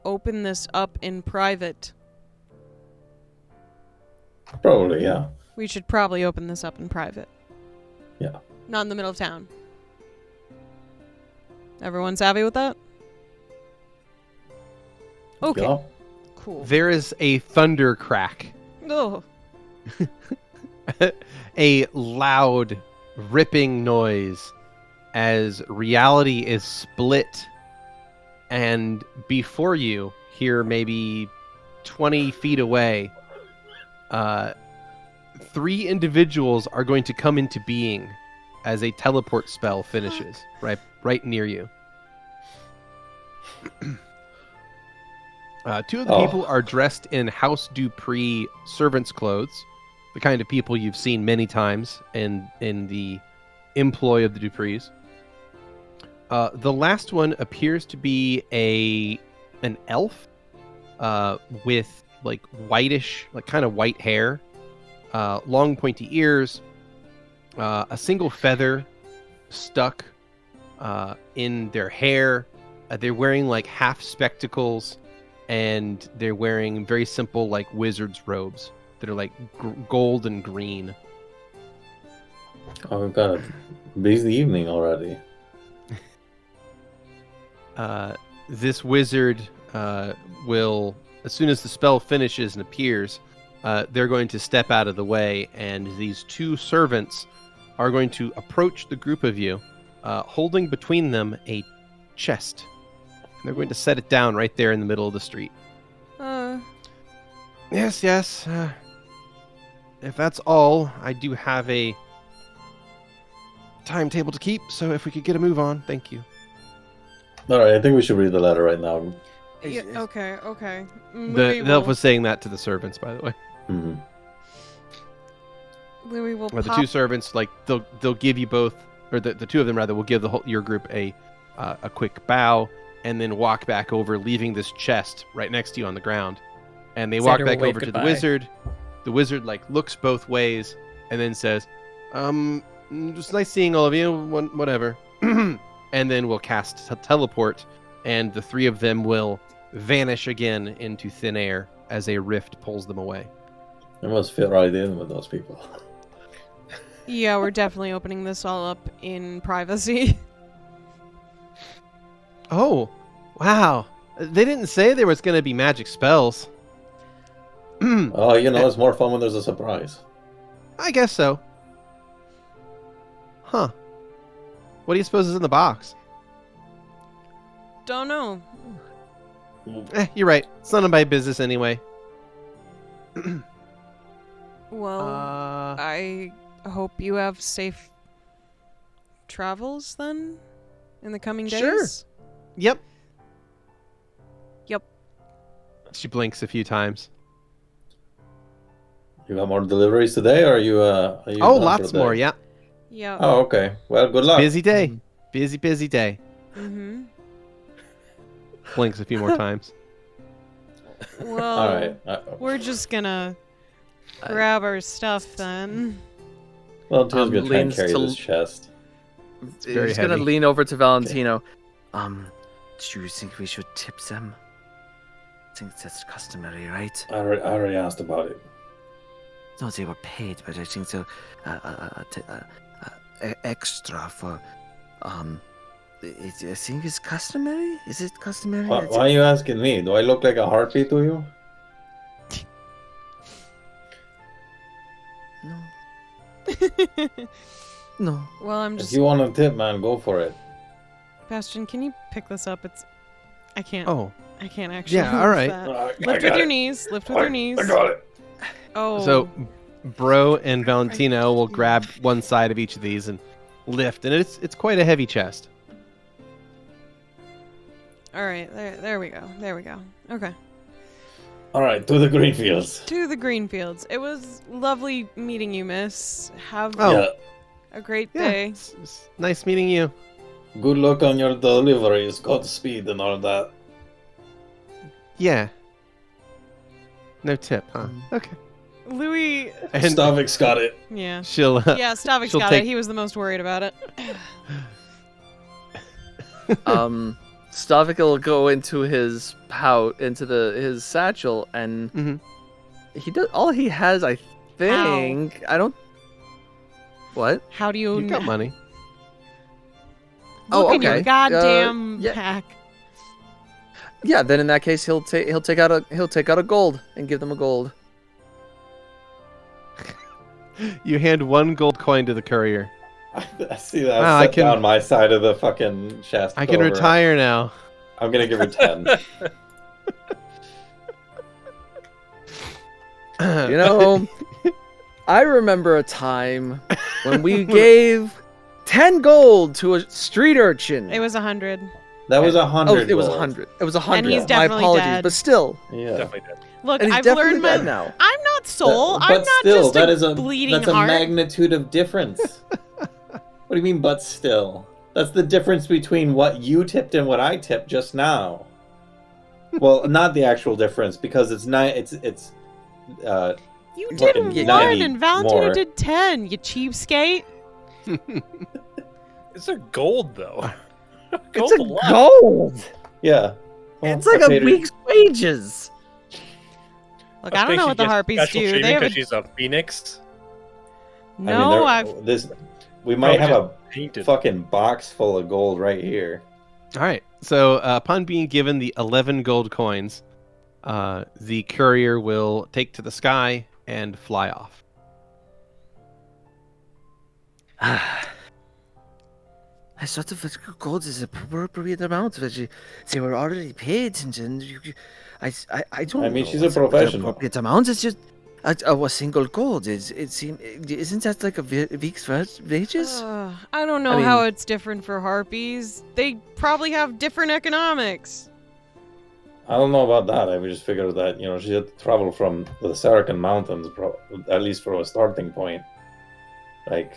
open this up in private. Probably, yeah. We should probably open this up in private. Yeah. Not in the middle of town. Everyone savvy with that? Okay. Yeah. Cool. There is a thunder crack. Oh. A loud, ripping noise as reality is split. And before you, here maybe 20 feet away, 3 individuals are going to come into being as a teleport spell finishes right near you. 2 of the people are dressed in House Dupree servants' clothes, the kind of people you've seen many times in the employ of the Duprees. The last one appears to be an elf with like whitish, like kind of white hair, long pointy ears, a single feather stuck in their hair. They're wearing like half spectacles, and they're wearing very simple like wizard's robes that are like gold and green. Oh, we've got a busy evening already. This wizard will, as soon as the spell finishes and appears, they're going to step out of the way, and these 2 servants are going to approach the group of you, holding between them a chest. And they're going to set it down right there in the middle of the street. Yes. If that's all, I do have a timetable to keep, so if we could get a move on, thank you. Alright, I think we should read the letter right now. Yeah, okay. The elf was saying that to the servants, by the way. Mm-hmm. Louie will Or the 2 servants, like they'll give you both, or the 2 of them rather, will give your group a quick bow, and then walk back over, leaving this chest right next to you on the ground. And they walk Xander back will wave over to the goodbye. wizard. The wizard like looks both ways and then says, just nice seeing all of you, whatever. And then we'll cast teleport, and the 3 of them will vanish again into thin air as a rift pulls them away. I must fit right in with those people. Yeah, we're definitely opening this all up in privacy. Oh, wow. They didn't say there was going to be magic spells. Oh, it's more fun when there's a surprise. I guess so. Huh. What do you suppose is in the box? Don't know. You're right. It's none of my business anyway. Well, I hope you have safe travels then in the coming days. Sure. Yep. Yep. She blinks a few times. You got more deliveries today, or are you? Are you Oh, done for lots the more. day? Yeah. Yeah. Oh, okay. Well, good luck. Busy day. Busy day. Mm-hmm. Blinks a few more times. Well, All right. we're just gonna grab our stuff then. Well, Tim's gonna try and leans carry to- this chest. very He's gonna heavy. lean over to Valentino. Do you think we should tip them? I think that's customary, right? I already asked about it. No, they were paid, but I think so. Extra for, I think it's customary. Is it customary? Why are you asking me? Do I look like a harpy to you? No. No. Well, I'm If just. you want a tip, man, go for it. Bastion, can you pick this up? I can't. Oh. I can't actually. Yeah, move all right. that. I Lift got with your it. knees. Lift with your knees. I got it. Oh. So, Bro and Valentino will grab one side of each of these and lift, and it's quite a heavy chest. All right. There we go. There we go. Okay. All right, to the green fields. To the green fields. It was lovely meeting you, miss. Have Oh. Yeah. a great Yeah, day. it's nice meeting you. Good luck on your deliveries. Godspeed and all that. Yeah. No tip, huh? Okay. Louie. And Stavik's got it. Yeah. she'll Yeah, Stavik's she'll got take- it. He was the most worried about it. Stavik will go into his his satchel, and Mhm. he does all he has. I think I don't. What? How do you? You've got money. Oh, Look in your okay. goddamn Yeah. pack. Yeah. Then in that case, he'll take out a gold and give them a gold. You hand one gold coin to the courier. I see that. Wow, I Set can- down my side of the fucking chest. I can over. retire now. I'm gonna give her 10. You know, I remember a time when we gave 10 gold to a street urchin. It was 100. That was Oh, 100. it was gold. 100. It was 100. he's My definitely apologies, dead. but still. Yeah. Definitely did. Look, And he's I've definitely learned my. dead now. I'm not soul. But I'm not still, just that a is a bleeding that's a heart. magnitude of difference. What do you mean, but still? That's the difference between what you tipped and what I tipped just now. Well, not the actual difference because it's not. It's You did fucking 1 90 and Valentino more. did 10. You cheapskate. It's a gold though. It's a a lot. gold. yeah. Well, It's like I a paid her- week's wages. Look, I don't know what the harpies do. They have a She's a phoenix. no. I mean, we might Probably have a Painted. fucking box full of gold right here. All right. So upon being given the 11 gold coins, the courier will take to the sky and fly off. I thought the gold is a appropriate amount, but they were already paid, and then I don't. I mean, know she's a what's the professional. appropriate amount. It's just a single gold. Isn't that like a week's wages? I don't know I mean- how it's different for harpies. They probably have different economics. I don't know about that. I just figured that she had to travel from the Saracen Mountains, at least from a starting point. Like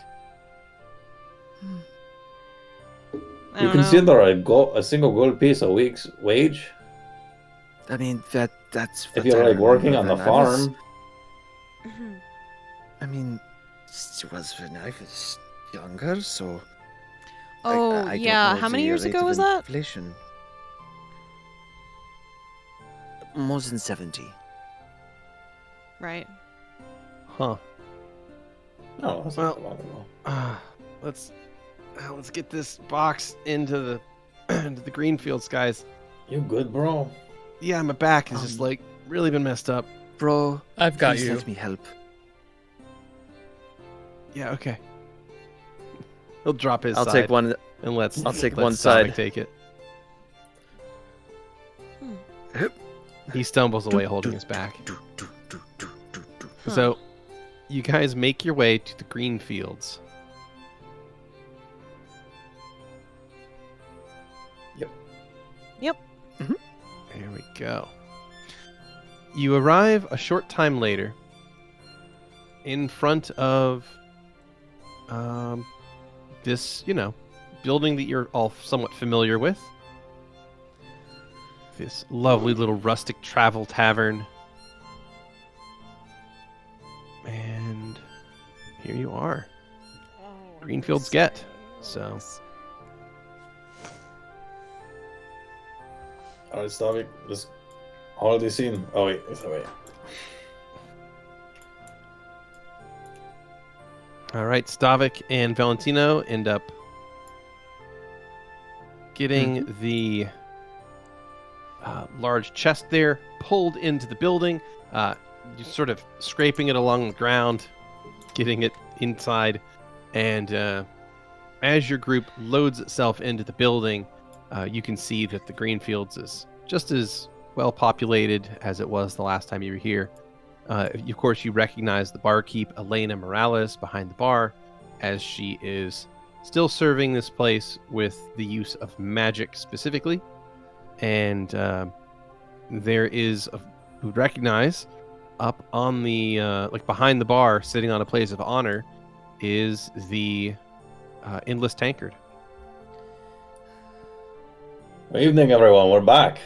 I you don't know. consider a single gold piece a week's wage I mean that's. if what you're I like working remember on the when I was- farm. I mean, it was when I was younger, so. Oh, I don't yeah. know How many the years rate ago of was that? Inflation. More than 70. Right. Huh. No, that's not long ago. Let's get this box into the into the green fields, guys. You good, bro? Yeah, my back is just like really been messed up. Bro, I've got please you. let me help. Yeah, okay. He'll drop his I'll side take one. and let's I'll take let one Stavik side. take it. Hmm. He stumbles away holding his back. Huh. So, you guys make your way to the green fields. Yep. There we go. You arrive a short time later in front of this, building that you're all somewhat familiar with. This lovely little rustic travel tavern. And here you are. Greenfields get. So. Alright, Stavik, this holiday scene. Oh, wait. All right, Stavik and Valentino end up getting the large chest there pulled into the building, just sort of scraping it along the ground, getting it inside, and as your group loads itself into the building, you can see that the Greenfields is just as well populated as it was the last time you were here. Of course, you recognize the barkeep, Elena Morales, behind the bar, as she is still serving this place with the use of magic specifically. And there is, you would recognize, up on the, behind the bar, sitting on a place of honor, is the Endless Tankard. Good evening, everyone. We're back.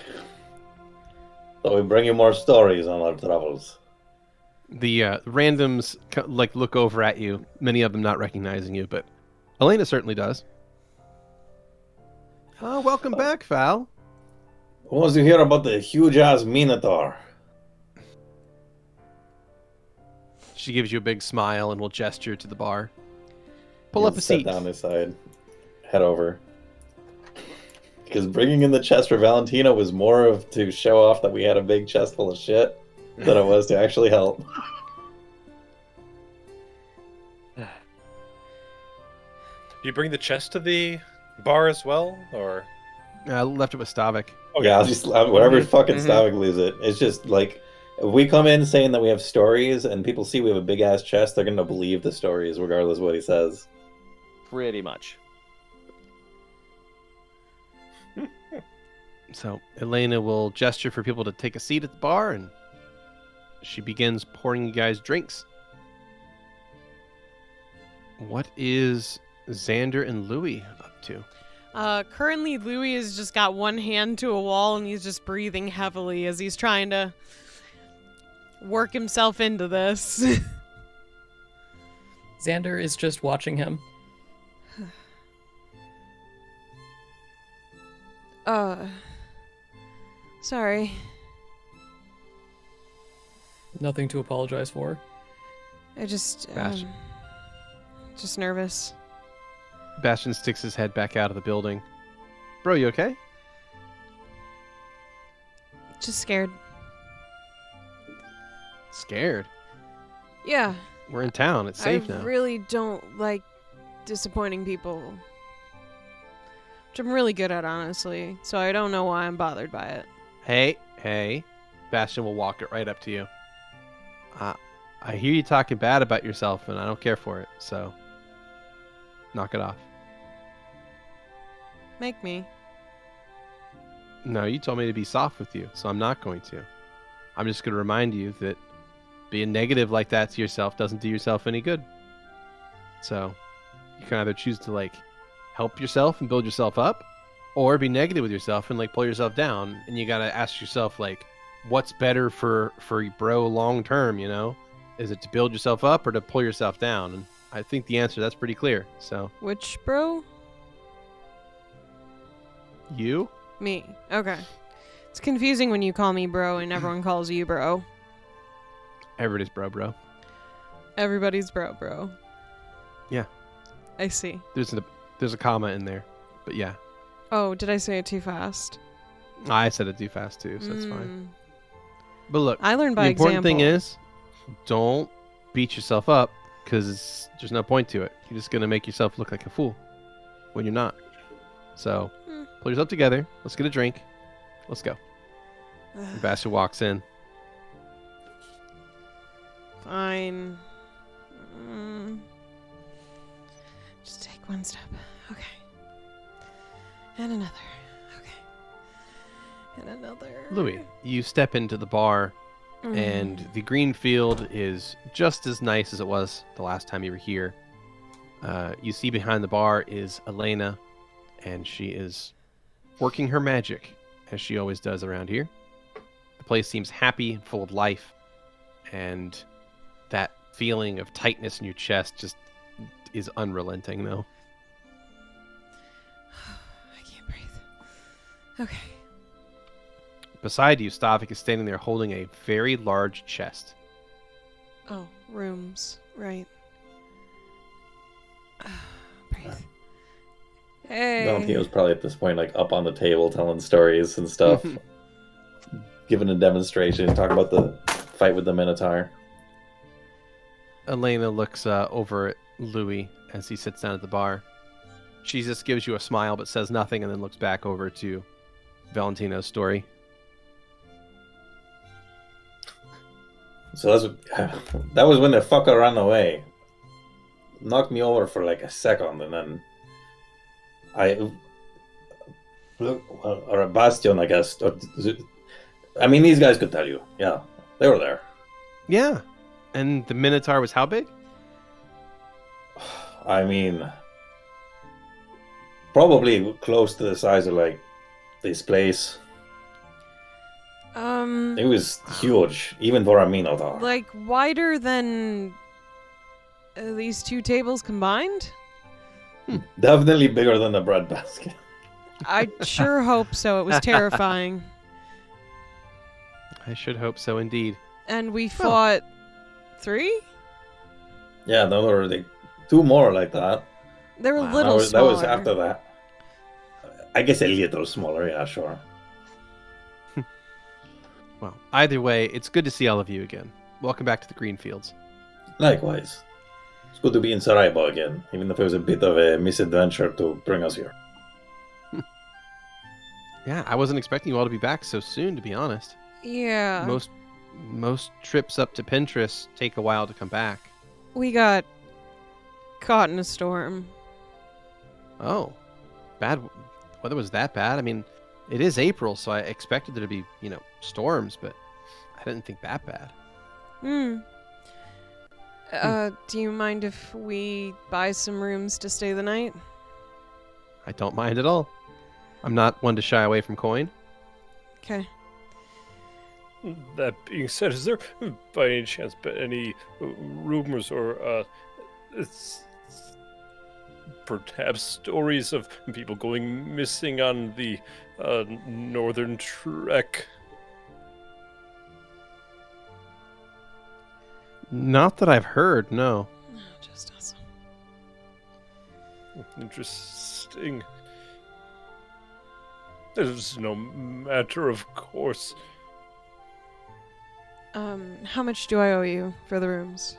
So we bring you more stories on our travels. The randoms look over at you, many of them not recognizing you, but Elena certainly does. Welcome back, Val. Who wants to hear about the huge-ass Minotaur? She gives you a big smile and will gesture to the bar. Pull up a Sit seat. down this side. Head over. Because bringing in the chest for Valentino was more of to show off that we had a big chest full of shit than it was to actually help. You bring the chest to the bar as well, or? I left it with Stavik. Okay, I'll just whatever fucking Stavik leaves it. It's just like if we come in saying that we have stories and people see we have a big ass chest, they're gonna believe the stories regardless of what he says. Pretty much. So Elena will gesture for people to take a seat at the bar, and she begins pouring you guys drinks. What is Xander and Louie up to? Currently, Louie has just got one hand to a wall, and he's just breathing heavily as he's trying to work himself into this. Xander is just watching him. Sorry. Nothing to apologize for. I just Bastion. Nervous. Bastion sticks his head back out of the building. Bro, you okay? Just scared. Scared? Yeah. We're in town. It's safe now. I really don't like disappointing people. Which I'm really good at, honestly. So I don't know why I'm bothered by it. Hey. Bastion will walk it right up to you. I hear you talking bad about yourself, and I don't care for it, so knock it off. Make me. No, you told me to be soft with you, so I'm not going to. I'm just going to remind you that being negative like that to yourself doesn't do yourself any good. So you can either choose to help yourself and build yourself up, or be negative with yourself and pull yourself down. And you got to ask yourself what's better for bro long term, Is it to build yourself up or to pull yourself down? And I think the answer that's pretty clear. So Which bro? you? Me. Okay. It's confusing when you call me bro and everyone calls you bro. Everybody's bro. Everybody's bro. Yeah. I see. There's a comma in there, but yeah. Oh, did I say it too fast? I said it too fast too, so it's fine. But look, I learned by the important example. thing is, don't beat yourself up, because there's no point to it. You're just going to make yourself look like a fool when you're not. So, pull yourself together. Let's get a drink. Let's go. And Bastion walks in. Fine. Just take one step. Okay. And another. Okay. And another. Louie, you step into the bar, And the green field is just as nice as it was the last time you were here. You see behind the bar is Elena, and she is working her magic, as she always does around here. The place seems happy and full of life, and that feeling of tightness in your chest just is unrelenting, though. I can't breathe. Okay. Beside you, Stavik is standing there holding a very large chest. Oh, rooms. Right. Breathe. Hey. Valentino's probably at this point like up on the table telling stories and stuff. Giving a demonstration, talking about the fight with the Minotaur. Elena looks over at Louie as he sits down at the bar. She just gives you a smile but says nothing, and then looks back over to Valentino's story. So that was when the fucker ran away. Knocked me over for like a second, and then or a bastion, I guess. I mean, these guys could tell you. Yeah, they were there. Yeah. And the Minotaur was how big? I mean, probably close to the size of like this place. It was huge, even for a Minotaur. Like wider than these two tables combined? Definitely bigger than the bread basket. I sure hope so. It was terrifying. I should hope so, indeed. And we fought 3? Yeah, there were like 2 more like that. They were Wow. little That smaller. was after that. I guess a little smaller, yeah, sure. Well, either way, it's good to see all of you again. Welcome back to the Greenfields. Likewise. It's good to be in Sarajevo again, even if it was a bit of a misadventure to bring us here. Yeah, I wasn't expecting you all to be back so soon, to be honest. Yeah. Most trips up to Pinterest take a while to come back. We got caught in a storm. Oh, bad weather was that bad? I mean, it is April, so I expected there to be, storms, but I didn't think that bad. Do you mind if we buy some rooms to stay the night? I don't mind at all. I'm not one to shy away from coin. Okay. That being said, is there by any chance any rumors or perhaps stories of people going missing on the northern trek? Not that I've heard, no. No, just us. Interesting. There's no matter, of course. How much do I owe you for the rooms?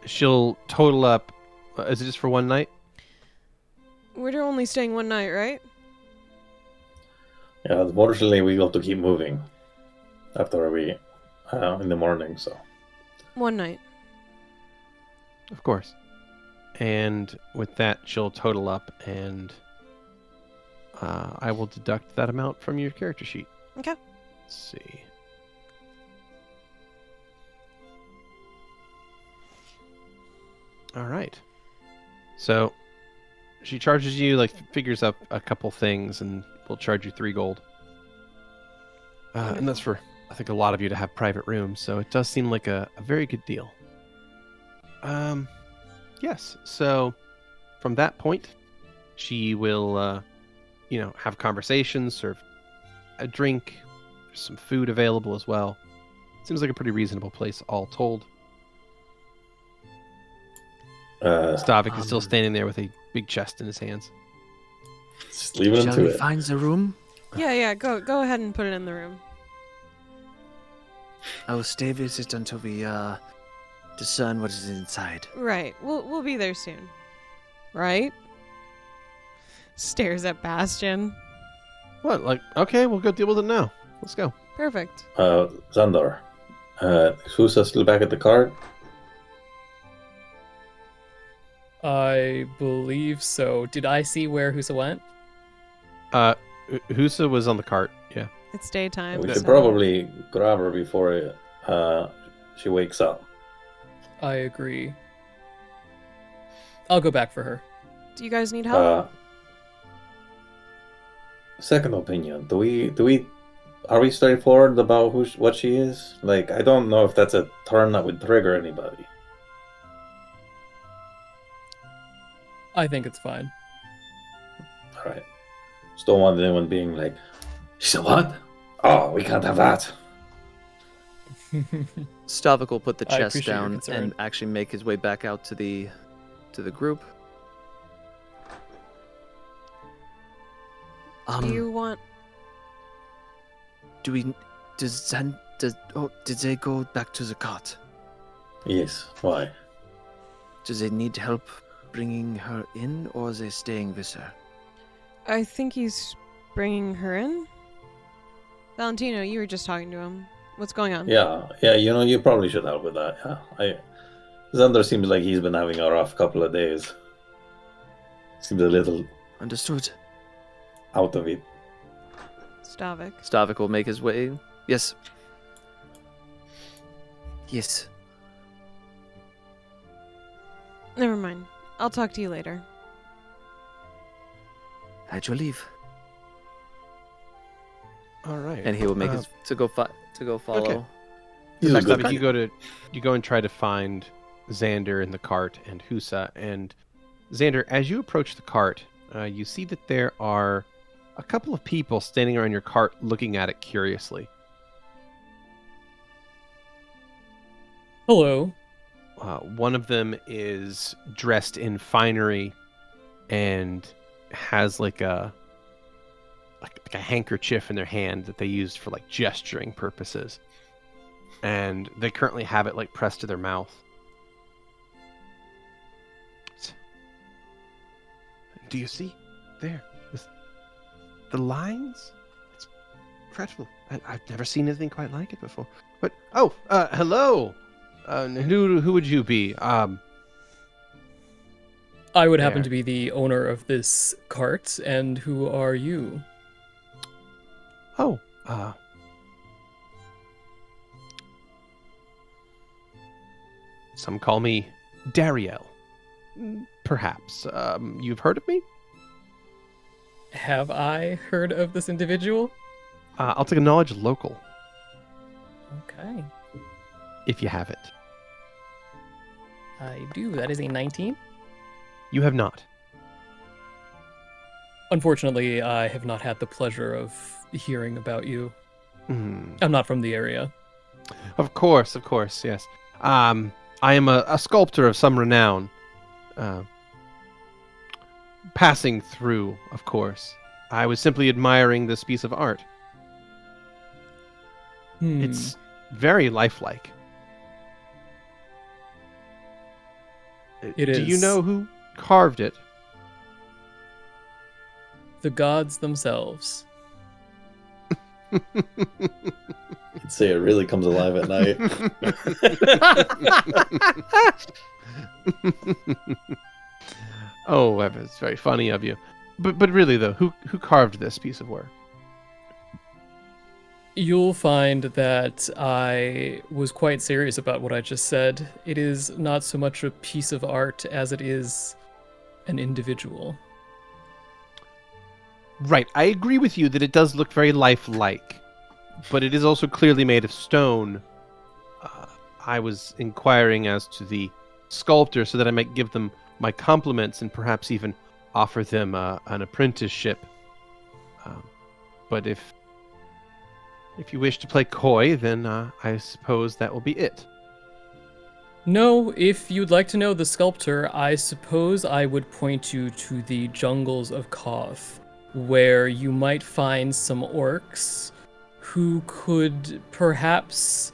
She'll total up. Is it just for one night? We're only staying one night, right? Yeah, unfortunately, we got to keep moving after we in the morning. So One night. Of course. And with that, she'll total up, and I will deduct that amount from your character sheet. Okay. Let's see. All right. So she charges you, figures up a couple things, and will charge you 3 gold. And that's for, I think, a lot of you to have private rooms, so it does seem like a very good deal. Yes. So from that point, she will, have conversations, serve a drink, there's some food available as well. Seems like a pretty reasonable place, all told. Stavik is still standing there with a big chest in his hands. just leave it Shall into we it. find the room? Yeah, go ahead and put it in the room. I will stay visit until we discern what is inside. Right. We'll be there soon. Right? Stares at Bastion. What? Okay, we'll go deal with it now. Let's go. Perfect. Xander, is Husa still back at the cart? I believe so. Did I see where Husa went? Husa was on the cart, yeah. It's daytime. We so- should probably grab her before she wakes up. I agree. I'll go back for her. Do you guys need help? Second opinion. Are we straightforward about what she is? Like, I don't know if that's a turn that would trigger anybody. I think it's fine. All right. Just don't want anyone being like, "She's a what? Oh, we can't have that." Stavik will put the I chest appreciate your down concern. and actually make his way back out to the group. Do you want? Did they go back to the cart? Yes. Why? Do they need help bringing her in, or are they staying with her? I think he's bringing her in. Valentino, you were just talking to him. What's going on? Yeah. You probably should help with that. Yeah. Xander seems like he's been having a rough couple of days. Seems a little Understood. out of it. Stavik. Stavik will make his way. Yes. Yes. Never mind. I'll talk to you later. At your leave. All right. And he will make his to go follow. Okay. He's a Next good up, guy. you go and try to find Xander in the cart and Husa. And Xander, as you approach the cart, you see that there are a couple of people standing around your cart looking at it curiously. Hello. One of them is dressed in finery and has like a handkerchief in their hand that they used for like gesturing purposes. And they currently have it like pressed to their mouth. Do you see there the lines? It's dreadful. I've never seen anything quite like it before. But hello. Who would you be? I would happen There. to be the owner of this cart, and who are you? Some call me Dariel. Perhaps. You've heard of me? Have I heard of this individual? I'll take a knowledge local, Okay. if you have it. I do. That is a 19. You have not. Unfortunately, I have not had the pleasure of hearing about you. Hmm. I'm not from the area. Of course, yes. I am a sculptor of some renown. Passing through, of course. I was simply admiring this piece of art. It's very lifelike. It Do you is. know who carved it? The gods themselves. I'd say it really comes alive at night. Oh, it's very funny of you. But really though, who carved this piece of work? You'll find that I was quite serious about what I just said. It is not so much a piece of art as it is an individual. Right, I agree with you that it does look very lifelike, but it is also clearly made of stone. I was inquiring as to the sculptor so that I might give them my compliments and perhaps even offer them an apprenticeship. But if you wish to play coy, then I suppose that will be it. No, if you'd like to know the sculptor, I suppose I would point you to the jungles of Koth, where you might find some orcs who could perhaps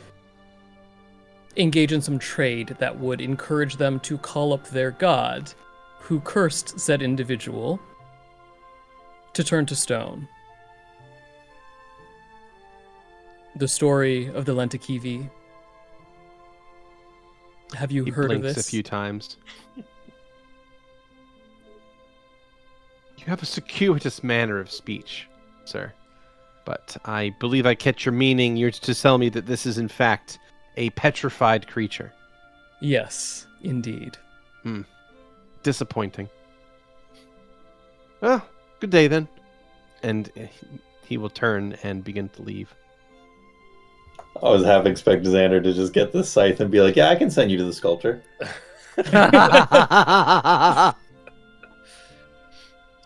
engage in some trade that would encourage them to call up their god, who cursed said individual, to turn to stone. The story of the Lentakivi. Have you He heard of blinks this? a few times. You have a circuitous manner of speech, sir. But I believe I catch your meaning. You're to tell me that this is, in fact, a petrified creature. Yes, indeed. Disappointing. Well, good day then. And he will turn and begin to leave. I was half expecting Xander to just get the scythe and be like, yeah, I can send you to the sculptor.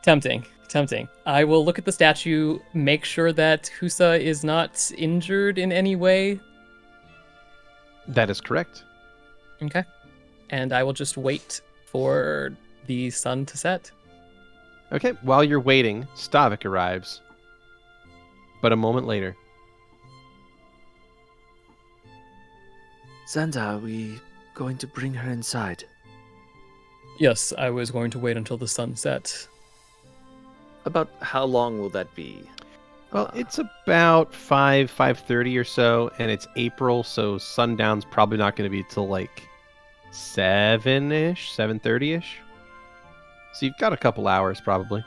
Tempting. I will look at the statue, make sure that Husa is not injured in any way. That is correct. Okay. And I will just wait for the sun to set. Okay, while you're waiting, Stavik arrives. But a moment later. Xander, are we going to bring her inside? Yes, I was going to wait until the sun set. About how long will that be? Well, it's about 5:30 or so, and it's April, so sundown's probably not going to be till like 7-ish, 7:30-ish. So you've got a couple hours, probably.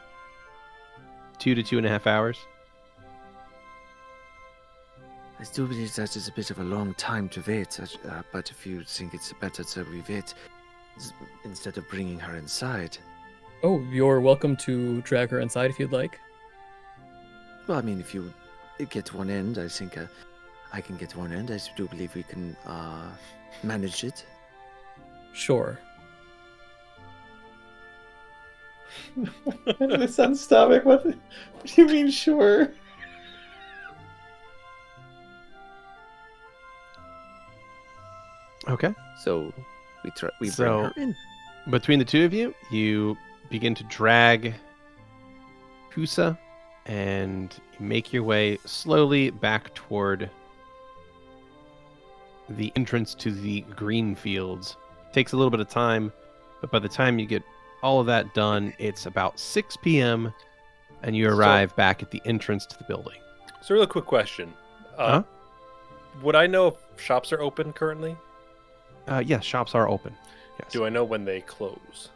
2 to 2.5 hours. I do believe that is a bit of a long time to wait, but if you think it's better to we wait instead of bringing her inside. Oh, you're welcome to drag her inside if you'd like. Well, I mean, if you get one end, I think I can get one end. I do believe we can manage it. Sure. This sounds Stavik. What do you mean, sure? Okay. So we bring So- her in. Between the two of you, you begin to drag Husa and make your way slowly back toward the entrance to the green fields. Takes a little bit of time, but by the time you get all of that done, it's about 6 p.m. and you arrive back at the entrance to the building. So, real quick question. Would I know if shops are open currently? Yes, shops are open. Yes. Do I know when they close?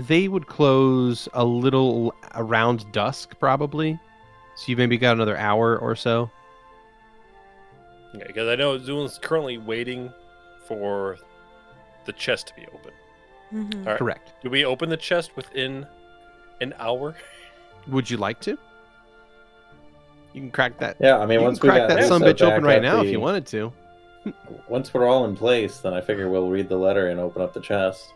They would close a little around dusk, probably. So you maybe got another hour or so. Yeah, because I know Zu'lin's currently waiting for the chest to be open. Mm-hmm. All right. Correct. Do we open the chest within an hour? Would you like to? You can crack that. Yeah, I mean, You once can we crack got that Husa sumbitch open back right at now if the- you wanted to. Once we're all in place, then I figure we'll read the letter and open up the chest.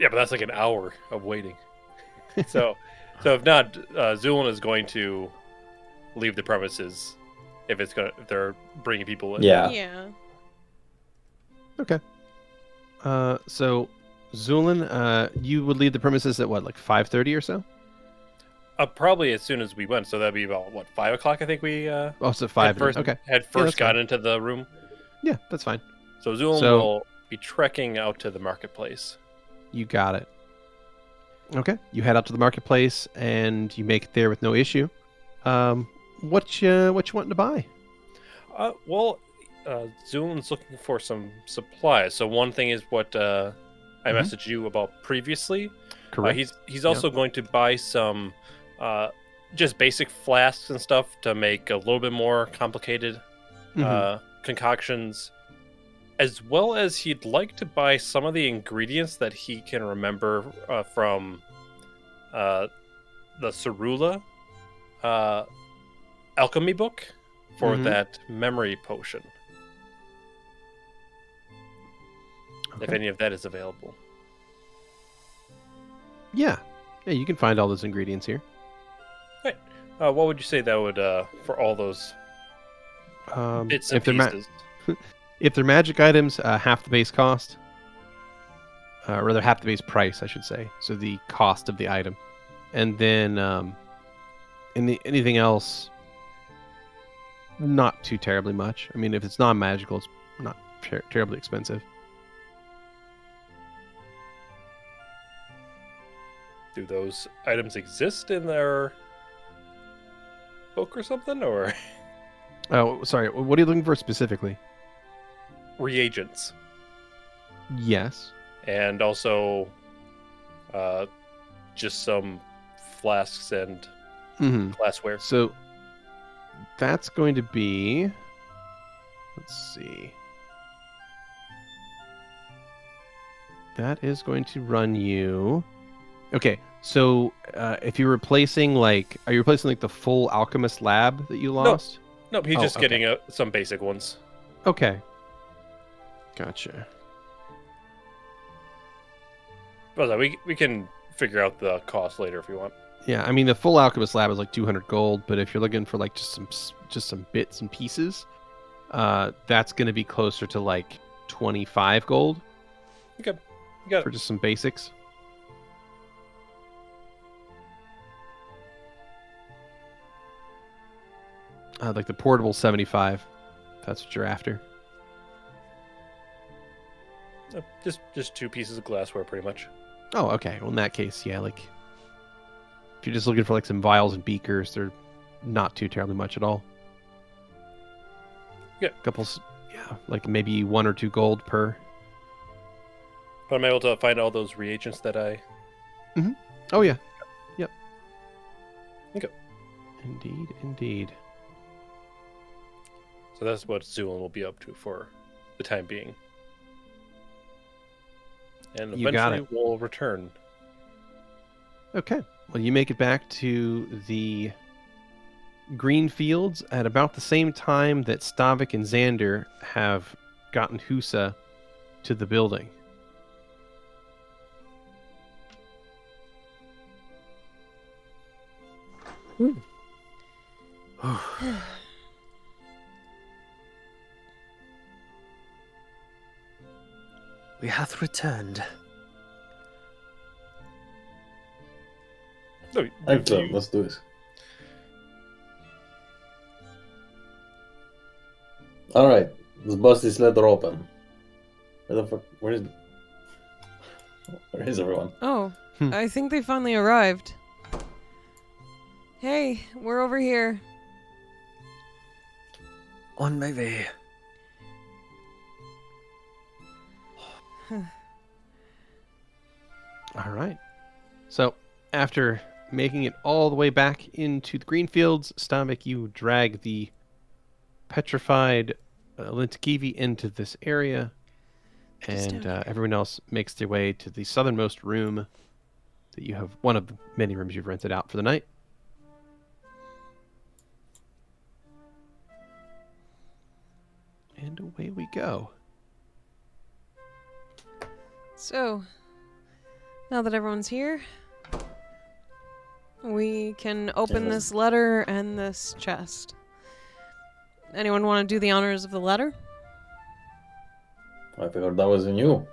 Yeah, but that's like an hour of waiting. So if not, Zu'lin is going to leave the premises if they're bringing people in. Yeah. Yeah. Okay. So Zu'lin, you would leave the premises at what, like 5:30 or so? Probably as soon as we went. So that'd be about 5 o'clock. I think we Oh, so 5. Okay. had that's first got fine. into the room. Yeah, that's fine. So Zu'lin So- will be trekking out to the marketplace. You got it. Okay. You head out to the marketplace and you make it there with no issue. What you wanting to buy? Zu'lin's looking for some supplies. So one thing is what I messaged you about previously. Correct. He's also going to buy some just basic flasks and stuff to make a little bit more complicated concoctions, as well as he'd like to buy some of the ingredients that he can remember from the Cerula alchemy book for that memory potion. If Okay. any of that is available. Yeah, you can find all those ingredients here. What would you say that would for all those bits and if they're pieces? if they're magic items, half the base cost, or rather half the base price, I should say. So the cost of the item, and then anything else, not too terribly much. I mean, if it's non-magical, it's not terribly expensive. Do those items exist in their book or something, or Oh, sorry. What are you looking for specifically? reagents? Yes. And also just some flasks and Mm-hmm. glassware. So that's going to be... Let's see. That is going to run you... Okay, so if you're replacing, like... Are you replacing, like, the full Alchemist lab that you lost? Nope, he's just okay. getting some basic ones. Okay. Gotcha. But we can figure out the cost later if you want. Yeah, I mean, the full Alchemist lab is like 200 gold, but if you're looking for, like, just some bits and pieces, that's going to be closer to, like, 25 gold. Okay, you got for it. just some basics. Like the portable 75, if that's what you're after. Just 2 pieces of glassware, pretty much. Oh, okay. Well, in that case, yeah, like... If you're just looking for, like, some vials and beakers, they're not too terribly much at all. Yeah. Yeah, like maybe 1 or 2 gold per. But I'm able to find all those reagents that I... Mm-hmm. Oh, yeah. Yep. Okay. Indeed. So that's what Zu'lin will be up to for the time being. And You got eventually we'll return. Okay. Well, you make it back to the green fields at about the same time that Stavik and Xander have gotten Husa to the building. We hath returned. No, Excellent, let's do this. Alright, let's bust this letter open. Where the fuck? Where is everyone? Oh, I think they finally arrived. Hey, we're over here. On my way. All right. So, after making it all the way back into the green fields, Stavik, you drag the petrified Lintakivi into this area, and everyone else makes their way to the southernmost room that you have, one of the many rooms you've rented out for the night. And away we go. So, now that everyone's here, we can open this letter and this chest. Anyone want to do the honors of the letter? I figured that was in you. All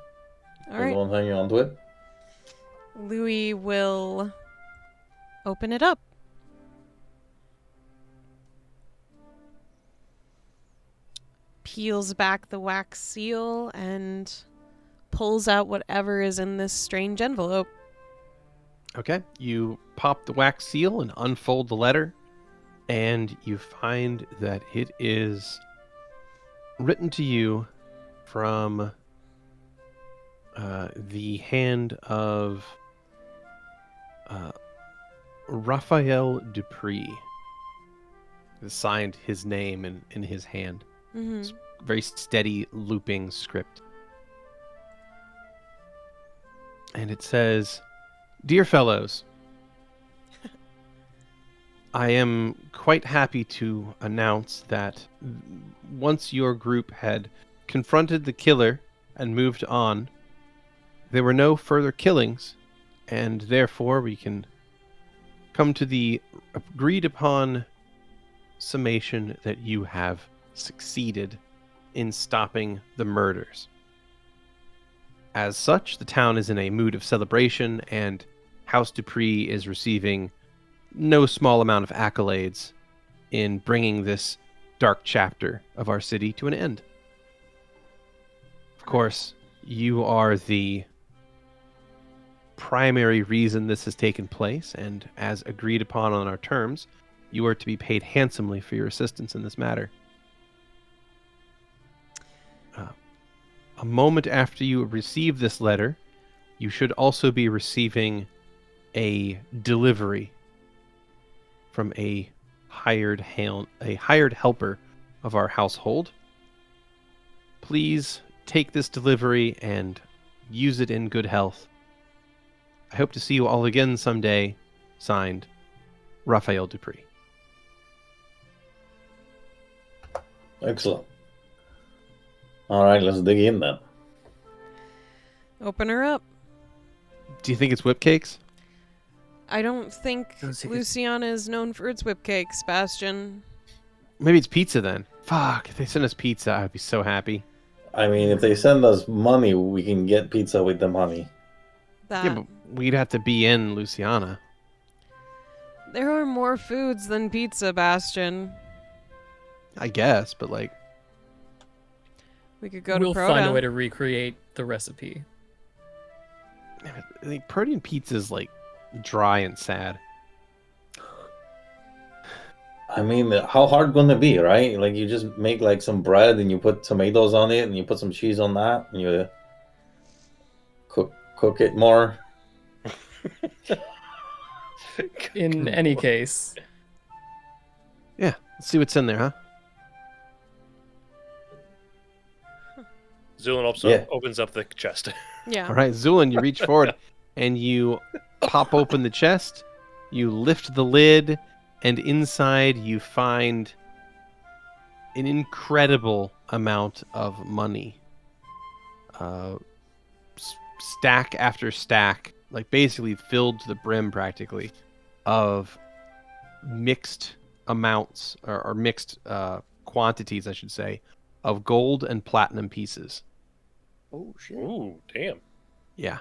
You're right. the one hanging on to it. Louie will open it up. Peels back the wax seal and pulls out whatever is in this strange envelope. Okay, you pop the wax seal and unfold the letter, and you find that it is written to you from the hand of Raphael Dupree. It signed his name in his hand. Mm-hmm. It's very steady, looping script. And it says, "Dear fellows, I am quite happy to announce that once your group had confronted the killer and moved on, there were no further killings, and therefore we can come to the agreed upon summation that you have succeeded in stopping the murders. As such, the town is in a mood of celebration, and House Dupree is receiving no small amount of accolades in bringing this dark chapter of our city to an end. Of course, you are the primary reason this has taken place, and as agreed upon on our terms, you are to be paid handsomely for your assistance in this matter. A moment after you receive this letter, you should also be receiving a delivery from a hired helper of our household. Please take this delivery and use it in good health. I hope to see you all again someday. Signed, Raphael Dupree. Excellent. All right, let's dig in then. Open her up. Do you think it's whip cakes? I don't think Luciana is known for its whip cakes, Bastion. Maybe it's pizza then. Fuck, if they send us pizza, I'd be so happy. I mean, if they send us money, we can get pizza with the money. That. Yeah, but we'd have to be in Luciana. There are more foods than pizza, Bastion. I guess, but like... We could go We'll to Proto. find a way to recreate the recipe. I think protein pizza is like dry and sad. I mean, how hard gonna be, right? Like, you just make like some bread and you put tomatoes on it and you put some cheese on that and you cook it more. In any case, Yeah, let's see what's in there, huh? Zu'lin also opens up the chest. Yeah. All right, Zu'lin, you reach forward and you pop open the chest. You lift the lid, and inside you find an incredible amount of money. Stack after stack, like basically filled to the brim practically, of mixed amounts, or mixed quantities, I should say, of gold and platinum pieces. Oh shit! Ooh, damn. Yeah.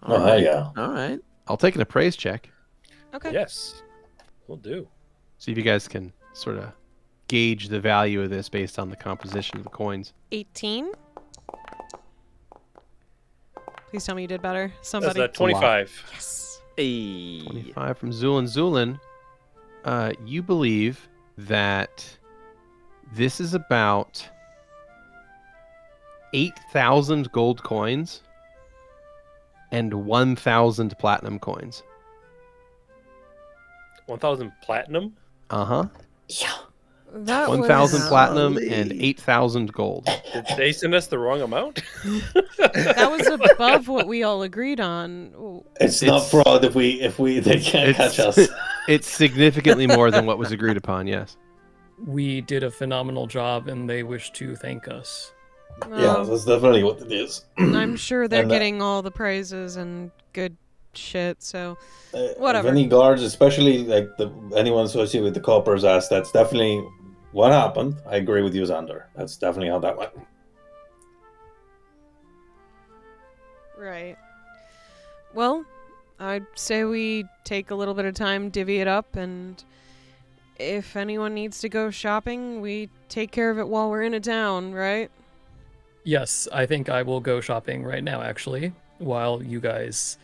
Oh, yeah. All right. I'll take an appraise check. Okay. Yes, we'll do. See if you guys can sort of gauge the value of this based on the composition of the coins. 18. Please tell me you did better. That's Somebody. that 25. Yes. Hey. 25 from Zu'lin. Zu'lin, you believe that this is about 8,000 gold coins and 1,000 platinum coins. 1,000 platinum? Uh-huh. Yeah. That 1,000 was, platinum Golly. and 8,000 gold. Did they send us the wrong amount? that was above what we all agreed on. Ooh. It's not fraud if they can't catch us. It's significantly more than what was agreed upon, yes. we did a phenomenal job and they wish to thank us. Yeah, that's definitely what it is. I'm sure they're And, getting all the praises and good shit, so whatever. If any guards, especially like anyone associated with the coppers, asked, that's definitely what happened. I agree with you, Xander. That's definitely how that went. Right. Well, I'd say we take a little bit of time, divvy it up, and if anyone needs to go shopping, we take care of it while we're in a town, right? Yes, I think I will go shopping right now, actually, while you guys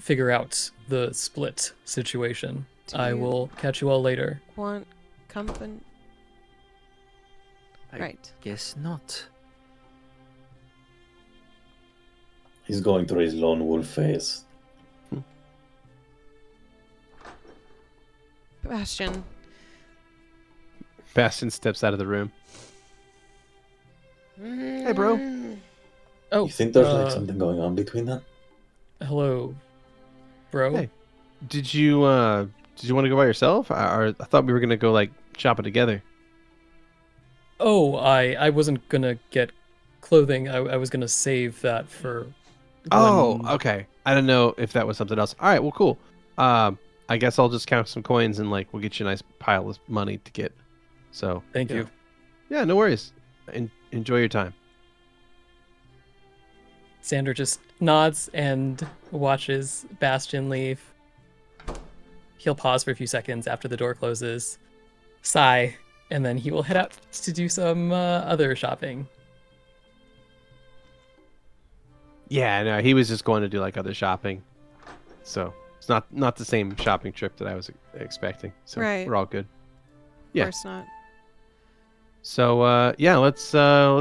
figure out the split situation. Do I you will catch you all later. want company? I Right. guess not. He's going through his lone wolf phase. Bastion. Bastion steps out of the room. Hey, bro. Oh, You think there's like something going on between them? hello, bro. Hey. Did you want to go by yourself? I thought we were gonna go like shopping together. Oh, I wasn't gonna get clothing. I was gonna save that for. Oh, when- okay. I don't know if that was something else. All right, well, cool. I guess I'll just count some coins and like we'll get you a nice pile of money to get. So Thank yeah. you. Yeah, no worries. Enjoy your time. Xander just nods and watches Bastion leave. He'll pause for a few seconds after the door closes, sigh, and then he will head out to do some other shopping. Yeah, no, he was just going to do like other shopping. So it's not the same shopping trip that I was expecting. So Right. we're all good. Of Yeah. course not. So yeah, let's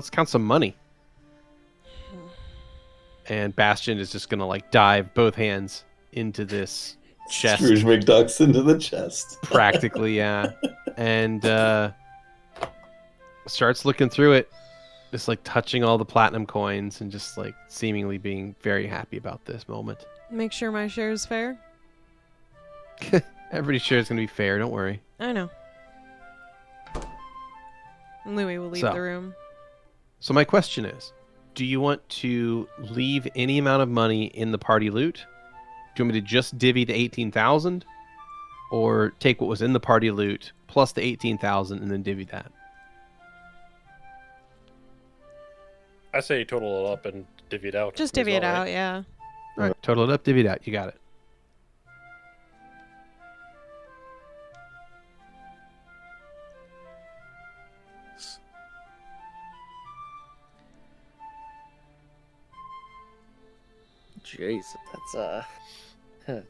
count some money. And Bastion is just gonna like dive both hands into this chest. Scrooge McDuck's into the chest. Practically, yeah. And starts looking through it, just like touching all the platinum coins and just like seemingly being very happy about this moment. Make sure my share is fair. Everybody's share is going to be fair, don't worry. I know. Louie will leave So. the room. So my question is, do you want to leave any amount of money in the party loot? Do you want me to just divvy the 18,000? Or take what was in the party loot plus the 18,000 and then divvy that? I say total it up and divvy it out. Just divvy it out, yeah. All right, total it up, divvy it out. You got it. Jeez, that's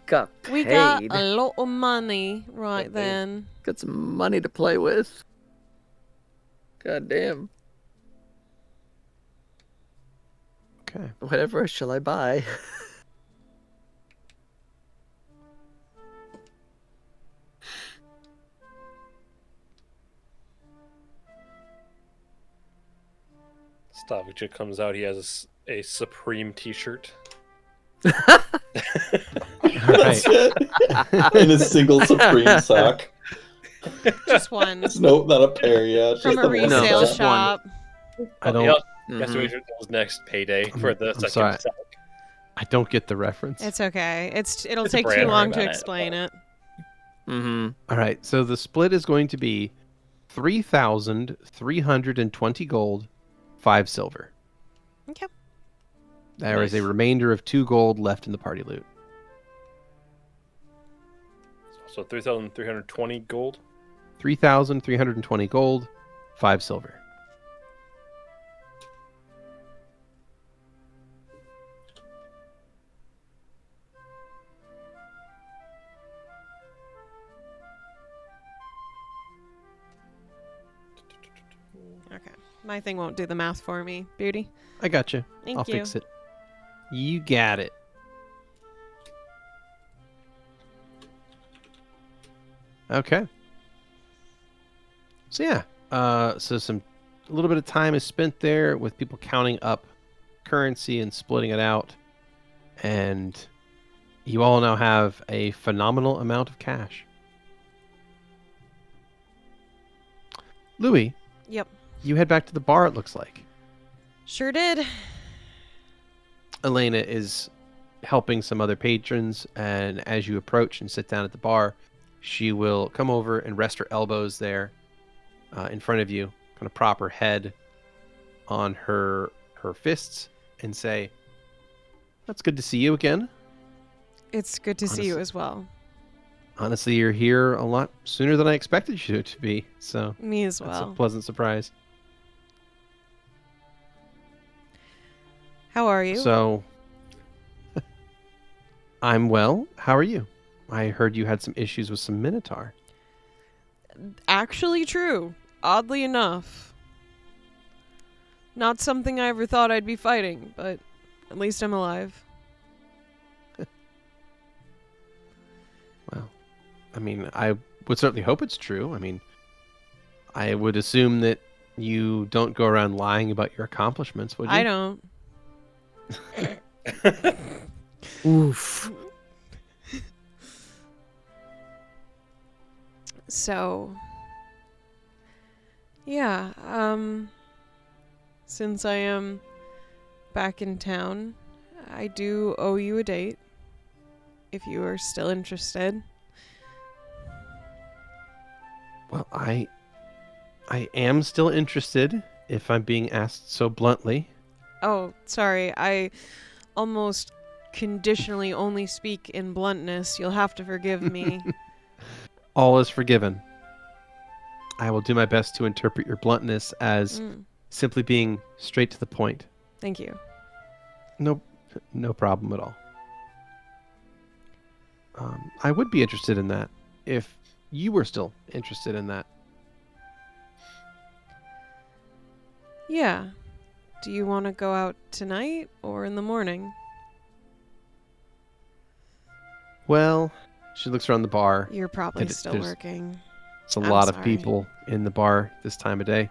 got paid. We got a lot of money right Okay. then. Got some money to play with. God damn. Okay. Whatever shall I buy? Stavik comes out. He has a Supreme T-shirt. All That's right. it. In a single Supreme sock. Just one. No, not a pair, yeah. From just a the one resale sock. just one. shop. I don't. Yeah, Mhm. guess wait until his next payday for the I'm second sorry. sack. I don't get the reference. It's okay. It'll It's a take too brand, long worry to about it. explain it. Mm-hmm. All right. So the split is going to be 3,320 gold, 5 silver. Okay. There is a Nice. remainder of 2 gold left in the party loot. So 3,320 gold. 3,320 gold, 5 silver. Okay. My thing won't do the math for me. Beardy. I got you. Thank I'll you. fix it. You got it. Okay. So yeah, a little bit of time is spent there with people counting up currency and splitting it out, and you all now have a phenomenal amount of cash. Louie, Yep. you head back to the bar. It looks like Sure did. Elena is helping some other patrons, and as you approach and sit down at the bar, she will come over and rest her elbows there in front of you, kind of prop her head on her fists, and say, "That's good to see you again. It's good to see you Honestly- as well. Honestly, you're here a lot sooner than I expected you to be, so Me as that's well. a pleasant surprise." How are you? So, I'm well. How are you? I heard you had some issues with some Minotaur. Actually true. Oddly enough. Not something I ever thought I'd be fighting, but at least I'm alive. Well, I mean, I would certainly hope it's true. I mean, I would assume that you don't go around lying about your accomplishments, would you? I don't. Oof. So, yeah, since I am back in town, I do owe you a date, if you are still interested. Well, I am still interested, if I'm being asked so bluntly. Oh, sorry, I almost conditionally only speak in bluntness. You'll have to forgive me. All is forgiven. I will do my best to interpret your bluntness as simply being straight to the point. Thank you. No problem at all. I would be interested in that if you were still interested in that. Yeah. Do you want to go out tonight or in the morning? Well, she looks around the bar. You're probably There's- still working. It's a I'm lot of sorry. people in the bar this time of day.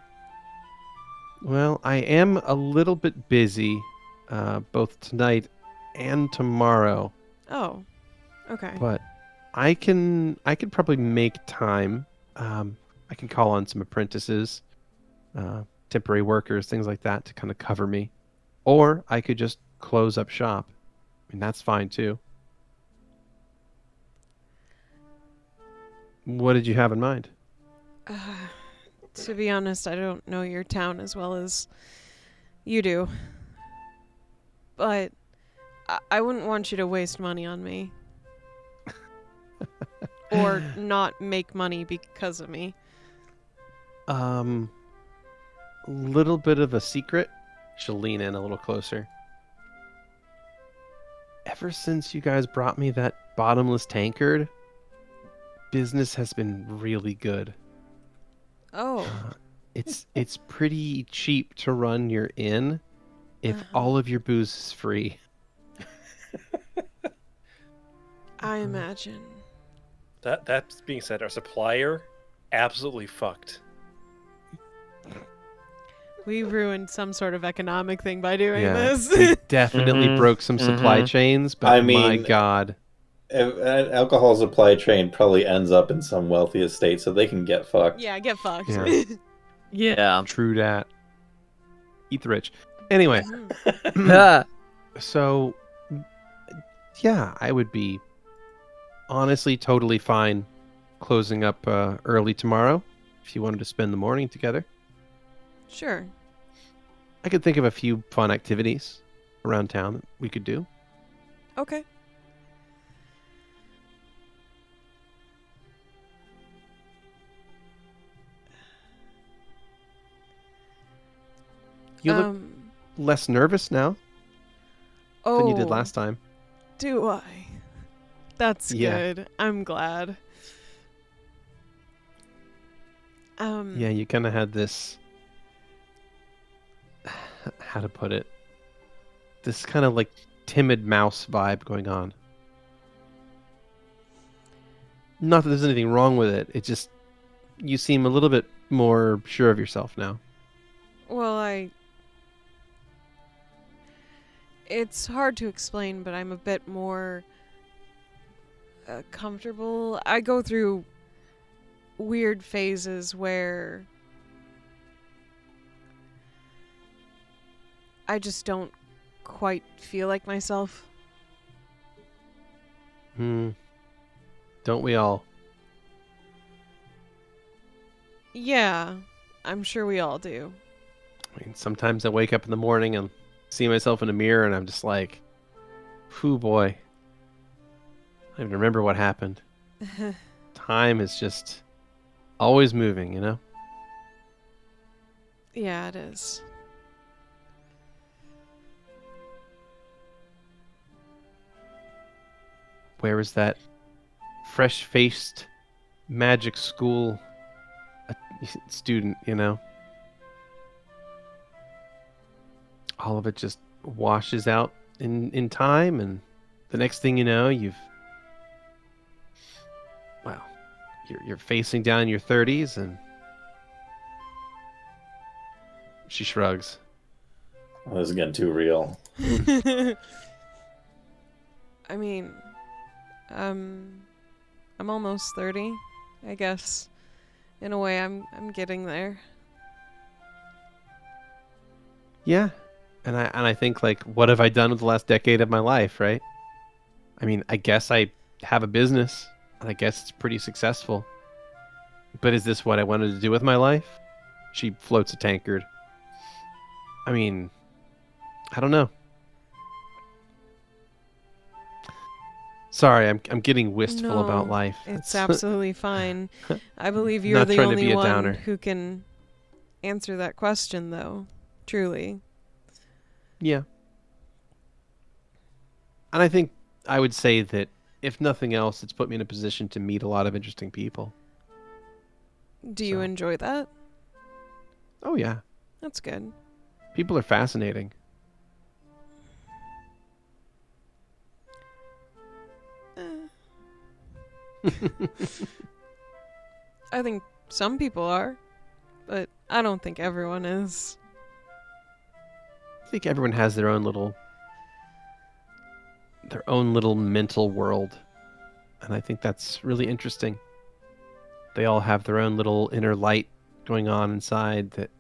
Well, I am a little bit busy, both tonight and tomorrow, Oh, okay. but I could probably make time. I can call on some apprentices, temporary workers, things like that to kind of cover me, or I could just close up shop. I mean, that's fine too. What did you have in mind? To be honest, I don't know your town as well as you do. But I wouldn't want you to waste money on me. Or not make money because of me. Little bit of a secret. She'll lean in a little closer. Ever since you guys brought me that bottomless tankard, business has been really good. Oh, It's pretty cheap to run your inn if all of your booze is free. I imagine. That being said, our supplier absolutely fucked. We ruined some sort of economic thing by doing Yeah, this. they definitely Mhm, broke some supply mhm. chains, but I my mean- God. An alcohol supply chain probably ends up in some wealthy estate, so they can get fucked. Yeah, get fucked. Yeah. Yeah. True dat. Eat the rich. Anyway, Ah, so yeah, I would be honestly totally fine closing up early tomorrow if you wanted to spend the morning together. Sure. I could think of a few fun activities around town that we could do. Okay. You look less nervous now than you did last time. Do I? That's Yeah. good. I'm glad. Yeah, you kind of had this, how to put it, this kind of like timid mouse vibe going on. Not that there's anything wrong with it. It just, you seem a little bit more sure of yourself now. Well, it's hard to explain, but I'm a bit more comfortable. I go through weird phases where I just don't quite feel like myself. Don't we all? Yeah, I'm sure we all do. I mean, sometimes I wake up in the morning and see myself in a mirror and I'm just like, whew, boy. I don't even remember what happened. Time is just always moving, you know? Yeah, it is. Where was that fresh-faced magic school student, you know? All of it just washes out in time, and the next thing you know, you're facing down in your 30s, and she shrugs. Oh, this is getting too real. I mean, I'm almost 30, I guess. In a way, I'm getting there. Yeah, and I think, like, what have I done with the last decade of my life, right? I mean, I guess I have a business, and I guess it's pretty successful. But is this what I wanted to do with my life? She floats a tankard. I mean, I don't know. Sorry, I'm getting wistful about No, life. It's That's- absolutely fine. I believe you're Not the trying to only be a one downer. who can answer that question, though. Truly. Yeah. And I think I would say that if nothing else, it's put me in a position to meet a lot of interesting people. Do you So. enjoy that? Oh yeah, That's good. people are fascinating. I think some people are, but I don't think everyone is. I think everyone has their own little mental world, and I think that's really interesting. They all have their own little inner light going on inside that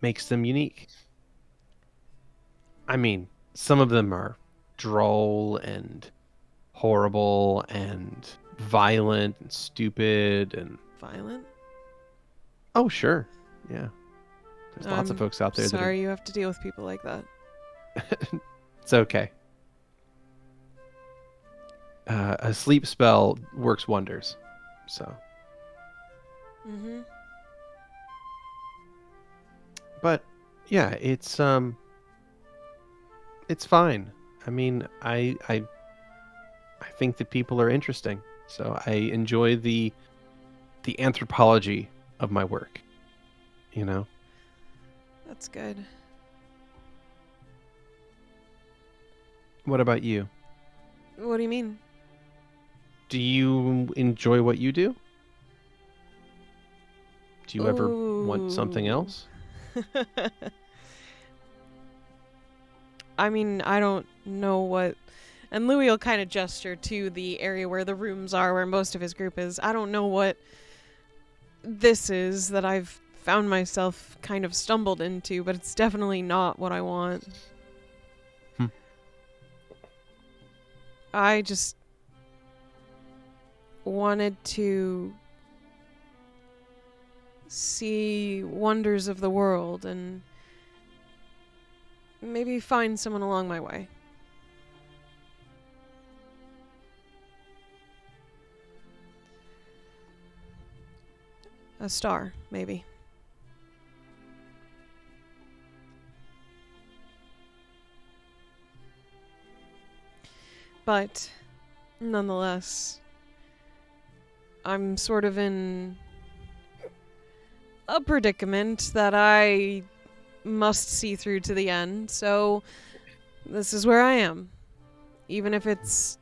makes them unique. I mean, some of them are droll and horrible and violent and stupid and... Violent? Oh, sure. Yeah. There's lots of folks out there that are... Sorry you have to deal with people like that. It's okay. A sleep spell works wonders, so... Mm-hmm. But, yeah, it's fine. I mean, I think that people are interesting, so I enjoy the anthropology of my work. You know? That's good. What about you? What do you mean? Do you enjoy what you do? Do you ever want something else? I mean, I don't know what... And Louie will kind of gesture to the area where the rooms are, where most of his group is. I don't know what this is that I've found myself kind of stumbled into, but it's definitely not what I want. I just wanted to see wonders of the world and maybe find someone along my way. A star, maybe. But, nonetheless, I'm sort of in a predicament that I must see through to the end, so this is where I am, even if it's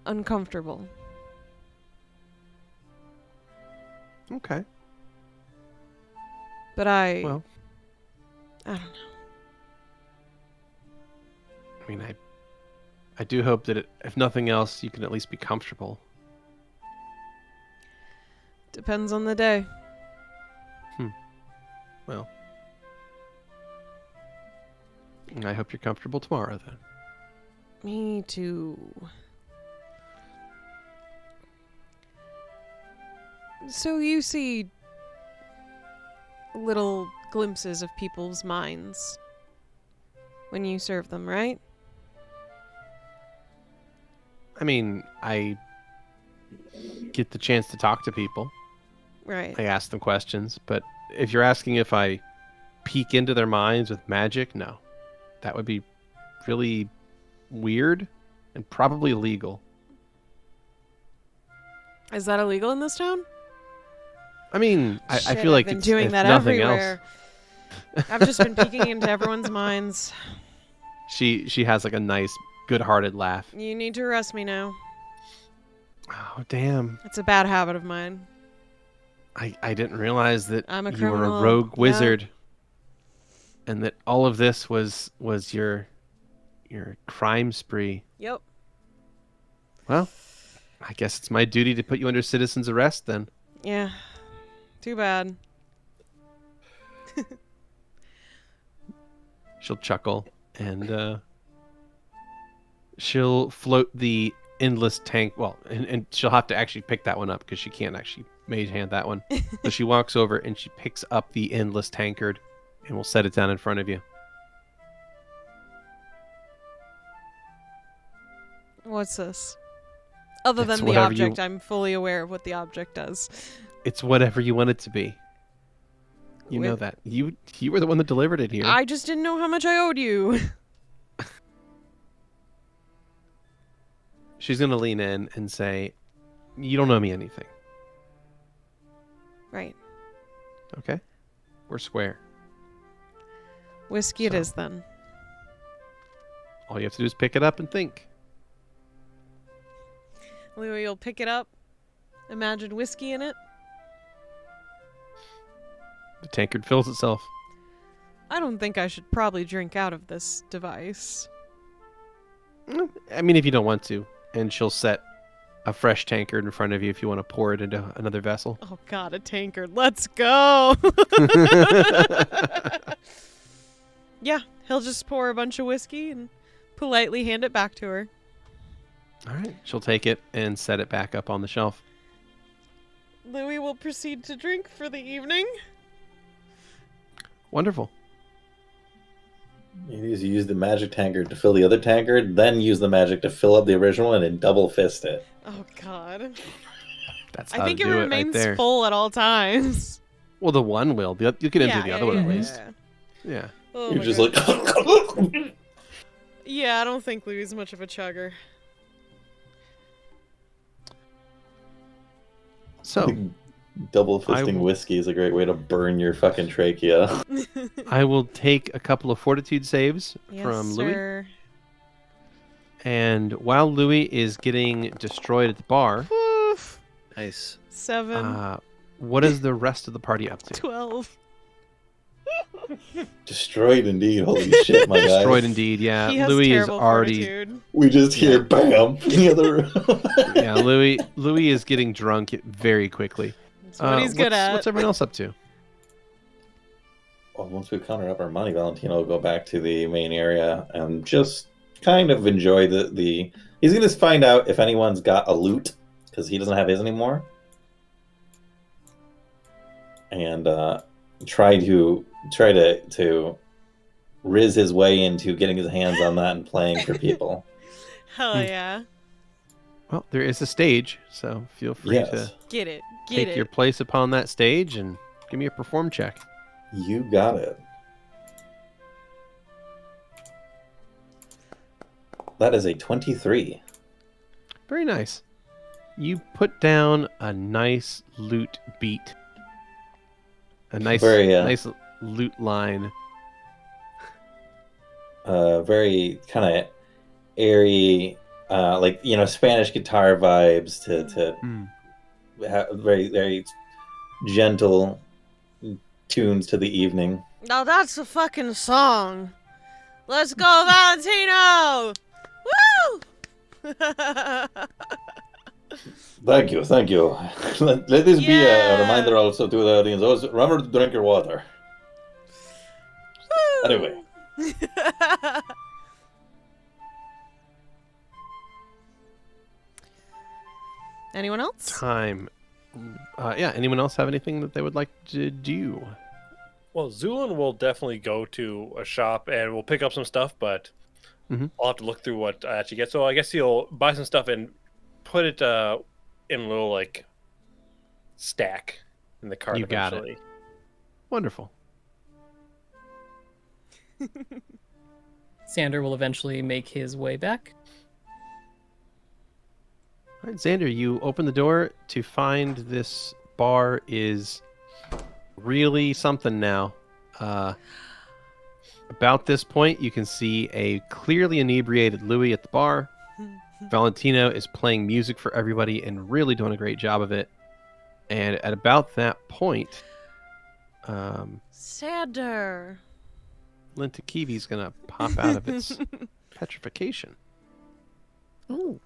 uncomfortable. Okay. But I don't know. I mean, I do hope that if nothing else, you can at least be comfortable. Depends on the day. Well, I hope you're comfortable tomorrow then. Me too. So you see little glimpses of people's minds when you serve them, right? I mean, I get the chance to talk to people. Right. I ask them questions, but if you're asking if I peek into their minds with magic, no. That would be really weird and probably illegal. Is that illegal in this town? I mean, I Shit, feel like I've been it's, doing if that nothing everywhere. else. I've just been peeking into everyone's minds. She has like a nice, good-hearted laugh. You need to arrest me now. Oh, damn. It's a bad habit of mine. I didn't realize that I'm a you were a criminal. rogue Yeah. wizard, and that all of this was your crime spree. Yep. Well, I guess it's my duty to put you under citizen's arrest then. Yeah. Too bad. She'll chuckle and she'll float the endless tank. Well, and she'll have to actually pick that one up because she can't actually mage hand that one. So she walks over and she picks up the endless tankard and will set it down in front of you. What's this? Other It's than the whatever object, I'm fully aware of what the object does. It's whatever you want it to be. You know With- that. You were the one that delivered it here. I just didn't know how much I owed you. She's going to lean in and say, you don't owe me anything. Right. Okay? We're square. Whiskey it So. is then. All you have to do is pick it up and think. Louie will pick it up. Imagine whiskey in it. The tankard fills itself. I don't think I should probably drink out of this device. I mean, if you don't want to. And she'll set a fresh tankard in front of you if you want to pour it into another vessel. Oh god, a tankard. Let's go! Yeah, he'll just pour a bunch of whiskey and politely hand it back to her. All right. She'll take it and set it back up on the shelf. Louie will proceed to drink for the evening. Wonderful. You need to use the magic tankard to fill the other tankard, then use the magic to fill up the original one and double fist it. Oh god. That's how I think to it do it remains right there. full at all times. Well, the one will. You can empty the other one at least. Yeah. Oh You're my just God. like... Yeah, I don't think Louie's much of a chugger. So, Double fisting whiskey is a great way to burn your fucking trachea. I will take a couple of fortitude saves from Louie. Sir. And while Louie is getting destroyed at the bar, Woof. Nice. 7, what is the rest of the party up to? 12. Destroyed indeed. Holy shit, my guy. Destroyed indeed, yeah. He has Louis is terrible already. fortitude. We just hear bam in the other room. Yeah, Louis is getting drunk very quickly. That's what he's good at. What's everyone else up to? Well, once we counter up our money, Valentino will go back to the main area and just kind of enjoy the... He's going to find out if anyone's got a loot, because he doesn't have his anymore. And try to riz his way into getting his hands on that and playing for people. Hell yeah. Well, there is a stage, so feel free to Get it. take your place upon that stage and give me a perform check. You got it. That is a 23. Very nice. You put down a nice loot beat. A nice, nice loot line. Very kind of airy, like, you know, Spanish guitar vibes to very, very gentle tunes to the evening. Now that's a fucking song. Let's go, Valentino! Woo! Thank you. Let this be a reminder also to the audience. Always remember to drink your water. Woo! Anyway. Anyone else? Time. Yeah, anyone else have anything that they would like to do? Well, Zu'lin will definitely go to a shop and we'll pick up some stuff, but I'll have to look through what I actually get. So I guess he'll buy some stuff and put it in a little, like, stack in the cart. You got eventually. it. Wonderful. Xander will eventually make his way back. All right, Xander, you open the door to find this bar is really something now. About this point, you can see a clearly inebriated Louie at the bar. Valentino is playing music for everybody and really doing a great job of it. And at about that point, Xander. Lintakivi's going to pop out of its petrification. Oh.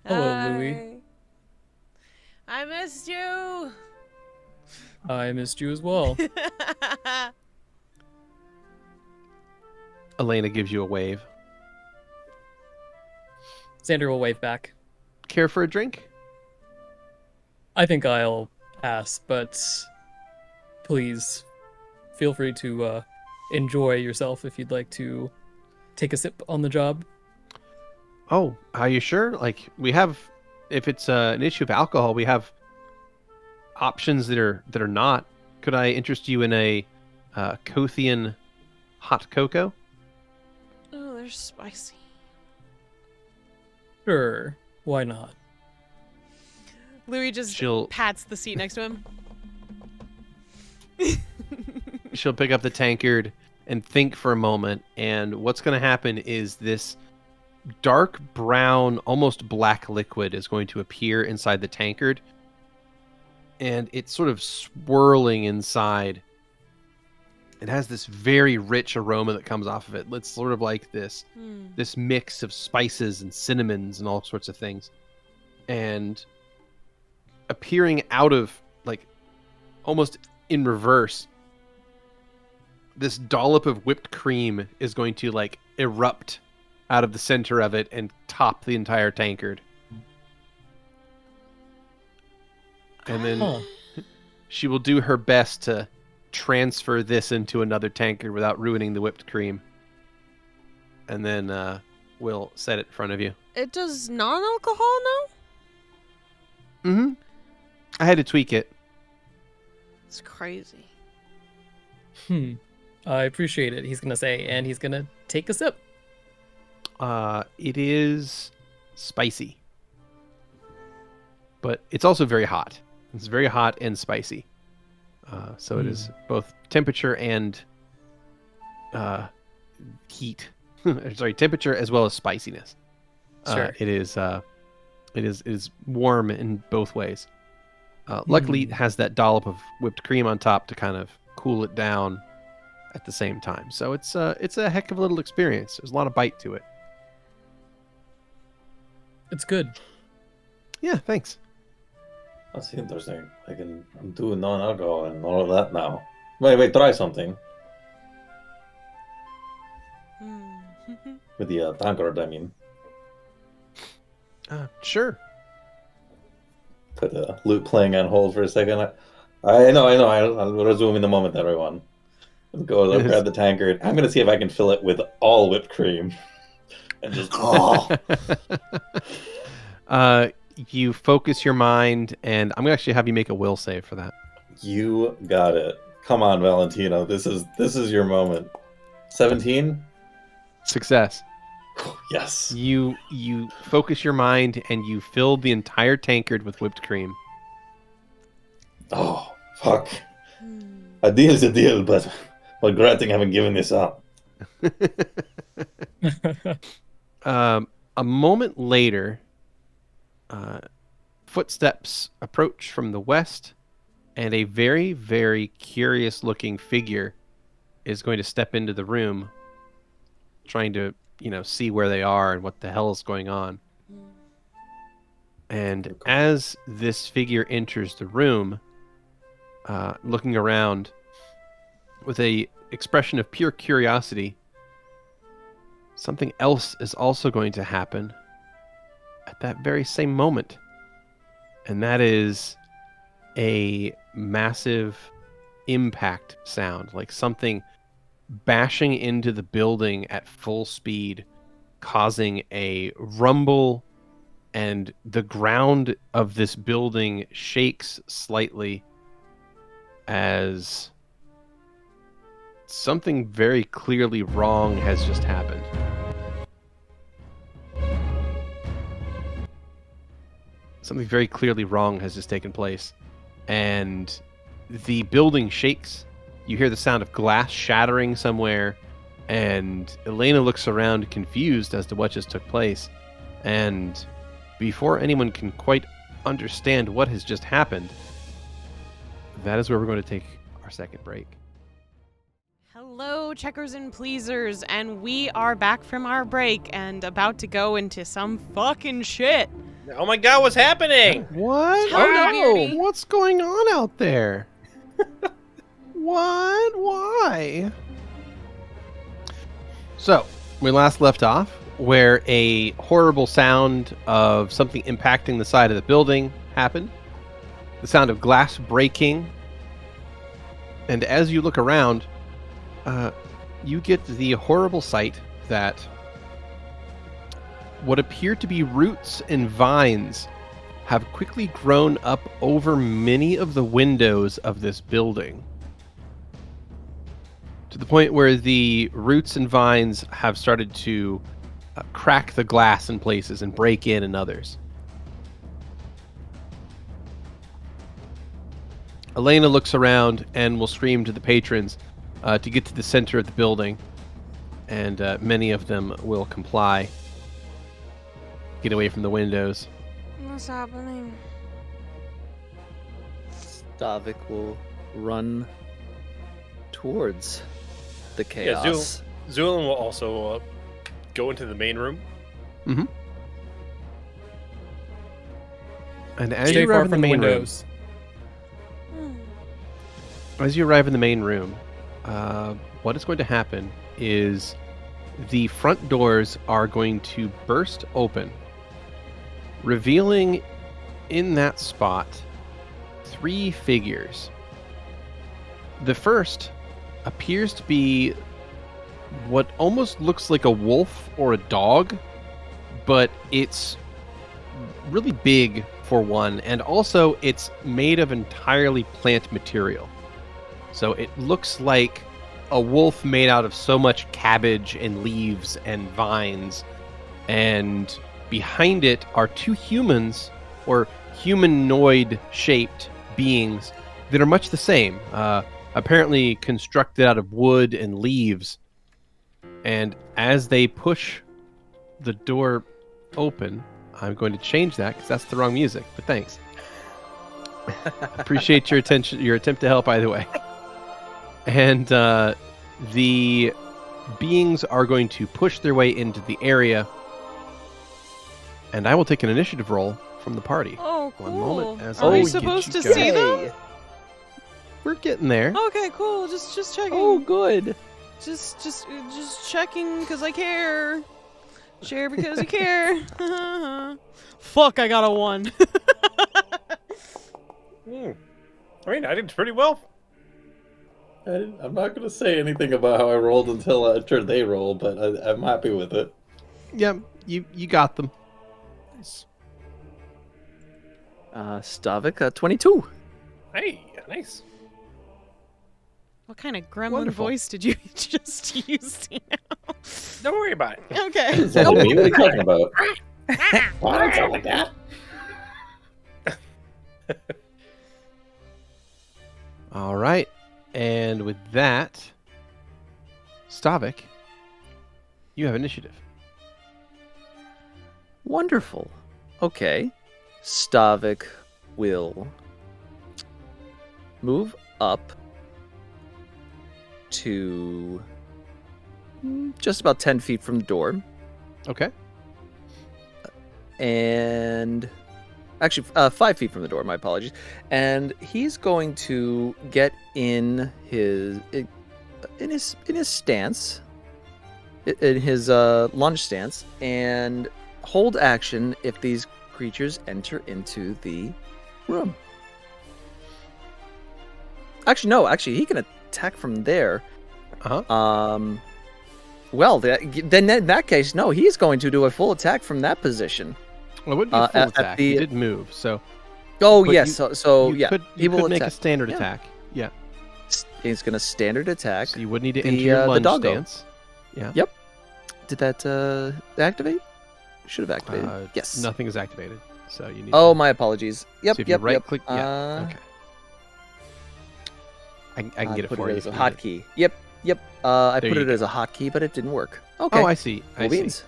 Hello, Louie. I missed you. I missed you as well. Elena gives you a wave. Xander will wave back. Care for a drink? I think I'll pass, but please feel free to enjoy yourself if you'd like to take a sip on the job. Oh, are you sure? Like, we have, if it's an issue of alcohol, we have options that are not. Could I interest you in a Kothian hot cocoa? Oh, they're spicy. Sure, why not? Louie just pats the seat next to him. She'll pick up the tankard and think for a moment, and what's going to happen is this dark brown, almost black liquid is going to appear inside the tankard. And it's sort of swirling inside. It has this very rich aroma that comes off of it. It's sort of like this mix of spices and cinnamons and all sorts of things. And appearing out of, like, almost in reverse, this dollop of whipped cream is going to, like, erupt out of the center of it and top the entire tankard. And then she will do her best to transfer this into another tankard without ruining the whipped cream. And then we'll set it in front of you. It does non-alcohol now? Mm-hmm. I had to tweak it. It's crazy. I appreciate it, he's going to say, and he's going to take a sip. It is spicy. But it's also very hot. It's very hot and spicy. So it is both temperature and heat. Sorry, temperature as well as spiciness. Sure. It is warm in both ways. Luckily, it has that dollop of whipped cream on top to kind of cool it down at the same time. So it's a heck of a little experience. There's a lot of bite to it. It's good. Yeah, thanks. That's interesting. I can do non-alcohol and all of that now. Wait, try something. With the tankard, I mean. Sure. Put the loop playing on hold for a second. I know. I'll resume in a moment, everyone. Let's go. Let's grab the tankard. I'm going to see if I can fill it with all whipped cream. And just... You focus your mind, and I'm going to actually have you make a will save for that. You got it. Come on, Valentino. This is your moment. 17? Success. Yes. You focus your mind, and you fill the entire tankard with whipped cream. Oh, fuck. A deal's a deal, but regretting having given this up. A moment later, footsteps approach from the west, and a very, very curious-looking figure is going to step into the room, trying to, see where they are and what the hell is going on. And as this figure enters the room, looking around with a expression of pure curiosity, something else is also going to happen at that very same moment. And that is a massive impact sound, like something bashing into the building at full speed, causing a rumble, and the ground of this building shakes slightly as something very clearly wrong has just happened. Something very clearly wrong has just taken place, and the building shakes. You hear the sound of glass shattering somewhere, and Elena looks around confused as to what just took place. And before anyone can quite understand what has just happened, that is where we're going to take our second break. Hello, checkers and pleasers, and we are back from our break and about to go into some fucking shit. Oh my god, what's happening? What? Oh no! What's going on out there? What? Why? So, we last left off where a horrible sound of something impacting the side of the building happened. The sound of glass breaking. And as you look around, you get the horrible sight that what appear to be roots and vines have quickly grown up over many of the windows of this building, to the point where the roots and vines have started to crack the glass in places and break in others. Elena looks around and will scream to the patrons to get to the center of the building, and many of them will comply. get away from the windows. What's happening? Stavik will run towards the Yeah, chaos. Zu'lin will also go into the main room. Mm-hmm. And as Stay you far arrive in the from the main room, windows. as you arrive in the main room, what is going to happen is the front doors are going to burst open, revealing in that spot 3 figures. The first appears to be what almost looks like a wolf or a dog, but it's really big for one, and also it's made of entirely plant material. So it looks like a wolf made out of so much cabbage and leaves and vines, and behind it are 2 humans, or humanoid-shaped beings that are much the same, apparently constructed out of wood and leaves. And as they push the door open, I'm going to change that because that's the wrong music, but thanks. Appreciate your attention, your attempt to help either way. And the beings are going to push their way into the area, and I will take an initiative roll from the party. Oh, cool. One moment as Are I we get supposed you to guys- see them? We're getting there. Okay, cool. Just checking. Oh, good. Just checking because I care. Share because you care. Fuck, I got a 1. I mean, I did pretty well. I'm not going to say anything about how I rolled until after they roll, but I'm happy with it. Yeah, you got them. Stavik, 22. Hey, nice. What kind of gremlin Wonderful. voice did you just use? Don't worry about it. Okay. Is that me? What are you talking about? Why don't sound like that? All right. And with that, Stavik, you have initiative. Wonderful. Okay. Stavik will move up to just about 10 feet from the door. Okay. And actually 5 feet from the door, my apologies. And he's going to get in his stance, in his lunge stance, and hold action if these creatures enter into the room. Actually, no. Actually, he can attack from there. Well, then in that case, no. He's going to do a full attack from that position. Well, it wouldn't be a full at attack. the- He did move, so. Oh But yes. you- So you yeah, could, he you will could make attack. a standard Yeah. attack. Yeah. He's going to standard attack. So you would need to the, enter your the lunge doggo. stance. Yeah. Yep. Did that activate? Should have activated. Yes. Nothing is activated, so you need. Oh, to, my apologies. Yep. so if yep. you right yep. click, yeah. Okay. I can get it put for it you. as if a you need it. hotkey. Yep. Yep. I There put you it go. as a hotkey, but it didn't work. Okay. Oh, I see. I Cool see. beans.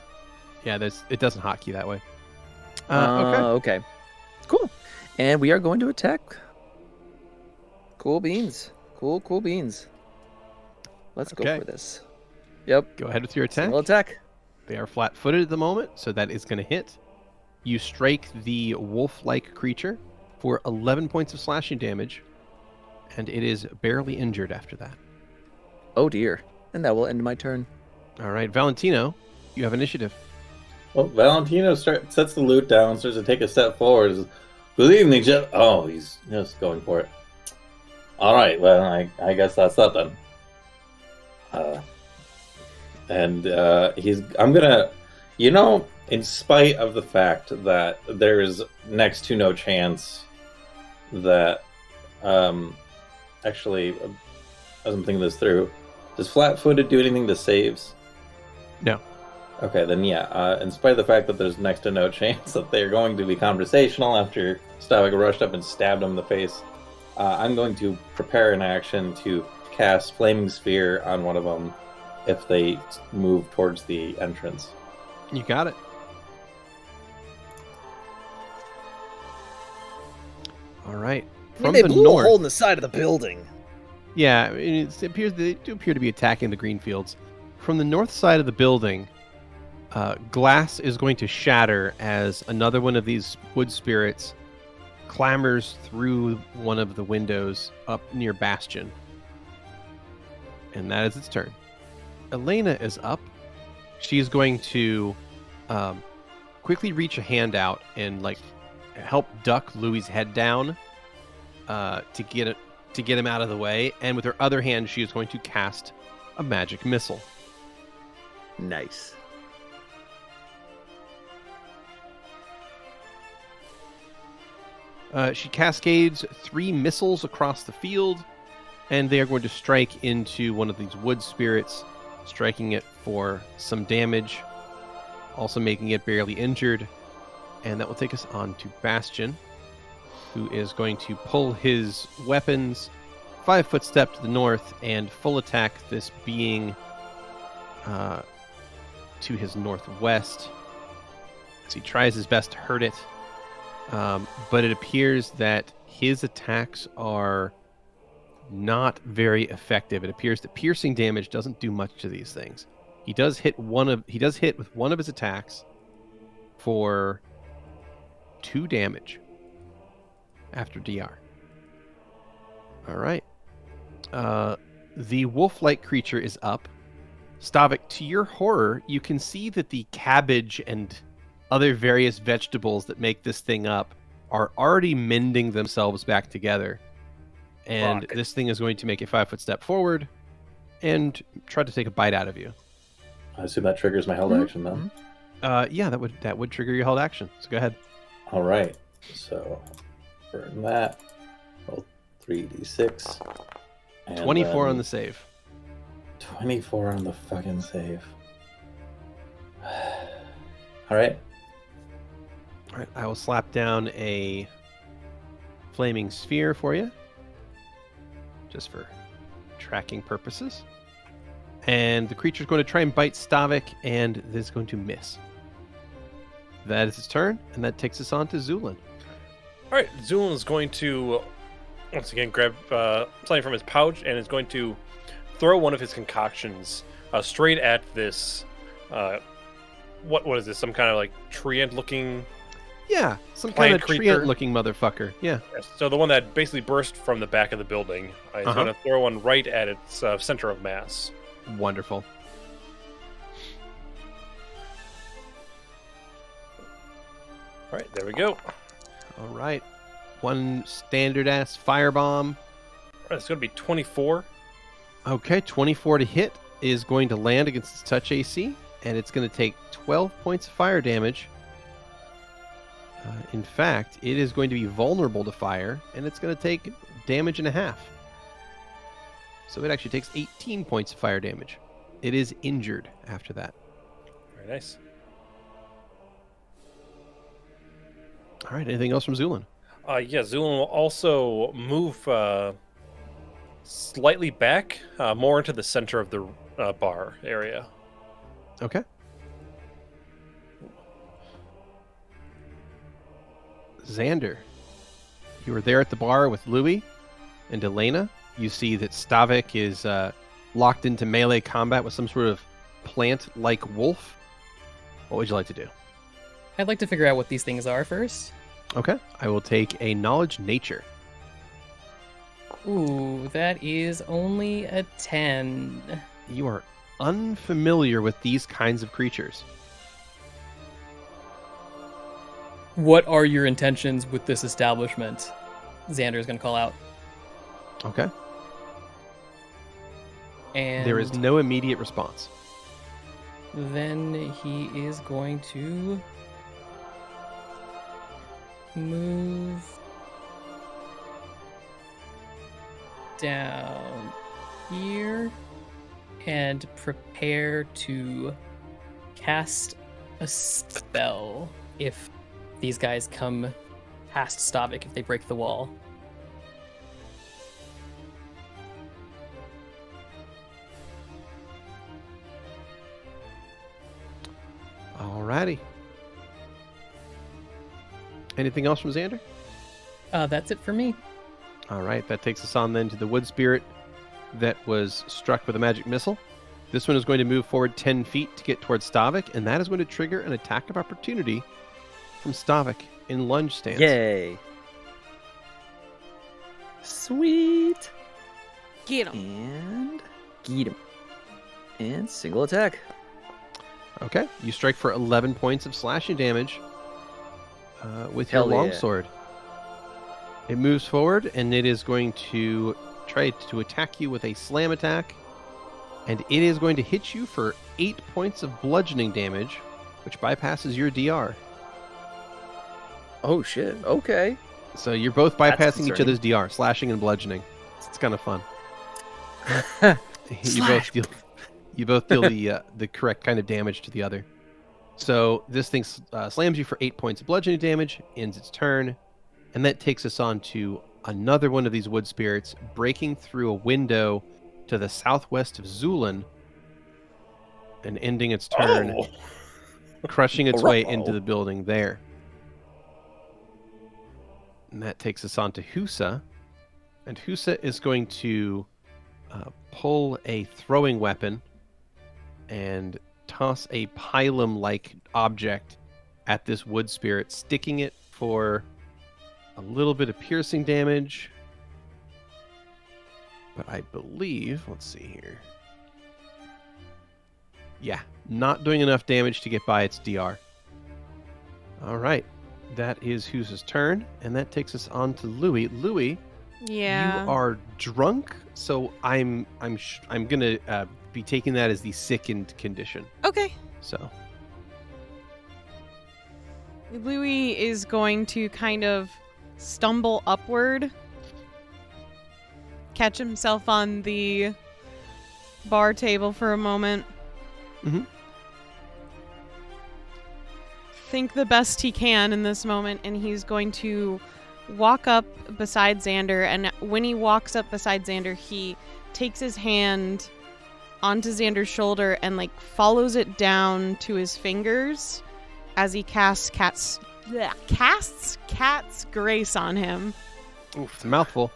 Yeah, it doesn't hotkey that way. Okay. Okay. Cool. And we are going to attack. Cool beans. Cool beans. Let's go Okay. for this. Yep. Go ahead with your attack. Single attack. They are flat-footed at the moment, so that is going to hit. You strike the wolf-like creature for 11 points of slashing damage, and it is barely injured after that. Oh dear. And that will end my turn. All right, Valentino, you have initiative. Well, Valentino sets the loot down, starts to take a step forward. Says, "Good evening, Jeff." Oh, he's just going for it. All right, well, I guess that's that then. I'm gonna, in spite of the fact that there is next to no chance that, actually, as I'm thinking this through, does flat-footed do anything to saves? No. Okay, then yeah. In spite of the fact that there's next to no chance that they're going to be conversational after Stavik rushed up and stabbed him in the face, I'm going to prepare an action to cast Flaming Sphere on one of them if they move towards the entrance. You got it. All right. I mean, From they the blew north. a hole in the side of the building. Yeah, it appears they do appear to be attacking the green fields. From the north side of the building, glass is going to shatter as another one of these wood spirits clambers through one of the windows up near Bastion. And that is its turn. Elena is up. She's going to quickly reach a hand out and help duck Louie's head down to get him out of the way. And with her other hand, she is going to cast a magic missile. Nice. She cascades 3 missiles across the field, and they are going to strike into one of these wood spirits, striking it for some damage, also making it barely injured. And that will take us on to Bastion, who is going to pull his weapons 5-foot step to the north and full attack this being to his northwest as he tries his best to hurt it. But it appears that his attacks are not very effective. It appears that piercing damage doesn't do much to these things. He does hit with one of his attacks for 2 damage after DR. All right. The wolf-like creature is up. Stavik, to your horror, you can see that the cabbage and other various vegetables that make this thing up are already mending themselves back together. And Fuck. This thing is going to make a 5-foot step forward and try to take a bite out of you. I assume that triggers my held action, though. Yeah, that would trigger your held action. So go ahead. All right. So, burn that. Roll 3d6. And 24 then on the save. 24 on the fucking save. All right. All right, I will slap down a flaming sphere for you, just for tracking purposes. And the creature is going to try and bite Stavik, and this is going to miss. That is its turn, and that takes us on to Zu'lin. All right, Zu'lin is going to once again grab something from his pouch and is going to throw one of his concoctions straight at this. What is this? Some kind of like treant-looking. Yeah, some Plant kind of creature. treant-looking motherfucker. Yeah. Yes, so the one that basically burst from the back of the building. He's going to throw one right at its center of mass. Wonderful. All right, there we go. All right. One standard-ass firebomb. All right, it's going to be 24. Okay, 24 to hit is going to land against its touch AC, and it's going to take 12 points of fire damage. In fact, it is going to be vulnerable to fire, and it's going to take damage and a half. So it actually takes 18 points of fire damage. It is injured after that. Very nice. All right, anything else from Zu'lin? Yeah, Zu'lin will also move slightly back, more into the center of the bar area. Okay. Xander, you were there at the bar with Louie and Elena. You see that Stavik is locked into melee combat with some sort of plant-like wolf. What would you like to do? I'd like to figure out what these things are first. Okay. I will take a knowledge nature. Ooh, that is only a 10. You are unfamiliar with these kinds of creatures. What are your intentions with this establishment? Xander is going to call out. Okay. And There is no immediate response. then he is going to move down here and prepare to cast a spell if these guys come past Stavik, if they break the wall. Alrighty. Anything else from Xander? That's it for me. All right, that takes us on then to the wood spirit that was struck with a magic missile. This one is going to move forward 10 feet to get towards Stavik, and that is going to trigger an attack of opportunity from Stavik in lunge stance. Yay. Sweet. Get him. And get him. And single attack. Okay, you strike for 11 points of slashing damage with your Hell yeah. longsword. It moves forward, and it is going to try to attack you with a slam attack, and it is going to hit you for 8 points of bludgeoning damage, which bypasses your DR. Oh shit. Okay. So you're both That's bypassing each concerning. other's DR, slashing and bludgeoning. It's kind of fun. You both deal the correct kind of damage to the other. So this thing slams you for 8 points of bludgeoning damage, ends its turn, and that takes us on to another one of these wood spirits breaking through a window to the southwest of Zu'lin and ending its turn, Oh. crushing its way Bravo. into the building there. And that takes us on to Husa. And Husa is going to pull a throwing weapon and toss a pilum-like object at this wood spirit, sticking it for a little bit of piercing damage. But I believe, let's see here. Yeah, not doing enough damage to get by its DR. All right, that is Husa's turn, and that takes us on to Louie. Louie, Yeah. you are drunk, so I'm gonna be taking that as the sickened condition. Okay. So Louie is going to kind of stumble upward, catch himself on the bar table for a moment. Mhm. Think the best he can in this moment, and he's going to walk up beside Xander, and when he walks up beside Xander, he takes his hand onto Xander's shoulder and follows it down to his fingers as he casts cat's grace on him. Oof, it's a mouthful.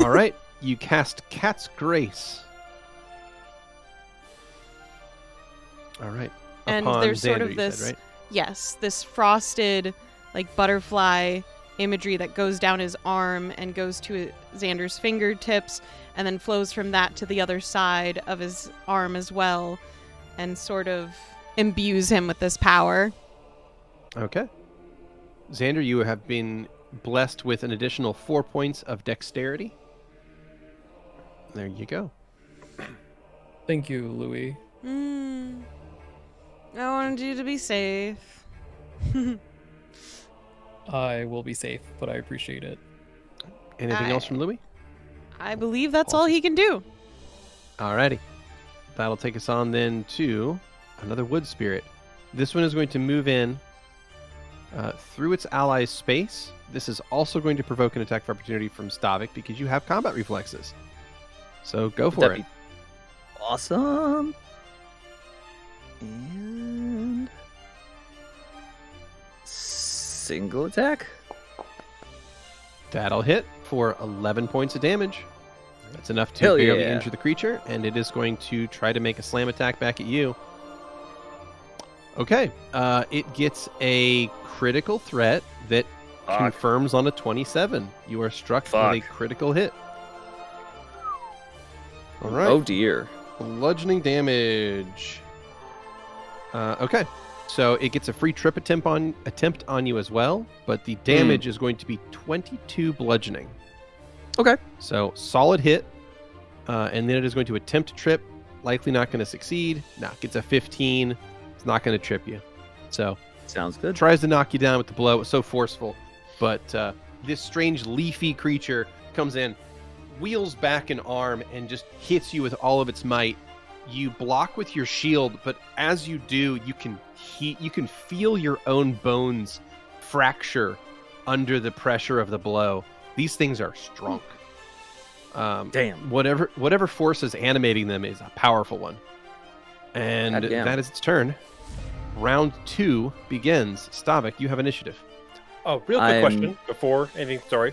All right, you cast Cat's Grace. All right. And Upon there's sort Xander, of you this, said, right? yes, this frosted butterfly imagery that goes down his arm and goes to Xander's fingertips and then flows from that to the other side of his arm as well and sort of imbues him with this power. Okay. Xander, you have been blessed with an additional 4 points of dexterity. There you go. Thank you, Louie. I wanted you to be safe. I will be safe, but I appreciate it. Anything else from Louie? I believe that's all he can do. Alrighty. That'll take us on then to another wood spirit. This one is going to move in through its ally's space. This is also going to provoke an attack of opportunity from Stavik because you have combat reflexes. So go for That'd it. be awesome. And single attack. That'll hit for 11 points of damage. That's enough to Hell barely yeah. injure the creature, and it is going to try to make a slam attack back at you. Okay, it gets a critical threat that confirms on a 27. You are struck with a critical hit. All right. Oh dear. Bludgeoning damage. Okay, so it gets a free trip attempt on you as well, but the damage is going to be 22 bludgeoning. Okay. So solid hit, and then it is going to attempt to trip. Likely not going to succeed. No, gets a 15. It's not going to trip you. So sounds good. Tries to knock you down with the blow. It was so forceful, but this strange leafy creature comes in, wheels back an arm, and just hits you with all of its might. You block with your shield, but as you do, you can feel your own bones fracture under the pressure of the blow. These things are strong. Damn. Whatever force is animating them is a powerful one. And Goddamn. that is its turn. Round 2 begins. Stavik, you have initiative. Oh, real quick question before anything. Sorry.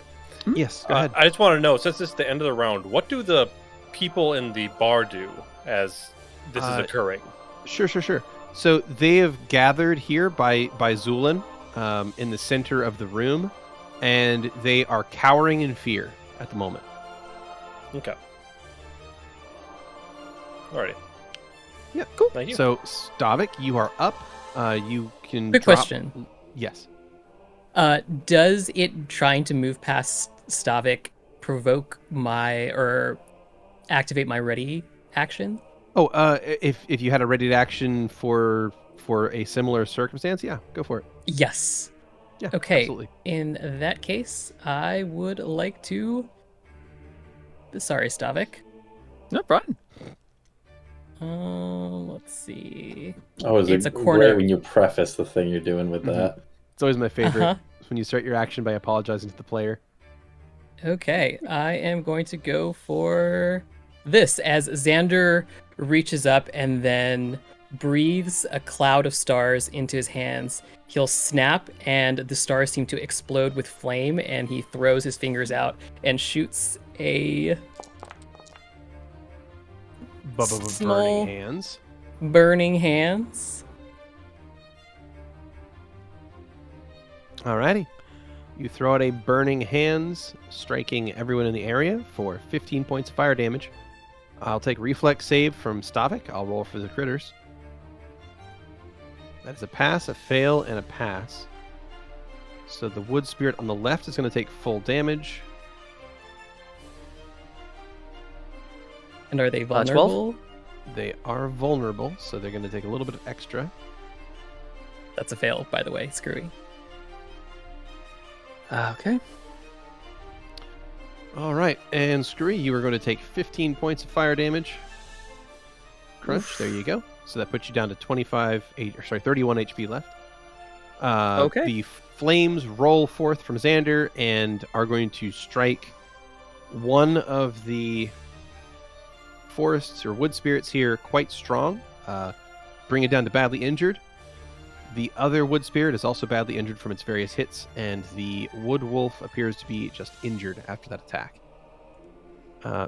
Yes, go ahead. I just want to know, since it's the end of the round, what do the people in the bar do as this is occurring? Sure. So they have gathered here by Zu'lin, in the center of the room, and they are cowering in fear at the moment. Okay. Alrighty. Yeah, cool. Thank you. So, Stavik, you are up. You can Quick drop... question. Yes. Does it trying to move past Stavik provoke or activate my ready action? Oh, if you had a ready to action for a similar circumstance, yeah, go for it. Yes. Yeah. Okay. Absolutely. In that case, I would like to. Sorry, Stavik. No problem. Let's see. Oh, It's a great corner. when you preface the thing you're doing with that. It's always my favorite. Uh-huh. When you start your action by apologizing to the player. Okay, I am going to go for this as Xander reaches up and then breathes a cloud of stars into his hands. He'll snap, and the stars seem to explode with flame, and he throws his fingers out and shoots a small Burning hands. burning hands. Alrighty. You throw out a burning hands, striking everyone in the area for 15 points of fire damage. I'll take reflex save from Stavik. I'll roll for the critters. That is a pass, a fail, and a pass. So the wood spirit on the left is going to take full damage. And are they vulnerable? 12? They are vulnerable, so they're going to take a little bit of extra. That's a fail, by the way, Skrewy. Okay. All right, and Skrewy, you are going to take 15 points of fire damage. Crunch, there you go. So that puts you down to 31 HP left. Okay. The flames roll forth from Xander and are going to strike one of the forests or wood spirits here quite strong, bring it down to badly injured. The other wood spirit is also badly injured from its various hits, and the wood wolf appears to be just injured after that attack.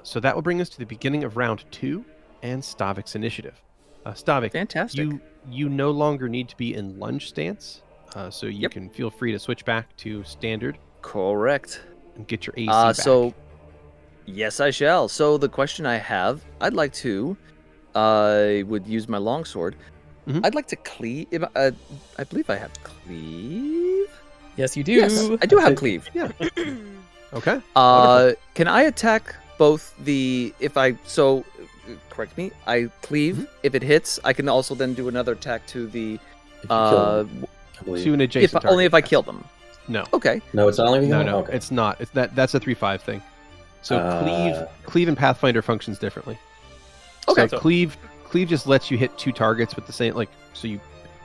So that will bring us to the beginning of round 2 and Stavik's initiative. Stavik, Fantastic. you no longer need to be in lunge stance, so you Yep. can feel free to switch back to standard Correct. and get your AC back. So, yes, I shall. So the question I have, I'd like to, I would use my longsword. Mhm. I'd like to cleave. I believe I have cleave. Yes, you do. Yes, I do have cleave. Yeah. Okay. Can I attack both the correct me. I cleave. If it hits, I can also then do another attack to the. If you kill them, I believe. To an adjacent Only if I target, kill them. No. Okay. No, it's only if you No, kill no, them? Okay. it's not. That's a 3/5 thing. So Uh, cleave and Pathfinder functions differently. Okay. So cleave just lets you hit 2 targets with the same, so you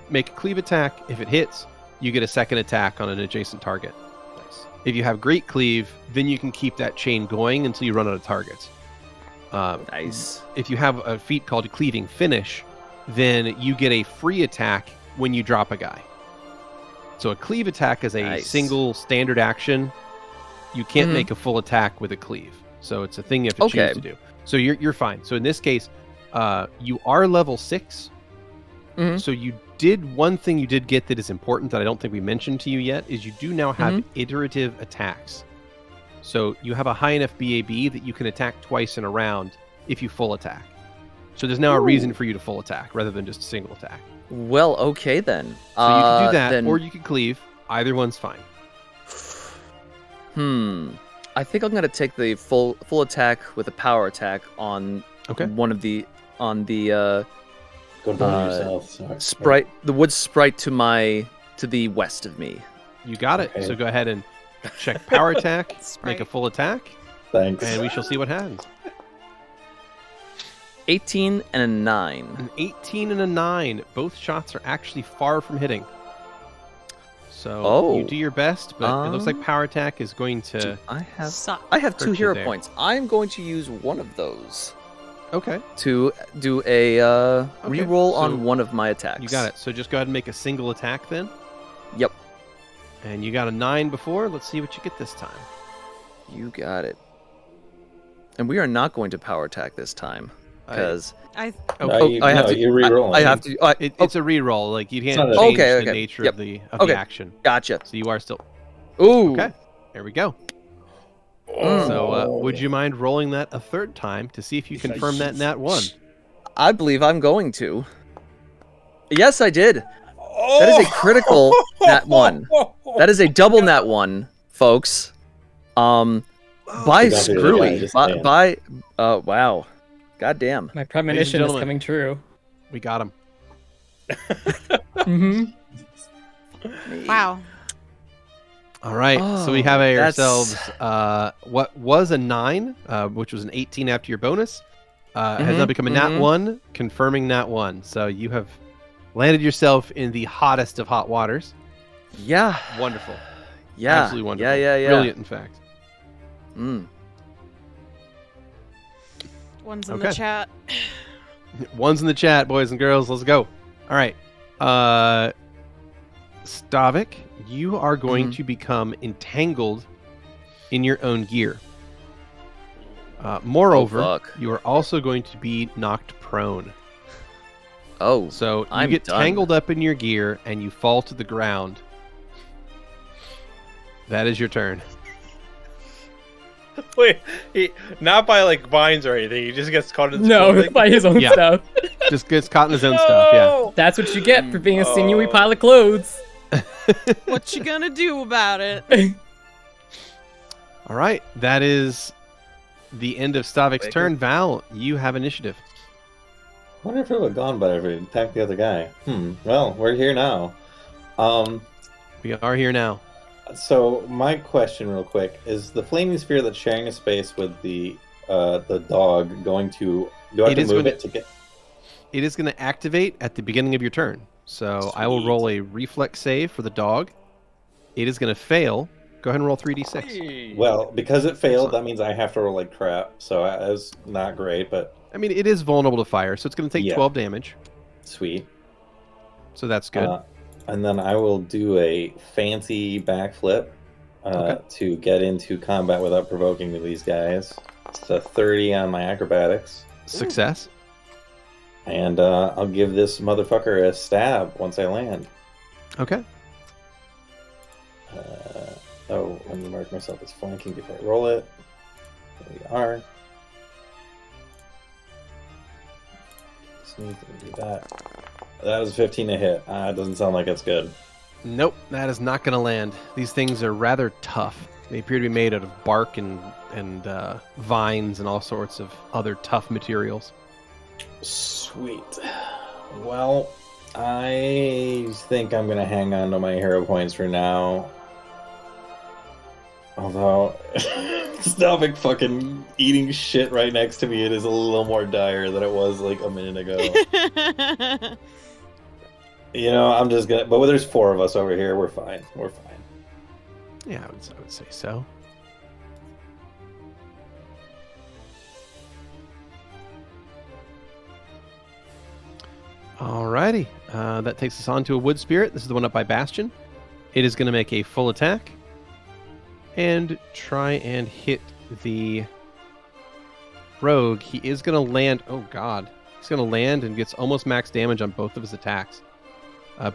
make a cleave attack. If it hits, you get a second attack on an adjacent target. Nice. If you have great cleave, then you can keep that chain going until you run out of targets. Nice. If you have a feat called cleaving finish, then you get a free attack when you drop a guy. So a cleave attack is a Nice. single standard action. You can't Mhm. make a full attack with a cleave. So it's a thing you have to Okay. choose to do. So you're fine. So in this case, you are level 6. Mhm. So one thing you did get that is important that I don't think we mentioned to you yet is you do now have iterative attacks. So you have a high enough BAB that you can attack twice in a round if you full attack. So there's now a reason for you to full attack rather than just a single attack. Well, okay then. So you can do that, then, or you can cleave. Either one's fine. I think I'm gonna take the full attack with a power attack on Okay. one of the Go do it yourself. Sorry. sprite, the wood sprite to the west of me. You got it. Okay. So go ahead and check power attack, make a Sprite. full attack, Thanks. and we shall see what happens. 18 and a 9. An 18 and a 9. Both shots are actually far from hitting. So you do your best, but it looks like power attack is going to. I have Suck. 2 hurt you hero there. points. I'm going to use one of those Okay. to do a reroll so on one of my attacks. You got it. So just go ahead and make a single attack then. Yep. And you got a 9 before. Let's see what you get this time. You got it. And we are not going to power attack this time because I I have to. You re-roll. I have to. It's a reroll. Like you can't It's not change a- the Okay, nature yep. of the Okay. action. Gotcha. So you are still Ooh. okay. There we go. So would you mind rolling that a third time to see if you confirm that nat 1? I believe I'm going to. Yes, I did. That is a critical nat 1. That is a double nat 1, folks. By Forgot the other guy, Skrewy. just saying. Wow. Goddamn. My premonition is gentlemen. coming true. We got him. Mm-hmm. wow. All right. so we Oh, have that's- ourselves what was a 9, which was an 18 after your bonus, has now become a nat 1, confirming nat 1. So you have landed yourself in the hottest of hot waters. Yeah. Wonderful. Yeah. Absolutely wonderful. Yeah. Brilliant, in fact. Mm. One's in Okay. the chat. One's in the chat, boys and girls. Let's go. All right. Stavik, you are going to become entangled in your own gear. Moreover, fuck. you are also going to be knocked prone. Oh. So you I'm get done. tangled up in your gear and you fall to the ground. That is your turn. Wait, not by like vines or anything. He just gets caught in. No, by his own Yeah. stuff. Just gets caught in his own stuff, yeah. That's what you get for being a sinewy pile of clothes. What you gonna do about it? All right. That is the end of Stavik's Baker. turn. Val, you have initiative. I wonder if it would have gone better if we attacked the other guy. Well, we're here now. We are here now. So my question, real quick, is the flaming sphere that's sharing a space with the dog going to? Do I have It to is move gonna- it to get? It is going to activate at the beginning of your turn. So I will Sweet. roll a reflex save for the dog. It is going to fail. Go ahead and roll 3d6. Well, because it failed, Excellent. that means I have to roll like crap. So that's not great, but I mean, it is vulnerable to fire, so it's going to take Yeah. 12 damage. sweet. So that's good. And then I will do a fancy backflip Okay. to get into combat without provoking these guys. It's a 30 on my acrobatics. Success. And I'll give this motherfucker a stab once I land. Okay. Let me mark myself as flanking before I roll it. There we are. Just need to do that. That was 15 to hit. It doesn't sound like it's good. Nope, that is not going to land. These things are rather tough. They appear to be made out of bark and vines and all sorts of other tough materials. Sweet. Well, I think I'm going to hang on to my hero points for now. Although, Stavik fucking eating shit right next to me, it is a little more dire than it was like a minute ago. You know, I'm just gonna. But there's 4 of us over here. We're fine. We're fine. Yeah, I would say so. Alrighty. That takes us on to a wood spirit. This is the one up by Bastion. It is going to make a full attack and try and hit the rogue. He is going to land. Oh, God. He's going to land and gets almost max damage on both of his attacks.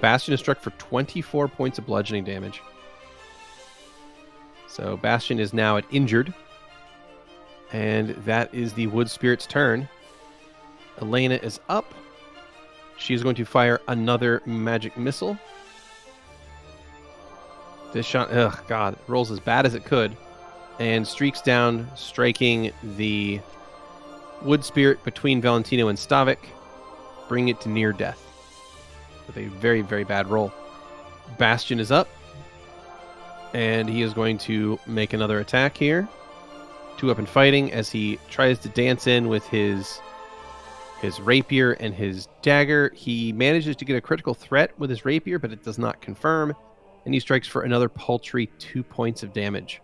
Bastion is struck for 24 points of bludgeoning damage. So Bastion is now at injured. And that is the wood spirit's turn. Elena is up. She is going to fire another magic missile. This shot, oh God, rolls as bad as it could, and streaks down, striking the wood spirit between Valentino and Stavik, bringing it to near death with a very, very bad roll. Bastion is up, and he is going to make another attack here. 2 up and fighting as he tries to dance in with his rapier and his dagger. He manages to get a critical threat with his rapier, but it does not confirm. And he strikes for another paltry 2 points of damage.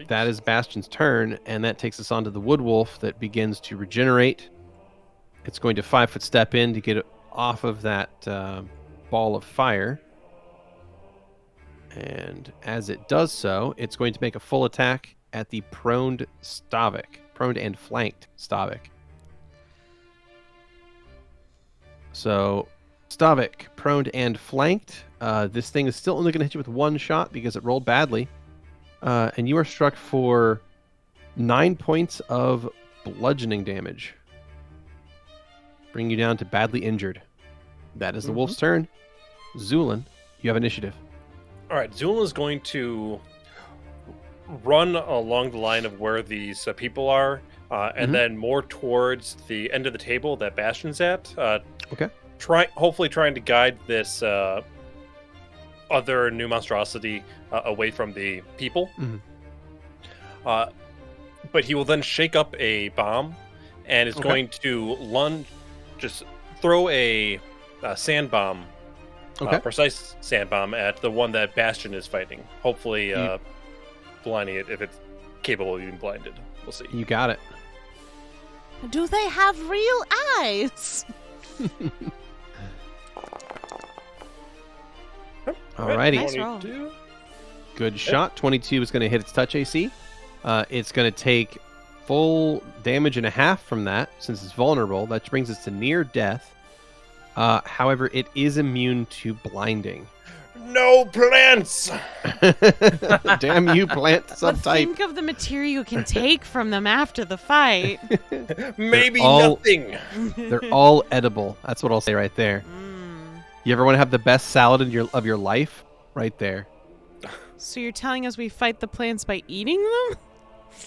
That is Bastion's turn, and that takes us on to the wood wolf that begins to regenerate. It's going to 5-foot step in to get it off of that ball of fire. And as it does so, it's going to make a full attack at the proned Stavik. Proned and flanked Stavik. So, Stavik, proned and flanked. This thing is still only going to hit you with one shot because it rolled badly. And you are struck for 9 points of bludgeoning damage. Bring you down to badly injured. That is the wolf's turn. Zu'lin, you have initiative. All right, Zu'lin is going to run along the line of where these people are, and then more towards the end of the table that Bastion's at. Okay. Hopefully trying to guide this other new monstrosity away from the people. But he will then shake up a bomb, and is going to just throw a sand bomb. Precise sand bomb at the one that Bastion is fighting. Hopefully, blinding it if it's capable of being blinded. We'll see. You got it. Do they have real eyes? Alrighty. Nice roll. Good shot. 22 is going to hit its touch AC. It's going to take full damage and a half from that since it's vulnerable. That brings us to near death. However, it is immune to blinding. No plants! Damn you, plant But subtype. think of the material you can take from them after the fight. Maybe nothing. nothing. They're all edible. That's what I'll say right there. You ever want to have the best salad of your life? Right there. So you're telling us we fight the plants by eating them?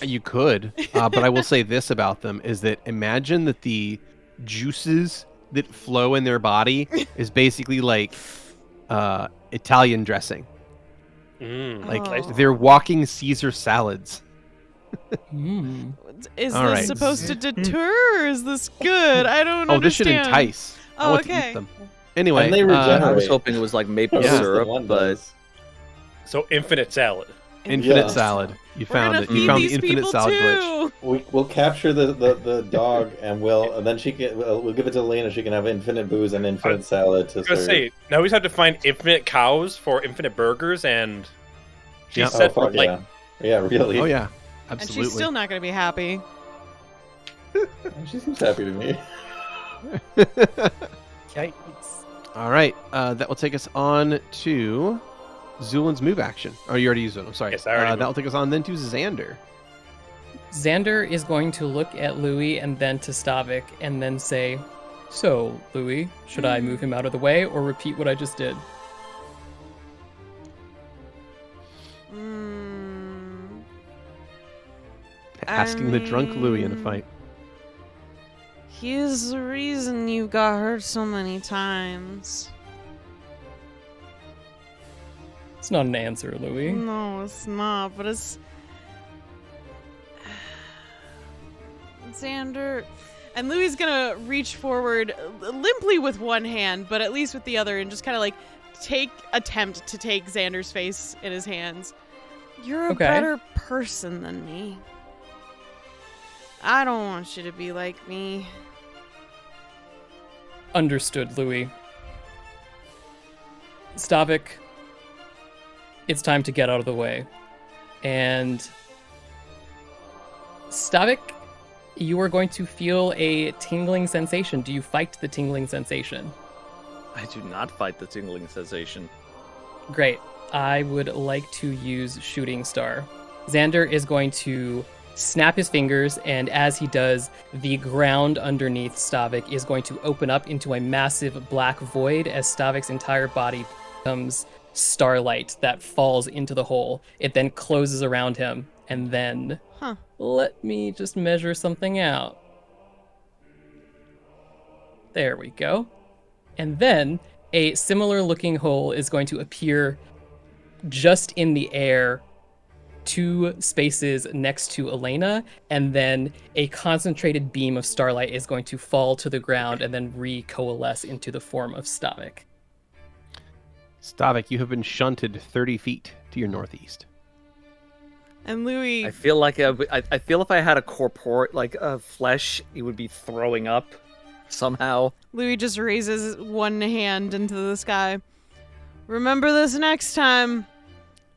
You could, but I will say this about them is that imagine that the juices that flow in their body is basically like Italian dressing. Like they're walking Caesar salads. Is All this right. supposed to deter or is this good? I don't Oh, this should understand. entice. I Oh, want to okay. eat them. Anyway, And they regenerate. I was hoping it was like maple Yeah. syrup, One but does. So infinite salad. infinite Yeah. salad. You We're found gonna it. feed You found the these infinite people salad glitch. too. We'll capture the dog and then she can we'll give it to Lena. She can have infinite booze and infinite salad to I was gonna serve. say, now we just have to find infinite cows for infinite burgers, and she's Yep. set Oh, for fuck like yeah, really. Oh yeah, And absolutely. she's still not going to be happy. She seems happy to me. Yikes. All right, that will take us on to Zu'lin's move action. Oh, you already used it. I'm sorry. Yes, I already that will take us on then to Xander. Xander is going to look at Louie and then to Stavik and then say, "So, Louie, should I move him out of the way or repeat what I just did?" Asking the drunk Louie in a fight. He's the reason you got hurt so many times. It's not an answer, Louie. No, it's not, but it's... Xander... And Louie's gonna reach forward limply with one hand, but at least with the other, and just kind of like attempt to take Xander's face in his hands. You're a Okay. better person than me. I don't want you to be like me. Understood, Louie. Stavik, it's time to get out of the way. And Stavik, you are going to feel a tingling sensation. Do you fight the tingling sensation? I do not fight the tingling sensation. Great. I would like to use Shooting Star. Xander is going to snap his fingers, and as he does, the ground underneath Stavik is going to open up into a massive black void as Stavik's entire body becomes starlight that falls into the hole. It then closes around him, and then let me just measure something out. There we go. And then a similar looking hole is going to appear just in the air 2 spaces next to Elena, and then a concentrated beam of starlight is going to fall to the ground and then recoalesce into the form of Stavik. Stavik, you have been shunted 30 feet to your northeast. And Louie... I feel like I feel if I had a flesh, it would be throwing up somehow. Louie just raises one hand into the sky. Remember this next time.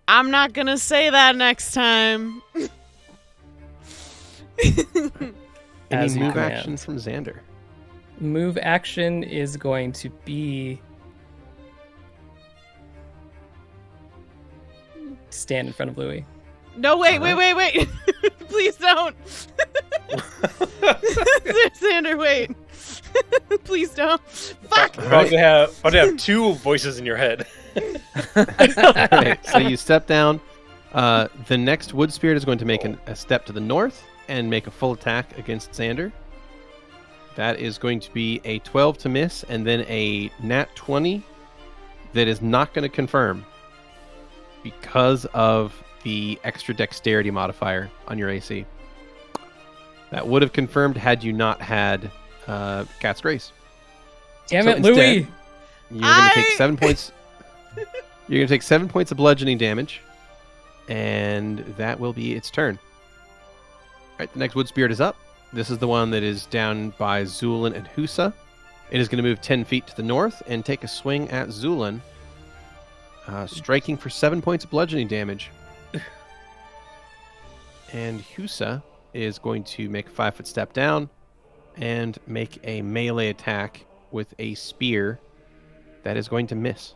I'm not gonna say that next time. Any As you move command. action from Xander? Move action is going to be stand in front of Louie. No, wait. Please don't. Xander, wait. Please don't. Fuck. About to have two voices in your head. Alright, so you step down. The next wood spirit is going to make a step to the north and make a full attack against Xander. That is going to be a 12 to miss, and then a nat 20 that is not going to confirm because of the extra dexterity modifier on your AC. That would have confirmed had you not had Cat's Grace. Damn So it, instead, Louie! You're going to take 7 points. You're going to take 7 points of bludgeoning damage, and that will be its turn. All right, the next wood spirit is up. This is the one that is down by Zu'lin and Husa. It is going to move 10 feet to the north and take a swing at Zu'lin, striking for 7 points of bludgeoning damage. And Husa is going to make a 5-foot step down and make a melee attack with a spear that is going to miss.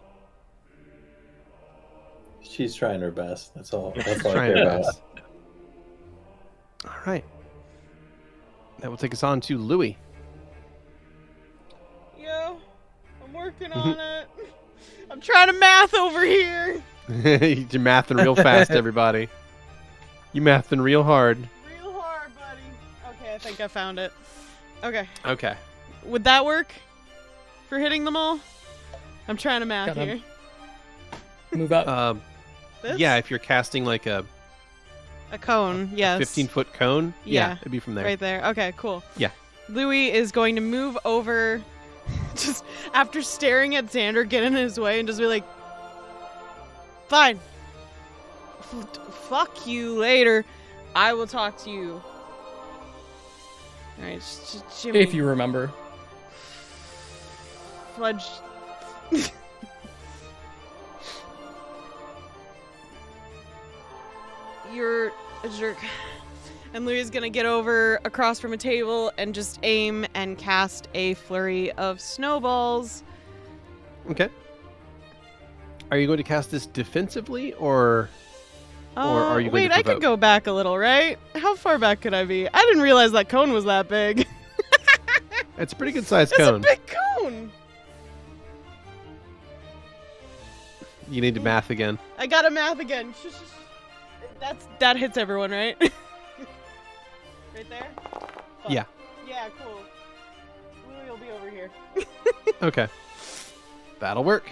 She's trying her best. That's all. That's all I Trying care her about. best. All right. That will take us on to Louie. Yo, I'm working on it. I'm trying to math over here. You're mathing real fast, everybody. You mathing real hard. Real hard, buddy. Okay, I think I found it. Okay. Okay. Would that work for hitting them all? I'm trying to math Got 'em. here. Move up. This? Yeah, if you're casting like a A cone, yes. 15-foot cone, Yeah, it'd be from there. Right there. Okay, cool. Yeah. Louie is going to move over, just after staring at Xander get in his way, and just be like, fine. Fuck you later. I will talk to you. Alright, Jimmy. If you remember. Fudge. You're a jerk. And Louie's gonna get over across from a table and just aim and cast a flurry of snowballs. Okay. Are you going to cast this defensively, or are you going wait, to I could provoke? go back a little, right? How far back could I be? I didn't realize that cone was that big. It's a pretty good sized It's cone. a big cone. You need to math again. I gotta math again. That hits everyone, right? Right there? Fuck. Yeah. Yeah, cool. Louie will be over here. Okay. That'll work.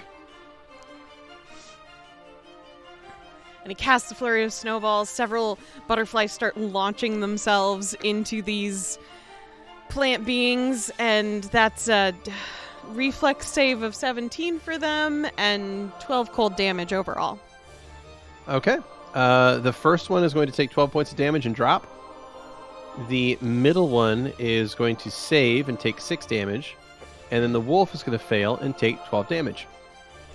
And he casts a flurry of snowballs. Several butterflies start launching themselves into these plant beings, and that's a reflex save of 17 for them and 12 cold damage overall. Okay. The first one is going to take 12 points of damage and drop. The middle one is going to save and take 6 damage. And then the wolf is going to fail and take 12 damage.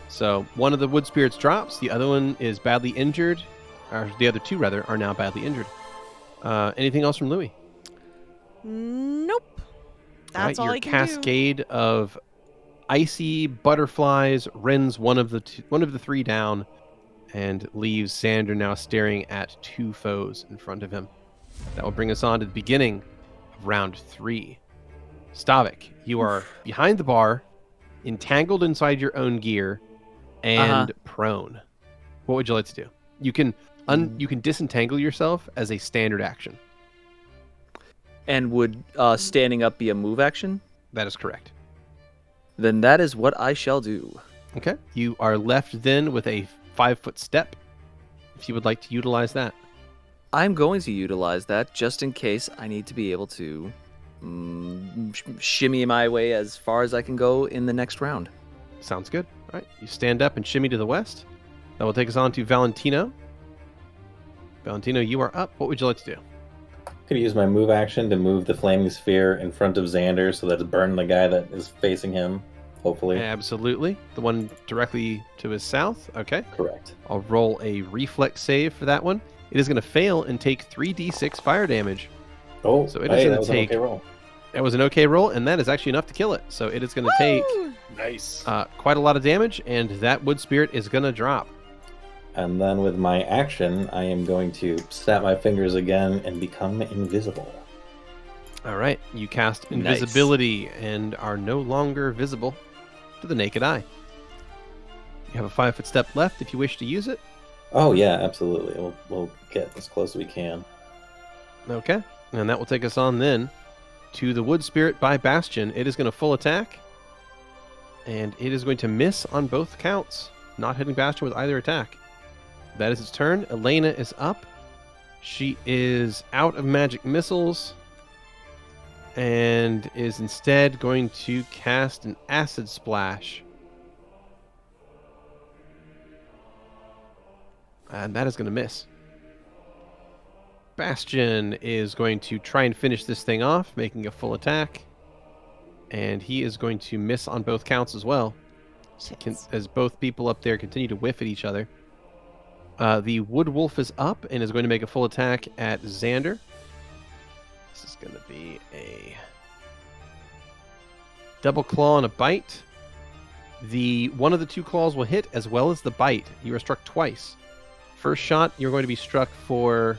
So one of the wood spirits drops. The other one is badly injured. Or the other two, rather, are now badly injured. Anything else from Louie? Nope. That's all your I can cascade of icy butterflies rends one of the three down and leaves Xander now staring at 2 foes in front of him. That will bring us on to the beginning of round 3. Stavik, you are behind the bar, entangled inside your own gear, and prone. What would you like to do? You can disentangle yourself as a standard action. And would standing up be a move action? That is correct. Then that is what I shall do. Okay. You are left then with a 5-foot step, if you would like to utilize that. I'm going to utilize that just in case I need to be able to shimmy my way as far as I can go in the next round. Sounds good. All right. You stand up and shimmy to the west. That will take us on to Valentino. Valentino, you are up. What would you like to do? I'm going to use my move action to move the flaming sphere in front of Xander so that it's burning the guy that is facing him hopefully. Absolutely. The one directly to his south. Okay. Correct. I'll roll a reflex save for that one. It is going to fail and take 3d6 fire damage. Oh, So it is hey, gonna that was take- an okay roll. That was an okay roll, and that is actually enough to kill it. So it is going to take Nice. quite a lot of damage, and that wood spirit is going to drop. And then with my action, I am going to snap my fingers again and become invisible. All right. You cast Nice. invisibility and are no longer visible to the naked eye. You have a 5-foot step left if you wish to use it. Oh yeah, absolutely. We'll get as close as we can. Okay. And that will take us on then to the wood spirit by Bastion. It is going to full attack. And it is going to miss on both counts, not hitting Bastion with either attack. That is its turn. Elena is up. She is out of magic missiles and is instead going to cast an acid splash. And that is going to miss. Bastion is going to try and finish this thing off, making a full attack. And he is going to miss on both counts as well, as both people up there continue to whiff at each other. The Wood Wolf is up and is going to make a full attack at Xander. This is going to be a double claw and a bite. One of the two claws will hit as well as the bite. You are struck twice. First shot, you're going to be struck for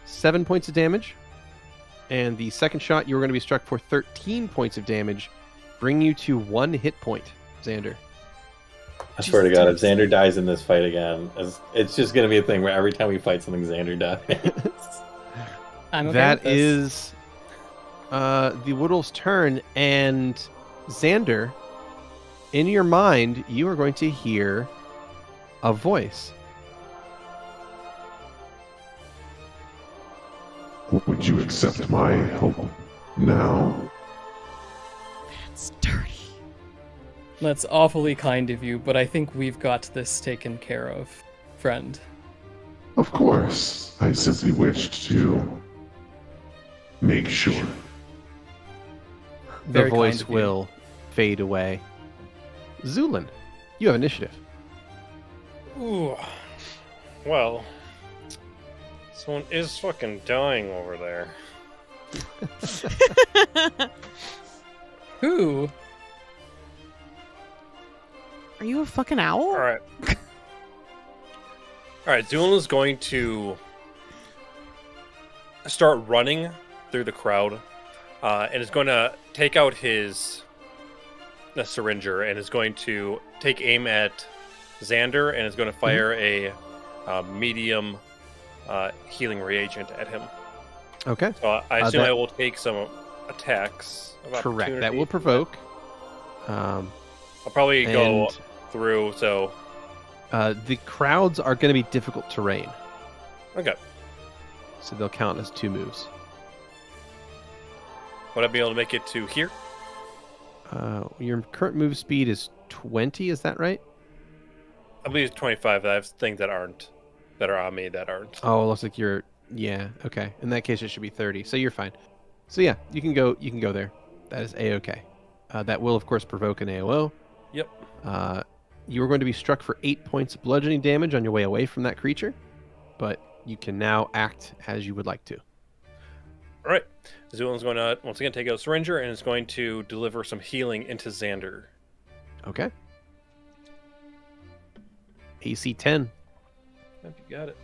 7 points of damage. And the second shot, you're going to be struck for 13 points of damage, bringing you to 1 hit point, Xander. I swear to God, if Xander dies in this fight again, it's just going to be a thing where every time we fight something, Xander dies. I'm okay That with this. is the Woodwolf's turn, and Xander, in your mind, you are going to hear a voice. Would you accept my help now? It's dirty. That's awfully kind of you, but I think we've got this taken care of, friend. Of course. I simply wished to make sure. The Very kind voice of you. will fade away. Zu'lin, you have initiative. Ooh. Well, someone is fucking dying over there. Who? Are you a fucking owl? All right. All right. Zu'lin is going to start running through the crowd, and is going to take out his syringer and is going to take aim at Xander and is going to fire a medium healing reagent at him. Okay. So I assume that- I will take some attacks. Of Correct. That opportunity. will provoke. I'll probably go and- through. So the crowds are going to be difficult terrain, okay, so they'll count as 2 moves. would I be able to make it to here? Your current move speed is 20, is that right? I believe it's 25. I have things that are on me that aren't. Oh, it looks like you're... Yeah, okay. In that case, it should be 30, so you're fine. So yeah, you can go there. That is A-okay. That will, of course, provoke an AOO. Yep. You are going to be struck for 8 points of bludgeoning damage on your way away from that creature, but you can now act as you would like to. All right. Zu'lin's going to once again take out a syringer and is going to deliver some healing into Xander. Okay. AC 10. Yep, you got it.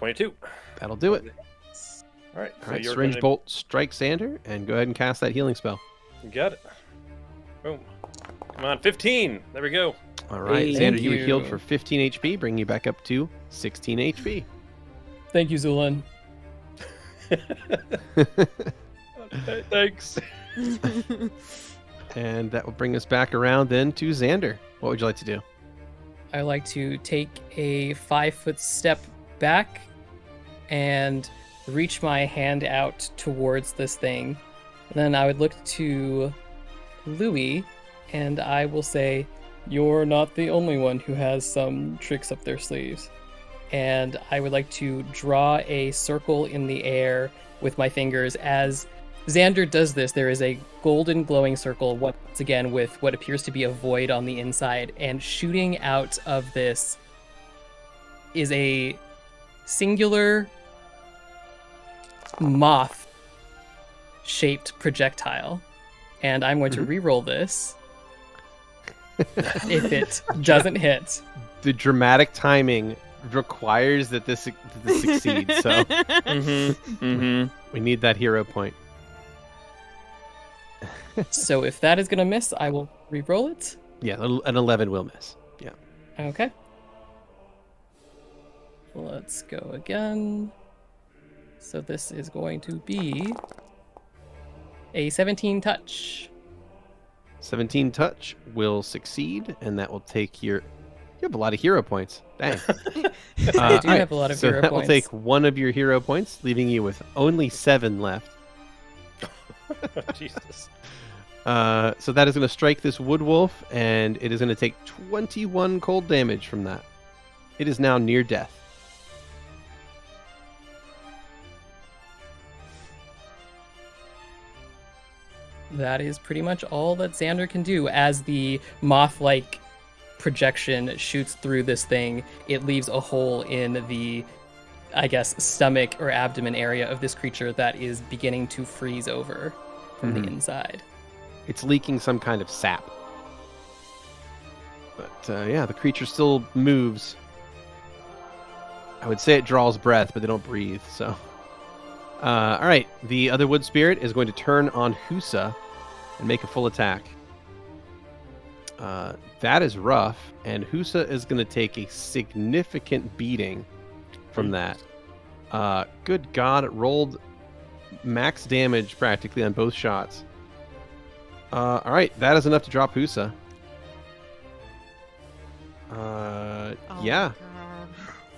$22. That'll do it. All right. All right, you're Syringe gonna- Bolt strikes Xander, and go ahead and cast that healing spell. You got it. Boom. Come on, 15. There we go. All right, Hey, Xander, thank you were healed you. for 15 HP, bringing you back up to 16 HP. Thank you, Zu'lin. Thanks. And that will bring us back around then to Xander. What would you like to do? I like to take a 5-foot step back and reach my hand out towards this thing. Then I would look to Louie and I will say, "You're not the only one who has some tricks up their sleeves." and I would like to draw a circle in the air with my fingers. As Xander does this, there is a golden glowing circle, once again with what appears to be a void on the inside, and shooting out of this is a singular moth-shaped projectile. And I'm going to re-roll this if it doesn't hit. The dramatic timing requires that this succeeds, so we need that hero point. So if that is going to miss, I will re-roll it. Yeah, an 11 will miss. Yeah. Okay. Let's go again. So this is going to be a 17 touch. 17 touch will succeed, and that will take your... You have a lot of hero points. Dang. I do have a lot of so hero that points. will take one of your hero points, leaving you with only 7 left. Jesus. So that is going to strike this wood wolf, and it is going to take 21 cold damage from that. It is now near death. That is pretty much all that Xander can do. As the moth-like projection shoots through this thing, it leaves a hole in the, I guess, stomach or abdomen area of this creature that is beginning to freeze over from the inside. It's leaking some kind of sap. But yeah, the creature still moves. I would say it draws breath, but they don't breathe, so... all right, the other wood spirit is going to turn on Husa and make a full attack. That is rough, and Husa is going to take a significant beating from that. Good God, it rolled max damage practically on both shots. All right, that is enough to drop Husa. Yeah, God.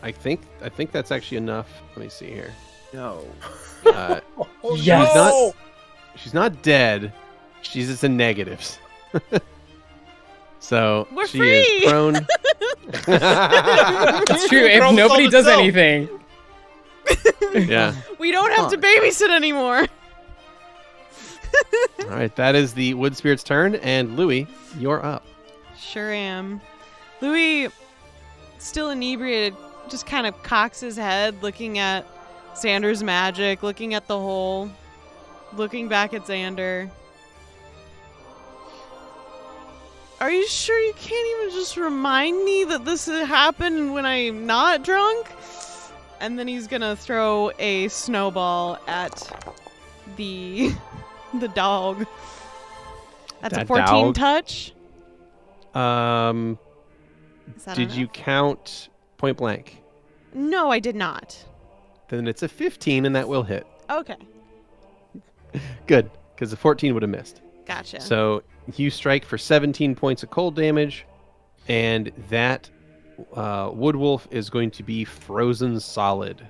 I think that's actually enough. Let me see here. No. Yes! She's not dead. She's just in negatives. So We're she free! is prone. It's true, if Problem nobody solved does itself. anything. Yeah. We don't have to babysit anymore. All right, that is the wood spirit's turn, and Louie, you're up. Sure am. Louis, still inebriated, just kind of cocks his head, looking at Xander's magic, looking at the hole, looking back at Xander. Are you sure you can't even just remind me that this happened when I'm not drunk? And then he's gonna throw a snowball at the dog. That's a That 14 dog? touch. Is that Did enough? you count point blank? No, I did not. Then it's a 15, and that will hit. Okay, Good, because the 14 would have missed. gotcha. So you strike for 17 points of cold damage, and that wood wolf is going to be frozen solid.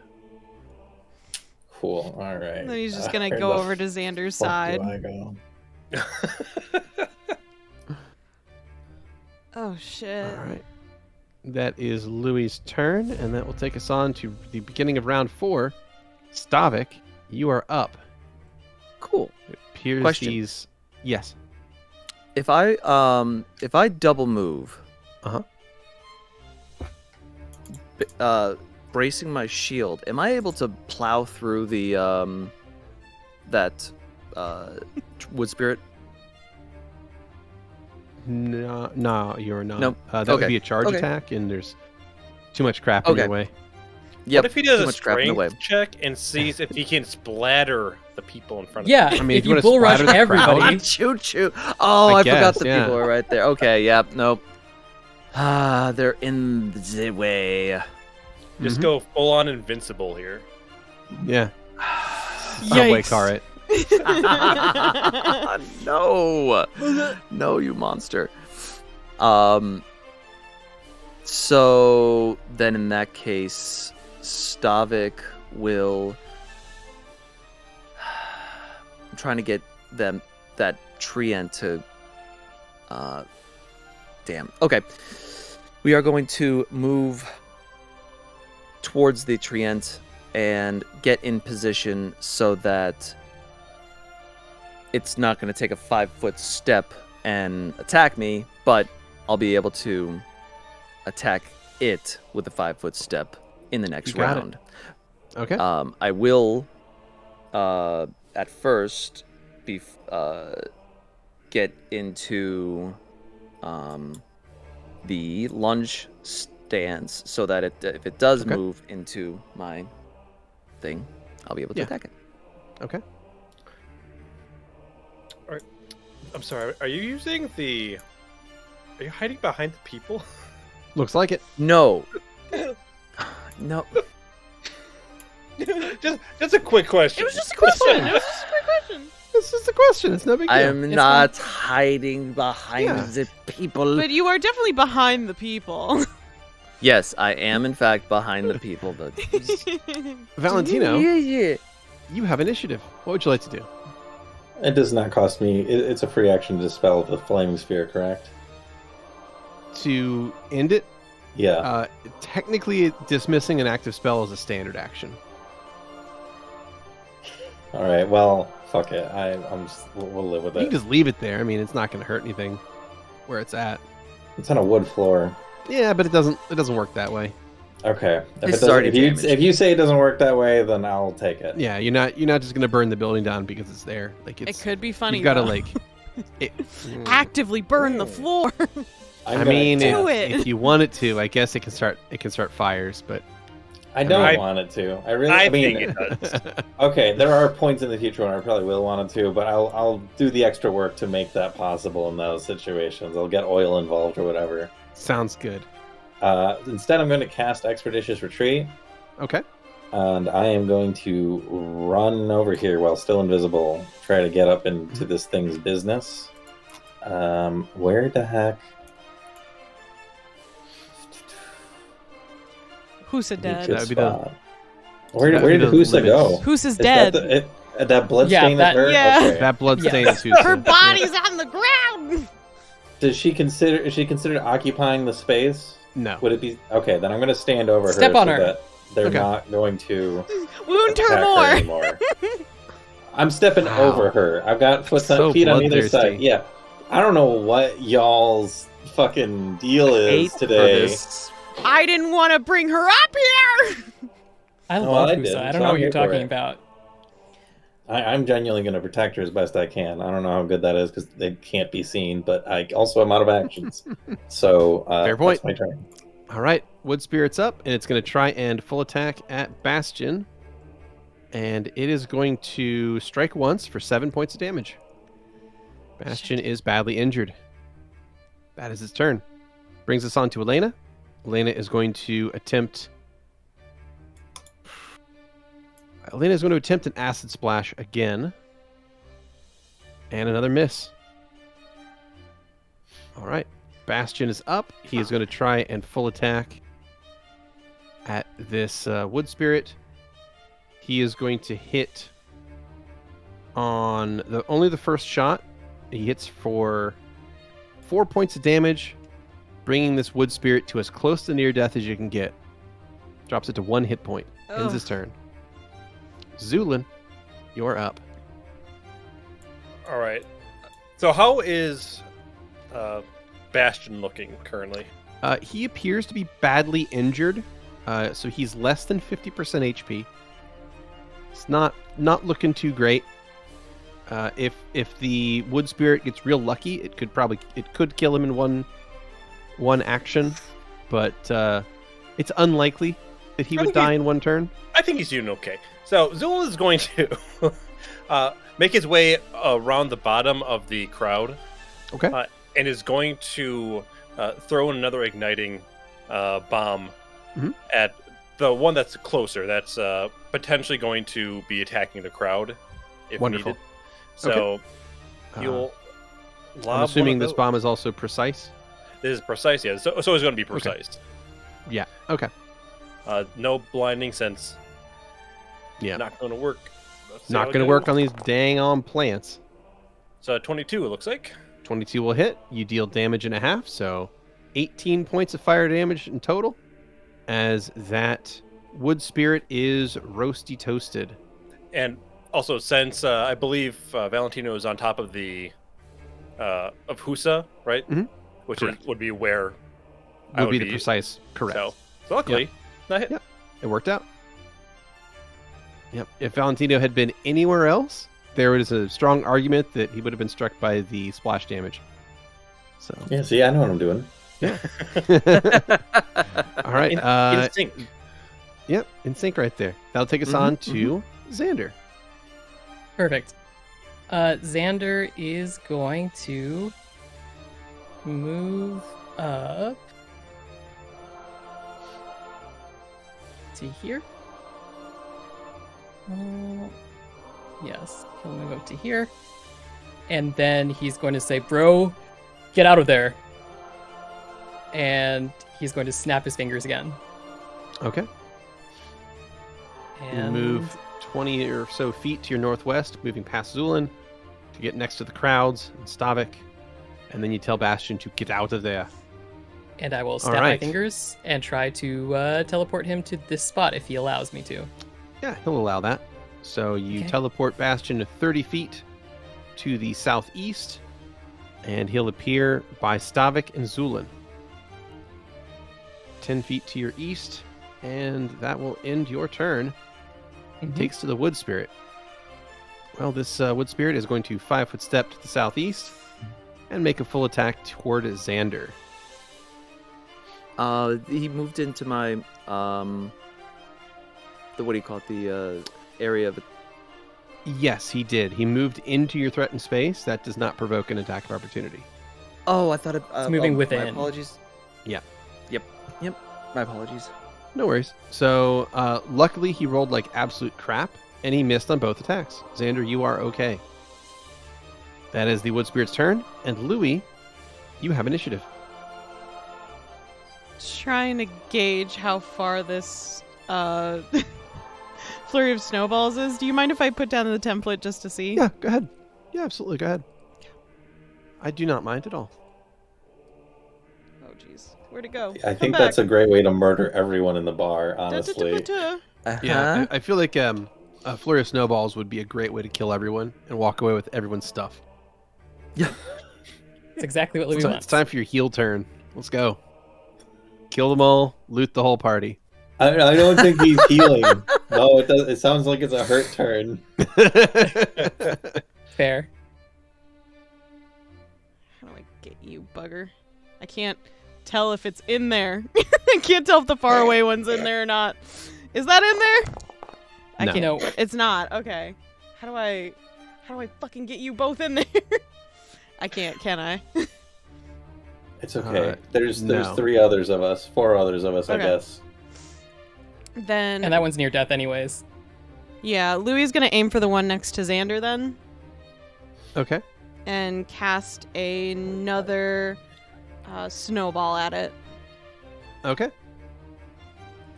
Cool. All right. Then he's just gonna Where go the over to Xander's fuck side. do I go? Oh shit. All right. That is Louie's turn, and that will take us on to the beginning of round 4. Stavik, you are up. Cool. It appears Question. these... Yes. If I double move, bracing my shield, am I able to plow through the that wood spirit? No, you're not. Nope. That Okay. would be a charge Okay. attack, and there's too much crap in Okay. your way. Yep. What if he does too a much crap in the way. strength check and sees if he can splatter the people in front of Yeah, him? I mean, if if you you wanna bull rush splatter the crowd- everybody, Choo choo. Oh, I I forgot guess, the yeah. people are right there. Okay, yep, nope. Ah, they're in the way. Just go full on invincible here. Yeah. Subway Yikes. car it. No, no, you monster. So then, in that case, Stavik will. I'm trying to get that treant to. Damn. Okay, we are going to move towards the treant and get in position so that it's not going to take a 5-foot step and attack me, but I'll be able to attack it with a 5-foot step in the next You got it. round. Okay. I will, at first, get into the lunge stance so that if it does Okay. move into my thing, I'll be able to attack it. Okay. I'm sorry. Are you using the? Are you hiding behind the people? Looks like it. No. No. just a quick question. It was just a question. It was just a quick question. It's just a question. It's no big deal. I am not hiding behind the people. But you are definitely behind the people. Yes, I am in fact behind the people. But Valentino, yeah. you have initiative. What would you like to do? It does not cost me. It's a free action to dispel the flaming sphere, correct? To end it, Yeah. technically dismissing an active spell is a standard action. All right. Well, fuck it. We'll live with You it. can just leave it there. I mean, it's not going to hurt anything where it's at. It's on a wood floor. Yeah, but it doesn't work that way. Okay. It's already damaged. If you say it doesn't work that way, then I'll take it. Yeah, you're not just going to burn the building down because it's there. Like It it's could be funny. you've got to though. like it, actively burn the floor. I mean, Do if it. you want it to, I guess it can start fires, but I don't I- want it to. I I mean, think it does. okay, there are points in the future when I probably will want it to, but I'll do the extra work to make that possible in those situations. I'll get oil involved or whatever. sounds good. Instead, I'm going to cast Expeditious Retreat, Okay. and I am going to run over here while still invisible, try to get up into this thing's business. Where the heck? Who's Good dead? That would be the- spot. Where that would did be the Husa limits. go? Who's Is dead? that bloodstain Yeah, is her? yeah. Okay. That blood Yeah. stain is who's Her body's on the ground. Is she considered occupying the space? No. Would it be okay? Then I'm going to stand over Step her on so her. that they're Okay. not going to Wound attack her more. anymore. I'm stepping Wow. over her. I've got So feet on either bloodthirsty. side. Yeah, I don't know what y'all's fucking deal Hate is for today. this. I didn't want to bring her up here. I No, love I Husa. didn't, I so don't know I'm what you're here for talking it. about. I'm genuinely going to protect her as best I can. I don't know how good that is because they can't be seen, but I also am out of actions. So Fair point. That's my turn. All right, Wood Spirit's up, and it's going to try and full attack at Bastion, and it is going to strike once for 7 points of damage. Bastion is badly injured. That is its turn. Brings us on to Elena. Elena is going to attempt. Elena is going to attempt an acid splash again, and another miss. All right. Bastion is up. He is going to try and full attack at this Wood Spirit. He is going to hit on only the first shot. He hits for 4 points of damage, bringing this Wood Spirit to as close to near death as you can get. Drops it to 1 hit point. Ends Ugh. his turn. Zu'lin, you're up. All right. So how is Bastion looking currently? He appears to be badly injured, so he's less than 50% HP. It's not looking too great. If the Wood Spirit gets real lucky, it could kill him in one action, but it's unlikely that he would die in one turn. I think he's doing okay. So Zul is going to make his way around the bottom of the crowd. Okay. And is going to throw another igniting bomb Mhm. at the one that's closer. That's potentially going to be attacking the crowd if Wonderful. needed. So Uh, you'll lob I'm one assuming of this those. bomb is also precise. This is precise, yeah. So it's going to be precise. Yeah. Okay. No blinding sense. Yeah. Not going to work. Let's see Not how going to it work goes. on these dang on plants. So 22, it looks like. 22 will hit. You deal damage and a half, so 18 points of fire damage in total. As that wood spirit is roasty toasted. And also, since I believe Valentino is on top of the of Husa, right? Mhm. Which Correct. would be where I Would be the precise correct. So luckily, that hit. Yep. It worked out. Yep. If Valentino had been anywhere else, there was a strong argument that he would have been struck by the splash damage. So Yeah, see, I know what I'm doing. all right. Instinct. Yep, in sync right there. That'll take us on to Xander. Perfect. Xander is going to move up to here. Yes, he'll move up to here. And then he's going to say, "Bro, get out of there." And he's going to snap his fingers again. Okay. And You move 20 or so feet to your northwest, moving past Zu'lin to get next to the crowds and Stavik. And then you tell Bastion to get out of there. And I will snap my right. fingers and try to teleport him to this spot if he allows me to. Yeah, he'll allow that. So you Okay. teleport Bastion to 30 feet to the southeast, and he'll appear by Stavik and Zu'lin. 10 feet to your east, and that will end your turn. Takes to the wood spirit. Well, this wood spirit is going to 5-foot step to the southeast and make a full attack toward Xander. He moved into my the what do you call it? The area of. Yes, he did. He moved into your threatened space. That does not provoke an attack of opportunity. Oh, I thought it. It's moving My within. apologies. Yeah. Yep. My apologies. No worries. So, luckily, he rolled like absolute crap, and he missed on both attacks. Xander, you are okay. That is the wood spirit's turn, and Louie, you have initiative. Trying to gauge how far this flurry of snowballs is. Do you mind if I put down the template just to see? Yeah, go ahead. Yeah, absolutely, go ahead. I do not mind at all. Oh, jeez. Where'd it go? I think that's a great way to murder everyone in the bar, honestly. Yeah, I feel like a flurry of snowballs would be a great way to kill everyone and walk away with everyone's stuff. Yeah. It's exactly what Louis It's wants. time for your heal turn. Let's go. Kill them all, loot the whole party. I don't think he's healing. No, it does. It sounds like it's a hurt turn. Fair. How do I get you, bugger? I can't tell if it's in there. I can't tell if the faraway one's in there or not. Is that in there? I No. can't. No. It's not. Okay. How do I fucking get you both in there? I can't, can I? It's okay. Uh, There's no. 4 others of us, I Okay. guess. Then And that one's near death anyways. yeah, Louie's gonna aim for the one next to Xander then, Okay. and cast another snowball at it. Okay.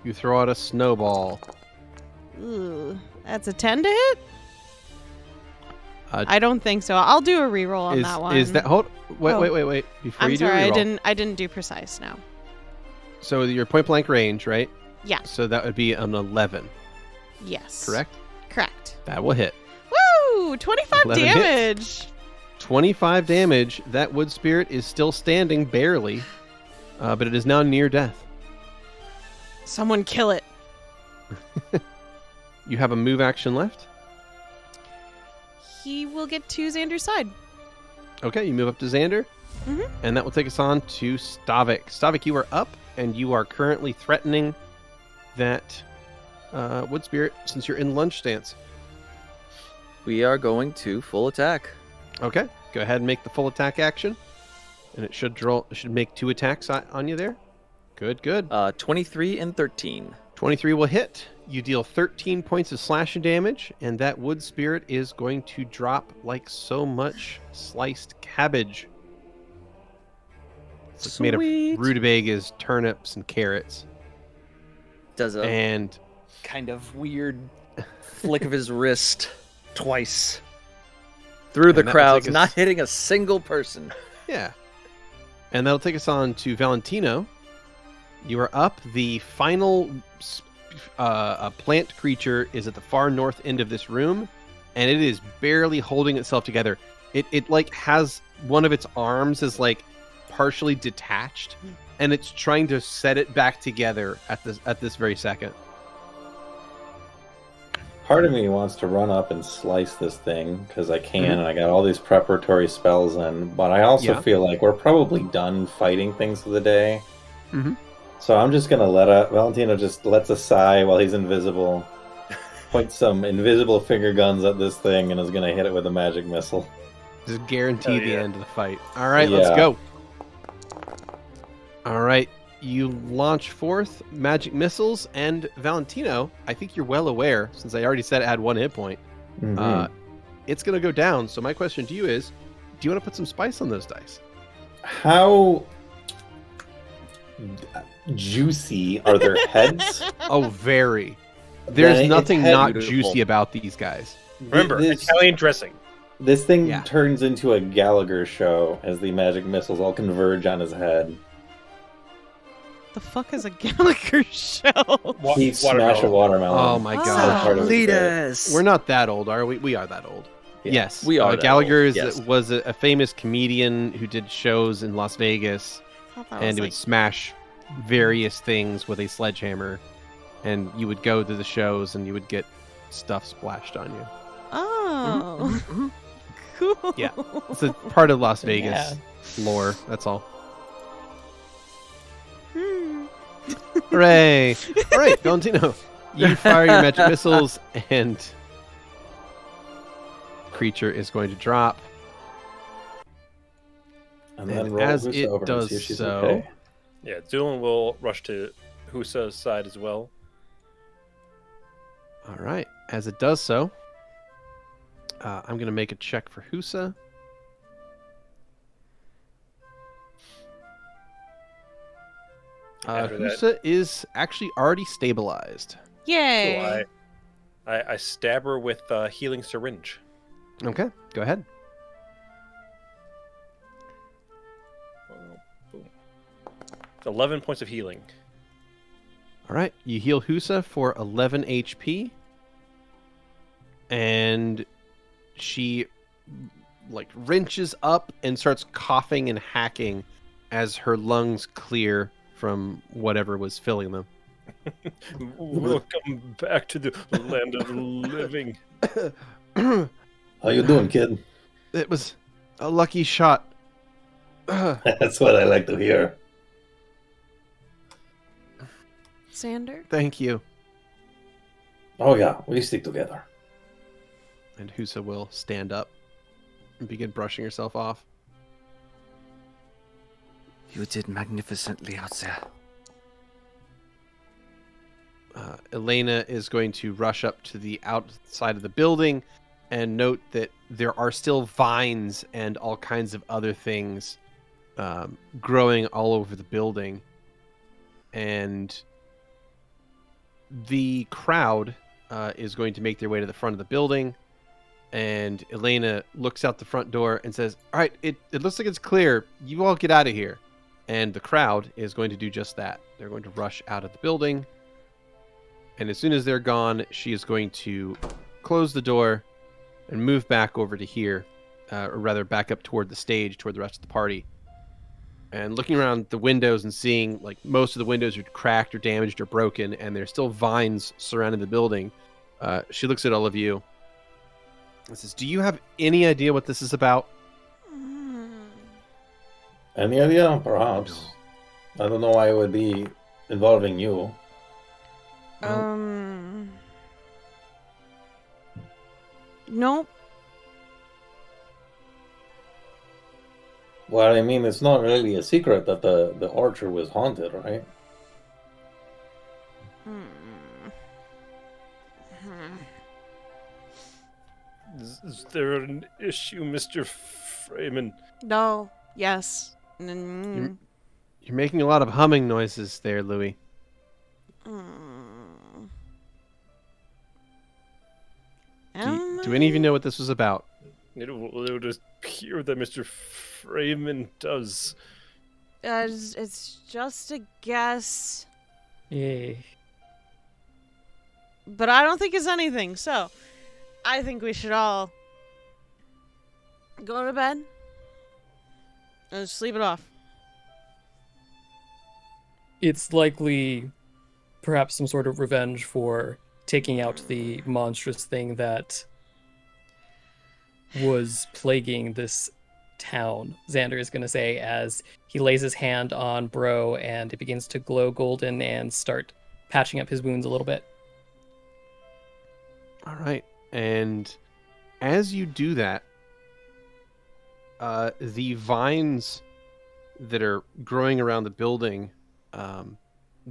You throw out a snowball. Ooh, that's a 10 to hit? Uh, I don't think so. I'll do a reroll on that one. Is that wait? Oh. Wait. Before I'm you sorry, do a reroll. I didn't do precise now. So your point blank range, right? Yeah. So that would be an 11, Yes. correct? Correct. That will hit. Woo! 25 11 damage. 25 damage. That wood spirit is still standing barely, but it is now near death. Someone kill it. You have a move action left. He will get to Xander's side. Okay, you move up to Xander, Mhm. and that will take us on to Stavik. Stavik, you are up, and you are currently threatening that wood spirit since you're in lunge stance. We are going to full attack. Okay, go ahead and make the full attack action, and it should make 2 attacks on you there. Good. 23 and 13. 23 will hit. You deal 13 points of slashing damage, and that wood spirit is going to drop like so much sliced cabbage. It's made Sweet. of rutabagas, turnips, and carrots. Does a And kind of weird flick of his wrist twice through the And that will crowds, take us- not hitting a single person. yeah. And that'll take us on to Valentino. You are up. The final a plant creature is at the far north end of this room, and it is barely holding itself together. It like has one of its arms is like partially detached, and it's trying to set it back together at this very second. Part of me wants to run up and slice this thing because I can, and I got all these preparatory spells in. But I also feel like we're probably done fighting things for the day. So I'm just gonna let Valentino just lets a sigh while he's invisible, point some invisible finger guns at this thing, and is gonna hit it with a magic missile. Just guarantee the end of the fight. All right, let's go. All right. You launch forth magic missiles, and Valentino, I think you're well aware, since I already said it had 1 hit point, it's going to go down. So my question to you is, do you want to put some spice on those dice? How juicy are their heads? Oh, very. There's nothing not juicy about these guys. Remember, Italian dressing. This thing turns into a Gallagher show as the magic missiles all converge on his head. The fuck is a Gallagher show? He smashed a watermelon. Oh my god. Leaders. We're not that old, are we? We are that old. Yeah. Yes. We are Gallagher yes. was a famous comedian who did shows in Las Vegas, and he would smash various things with a sledgehammer, and you would go to the shows and you would get stuff splashed on you. Oh. Cool. Yeah. It's a part of Las Vegas lore, that's all. Hooray! All right, Valentino, you fire your magic missiles, and creature is going to drop. And then as it does so, yeah, Zu'lin will rush to Husa's side as well. All right, as it does so, I'm going to make a check for Husa. Husa is actually already stabilized. Yay! So I stab her with a healing syringe. Okay, go ahead. Boom. 11 points of healing. All right, you heal Husa for 11 HP, and she like wrenches up and starts coughing and hacking as her lungs clear from whatever was filling them. Welcome back to the land of the living. How you doing, kid? It was a lucky shot. That's what I like to hear. Xander? Thank you. Oh yeah, we stick together. And Husa will stand up and begin brushing herself off. You did magnificently out there. Elena is going to rush up to the outside of the building and note that there are still vines and all kinds of other things growing all over the building. And the crowd is going to make their way to the front of the building. And Elena looks out the front door and says, all right, it looks like it's clear. You all get out of here. And the crowd is going to do just that. They're going to rush out of the building. And as soon as they're gone, she is going to close the door and move back over to here, or rather back up toward the stage, toward the rest of the party. And looking around the windows and seeing like most of the windows are cracked or damaged or broken, and there's still vines surrounding the building, she looks at all of you and says, do you have any idea what this is about? Any idea? Perhaps. I don't know why it would be involving you. Nope. Well, I mean, it's not really a secret that the orchard was haunted, right? Is there an issue, Mr. Freeman? No. Yes. You're making a lot of humming noises there, Louie. Do any of you know what this was about? It will just appear that Mr. Freeman does. It's just a guess. Yay. but I don't think it's anything. So, I think we should all go to bed and sleep it off. It's likely perhaps some sort of revenge for taking out the monstrous thing that was plaguing this town, Xander is going to say as he lays his hand on Bro and it begins to glow golden and start patching up his wounds a little bit. All right. And as you do that, the vines that are growing around the building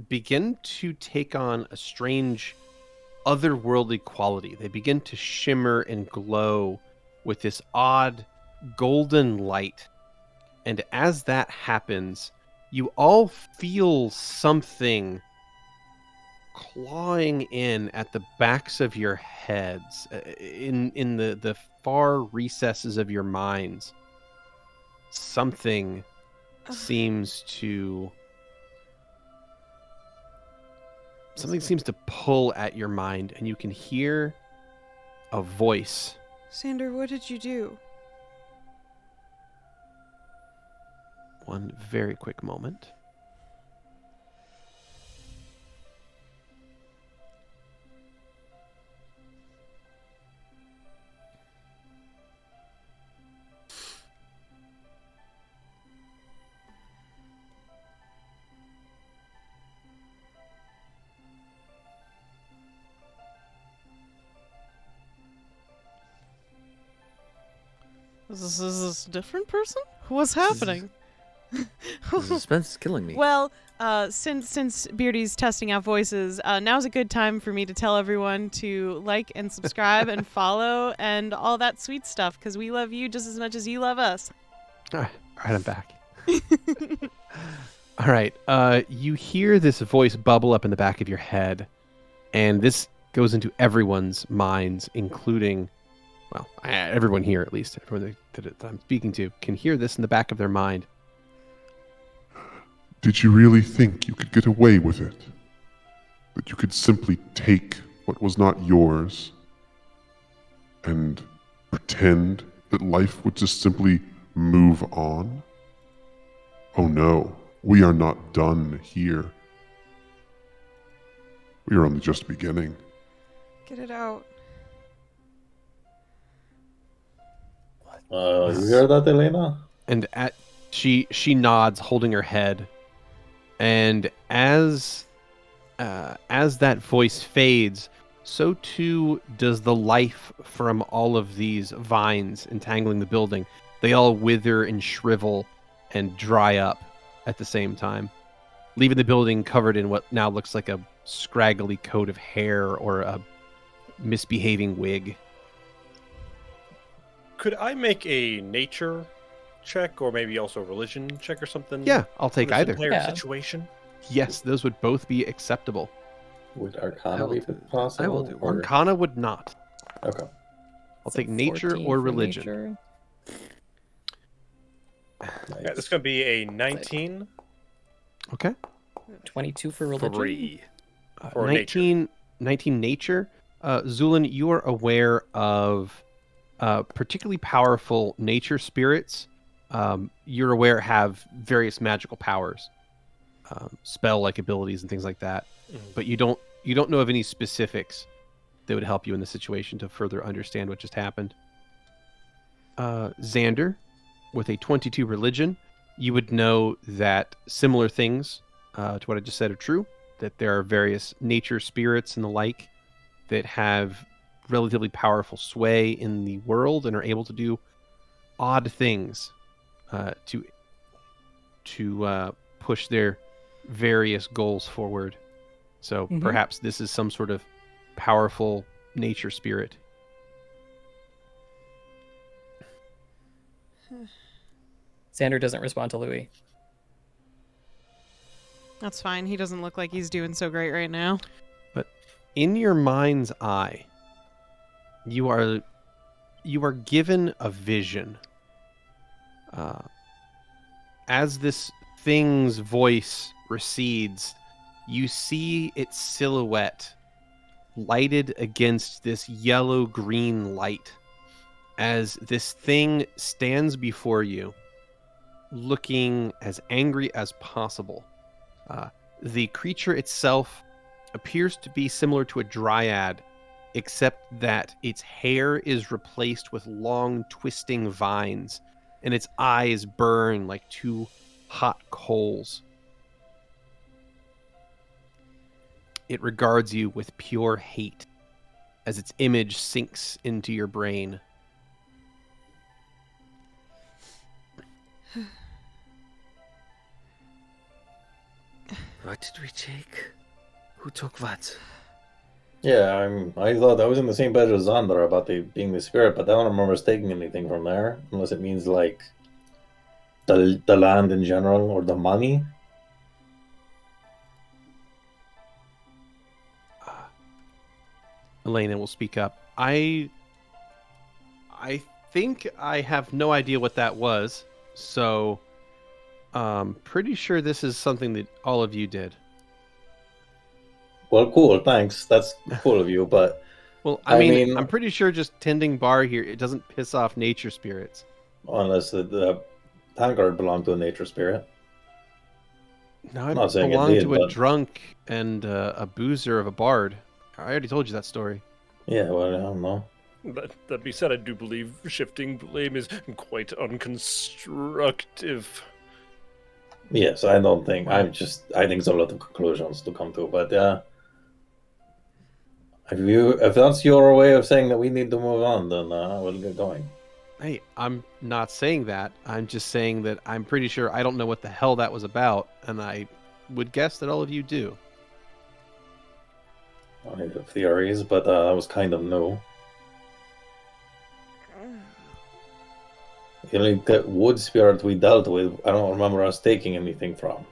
begin to take on a strange otherworldly quality. They begin to shimmer and glow with this odd golden light. And as that happens, you all feel something clawing in at the backs of your heads, in the far recesses of your minds. Something seems to pull at your mind, and you can hear a voice. Xander, what did you do? One very quick moment. Is this a different person? What's happening? The suspense is killing me. Well, since Beardy's testing out voices, now's a good time for me to tell everyone to like and subscribe and follow and all that sweet stuff, because we love you just as much as you love us. All right, I'm back. All right, you hear this voice bubble up in the back of your head, and this goes into everyone's minds, including, well, everyone here at least, everyone that I'm speaking to can hear this in the back of their mind. Did you really think you could get away with it? That you could simply take what was not yours and pretend that life would just simply move on? Oh no, we are not done here. We are only just beginning. Get it out. You hear that, Elena? And she nods, holding her head. And as that voice fades, so too does the life from all of these vines entangling the building. They all wither and shrivel and dry up at the same time, leaving the building covered in what now looks like a scraggly coat of hair or a misbehaving wig. Could I make a nature check, or maybe also a religion check or something? Yeah, I'll take for this either. entire Yeah. situation. Yes, those would both be acceptable. Would Arcana I will be do- possible? I will do or- Arcana would not. Okay. I'll take nature 14 or for religion. nature. Yeah, this is going to be a 19 Okay. 22 for religion. For 19 nature. Zu'lin, you are aware of particularly powerful nature spirits. You're aware have various magical powers, spell-like abilities and things like that. But you don't know of any specifics that would help you in the situation to further understand what just happened. Xander, with a 22 religion, you would know that similar things to what I just said are true, that there are various nature spirits and the like that have relatively powerful sway in the world and are able to do odd things to push their various goals forward. So perhaps this is some sort of powerful nature spirit. Xander doesn't respond to Louie. That's fine. He doesn't look like he's doing so great right now. But in your mind's eye, you are given a vision. As this thing's voice recedes, you see its silhouette lighted against this yellow-green light as this thing stands before you, looking as angry as possible. The creature itself appears to be similar to a dryad, except that its hair is replaced with long, twisting vines, and its eyes burn like two hot coals. It regards you with pure hate as its image sinks into your brain. What did we take? Who took what? Yeah, I thought I was in the same bed as Xander about being the spirit, but I don't remember us taking anything from there, unless it means like the land in general or the money. Elena will speak up. I think I have no idea what that was, so pretty sure this is something that all of you did. Well, cool, thanks. That's cool of you, but Well, I I mean, mean- I'm pretty sure just tending bar here, it doesn't piss off nature spirits. unless the tankard belonged to a nature spirit. No, I Not saying it belong did, to a but- drunk and a boozer of a bard. I already told you that story. Yeah, well, I don't know. That being said, I do believe shifting blame is quite unconstructive. Yes, I don't think. I think it's a lot of conclusions to come to, but yeah. If that's your way of saying that we need to move on, then we'll get going. Hey, I'm not saying that. I'm just saying that I'm pretty sure I don't know what the hell that was about, and I would guess that all of you do. I have theories, but that was kind of new. The only wood spirit we dealt with, I don't remember us taking anything from.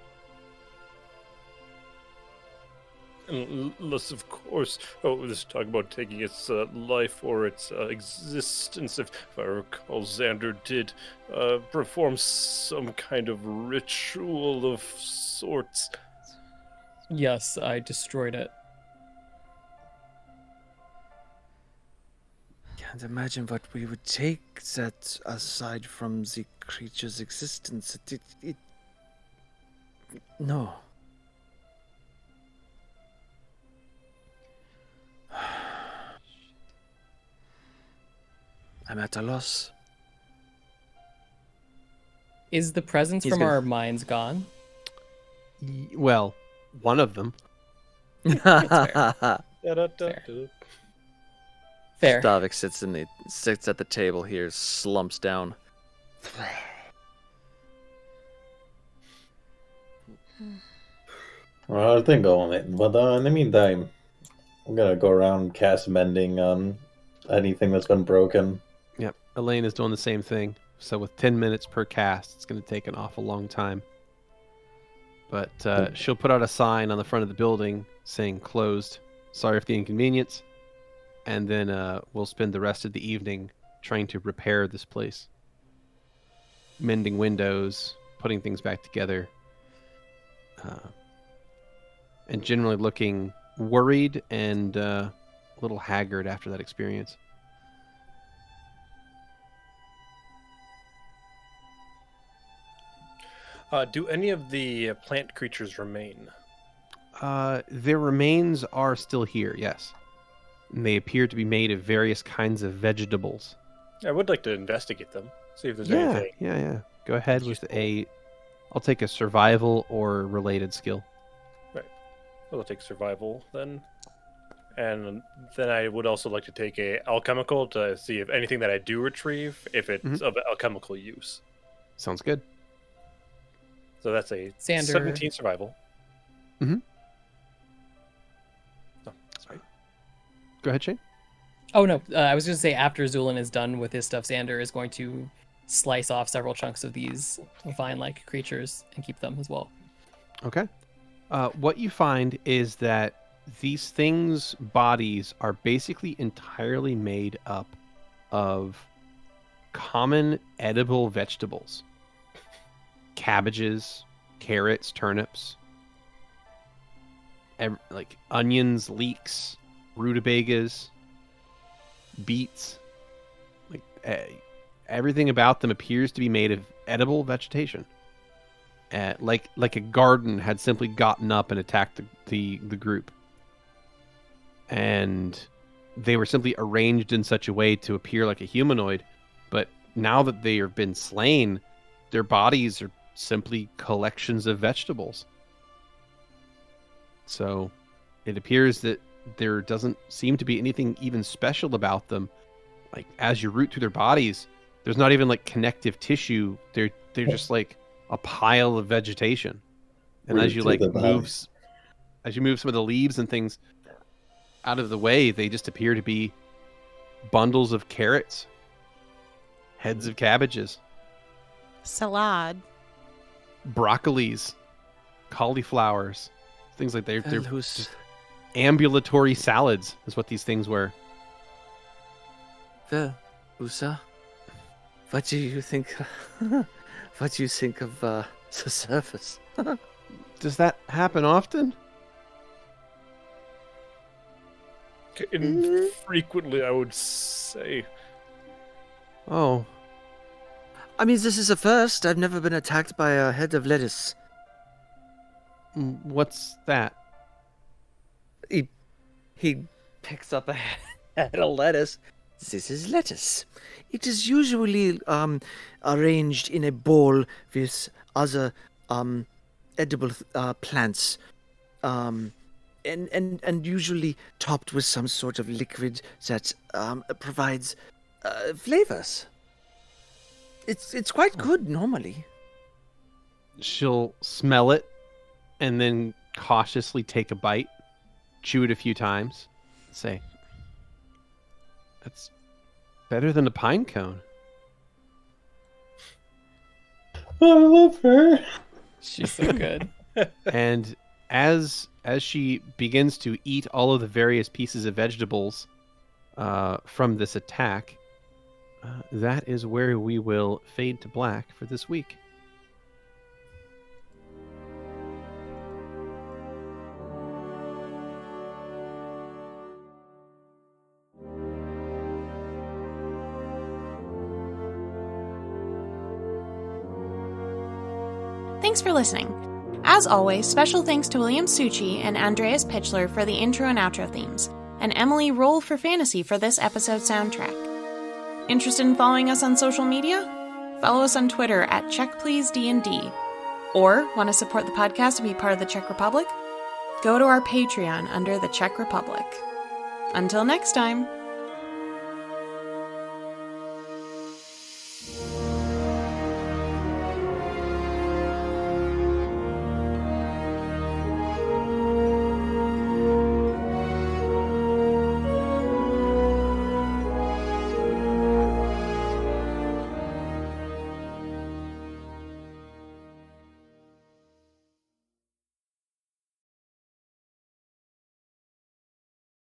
Unless, of course, this talk about taking its life or its existence. If I recall, Xander did perform some kind of ritual of sorts. Yes, I destroyed it. Can't imagine what we would take that aside from the creature's existence. No. I'm at a loss. Is the presence He's from gonna- our minds gone? Well, one of them. Fair. Fair. Stavik sits at the table here, slumps down. Well, I'll think on it. But in the meantime, I'm gonna go around cast mending on anything that's been broken. Yep, Elaine is doing the same thing. So with 10 minutes per cast, it's going to take an awful long time. But she'll put out a sign on the front of the building saying closed. Sorry for the inconvenience. And then we'll spend the rest of the evening trying to repair this place. Mending windows, putting things back together. And generally looking worried and a little haggard after that experience. Do any of the plant creatures remain? Their remains are still here, yes. And they appear to be made of various kinds of vegetables. I would like to investigate them, see if there's anything. Yeah. Go ahead with I'll take a survival or related skill. I'll take survival then. And then I would also like to take a alchemical to see if anything that I do retrieve, if it's of alchemical use. Sounds good. So that's a Xander. 17 survival. Mhm. Oh, sorry. Go ahead, Shane. Oh no, I was going to say after Zu'lin is done with his stuff, Xander is going to slice off several chunks of these vine-like creatures and keep them as well. Okay. What you find is that these things' bodies are basically entirely made up of common edible vegetables. Cabbages, carrots, turnips, like onions, leeks, rutabagas, beets. Like everything about them appears to be made of edible vegetation. Like a garden had simply gotten up and attacked the group. And they were simply arranged in such a way to appear like a humanoid. But now that they have been slain, their bodies are simply collections of vegetables. So it appears that there doesn't seem to be anything even special about them. Like, as you root through their bodies, there's not even like connective tissue. They're just like a pile of vegetation. And as you like move some of the leaves and things out of the way, they just appear to be bundles of carrots, heads of cabbages, Salad. broccolis, cauliflowers, things like that. They're Who's just ambulatory salads is what these things were. Well, Usa, what do you think? What do you think of the surface? Does that happen often? Infrequently, I would say. Oh, I mean, this is a first. I've never been attacked by a head of lettuce. what's that? He picks up a head of lettuce. This is lettuce. It is usually arranged in a bowl with other edible plants, and usually topped with some sort of liquid that provides flavors. It's quite good normally. She'll smell it and then cautiously take a bite, chew it a few times, say, "That's better than a pine cone." I love her. She's so good. And as she begins to eat all of the various pieces of vegetables from this attack, that is where we will fade to black for this week. Thanks for listening. As always, special thanks to William Succi and Andreas Pichler for the intro and outro themes, and Emily Roll for Fantasy for this episode soundtrack. Interested in following us on social media? Follow us on Twitter at CheckPleaseDND. Or want to support the podcast and be part of the Czech Republic? Go to our Patreon under the Czech Republic. Until next time.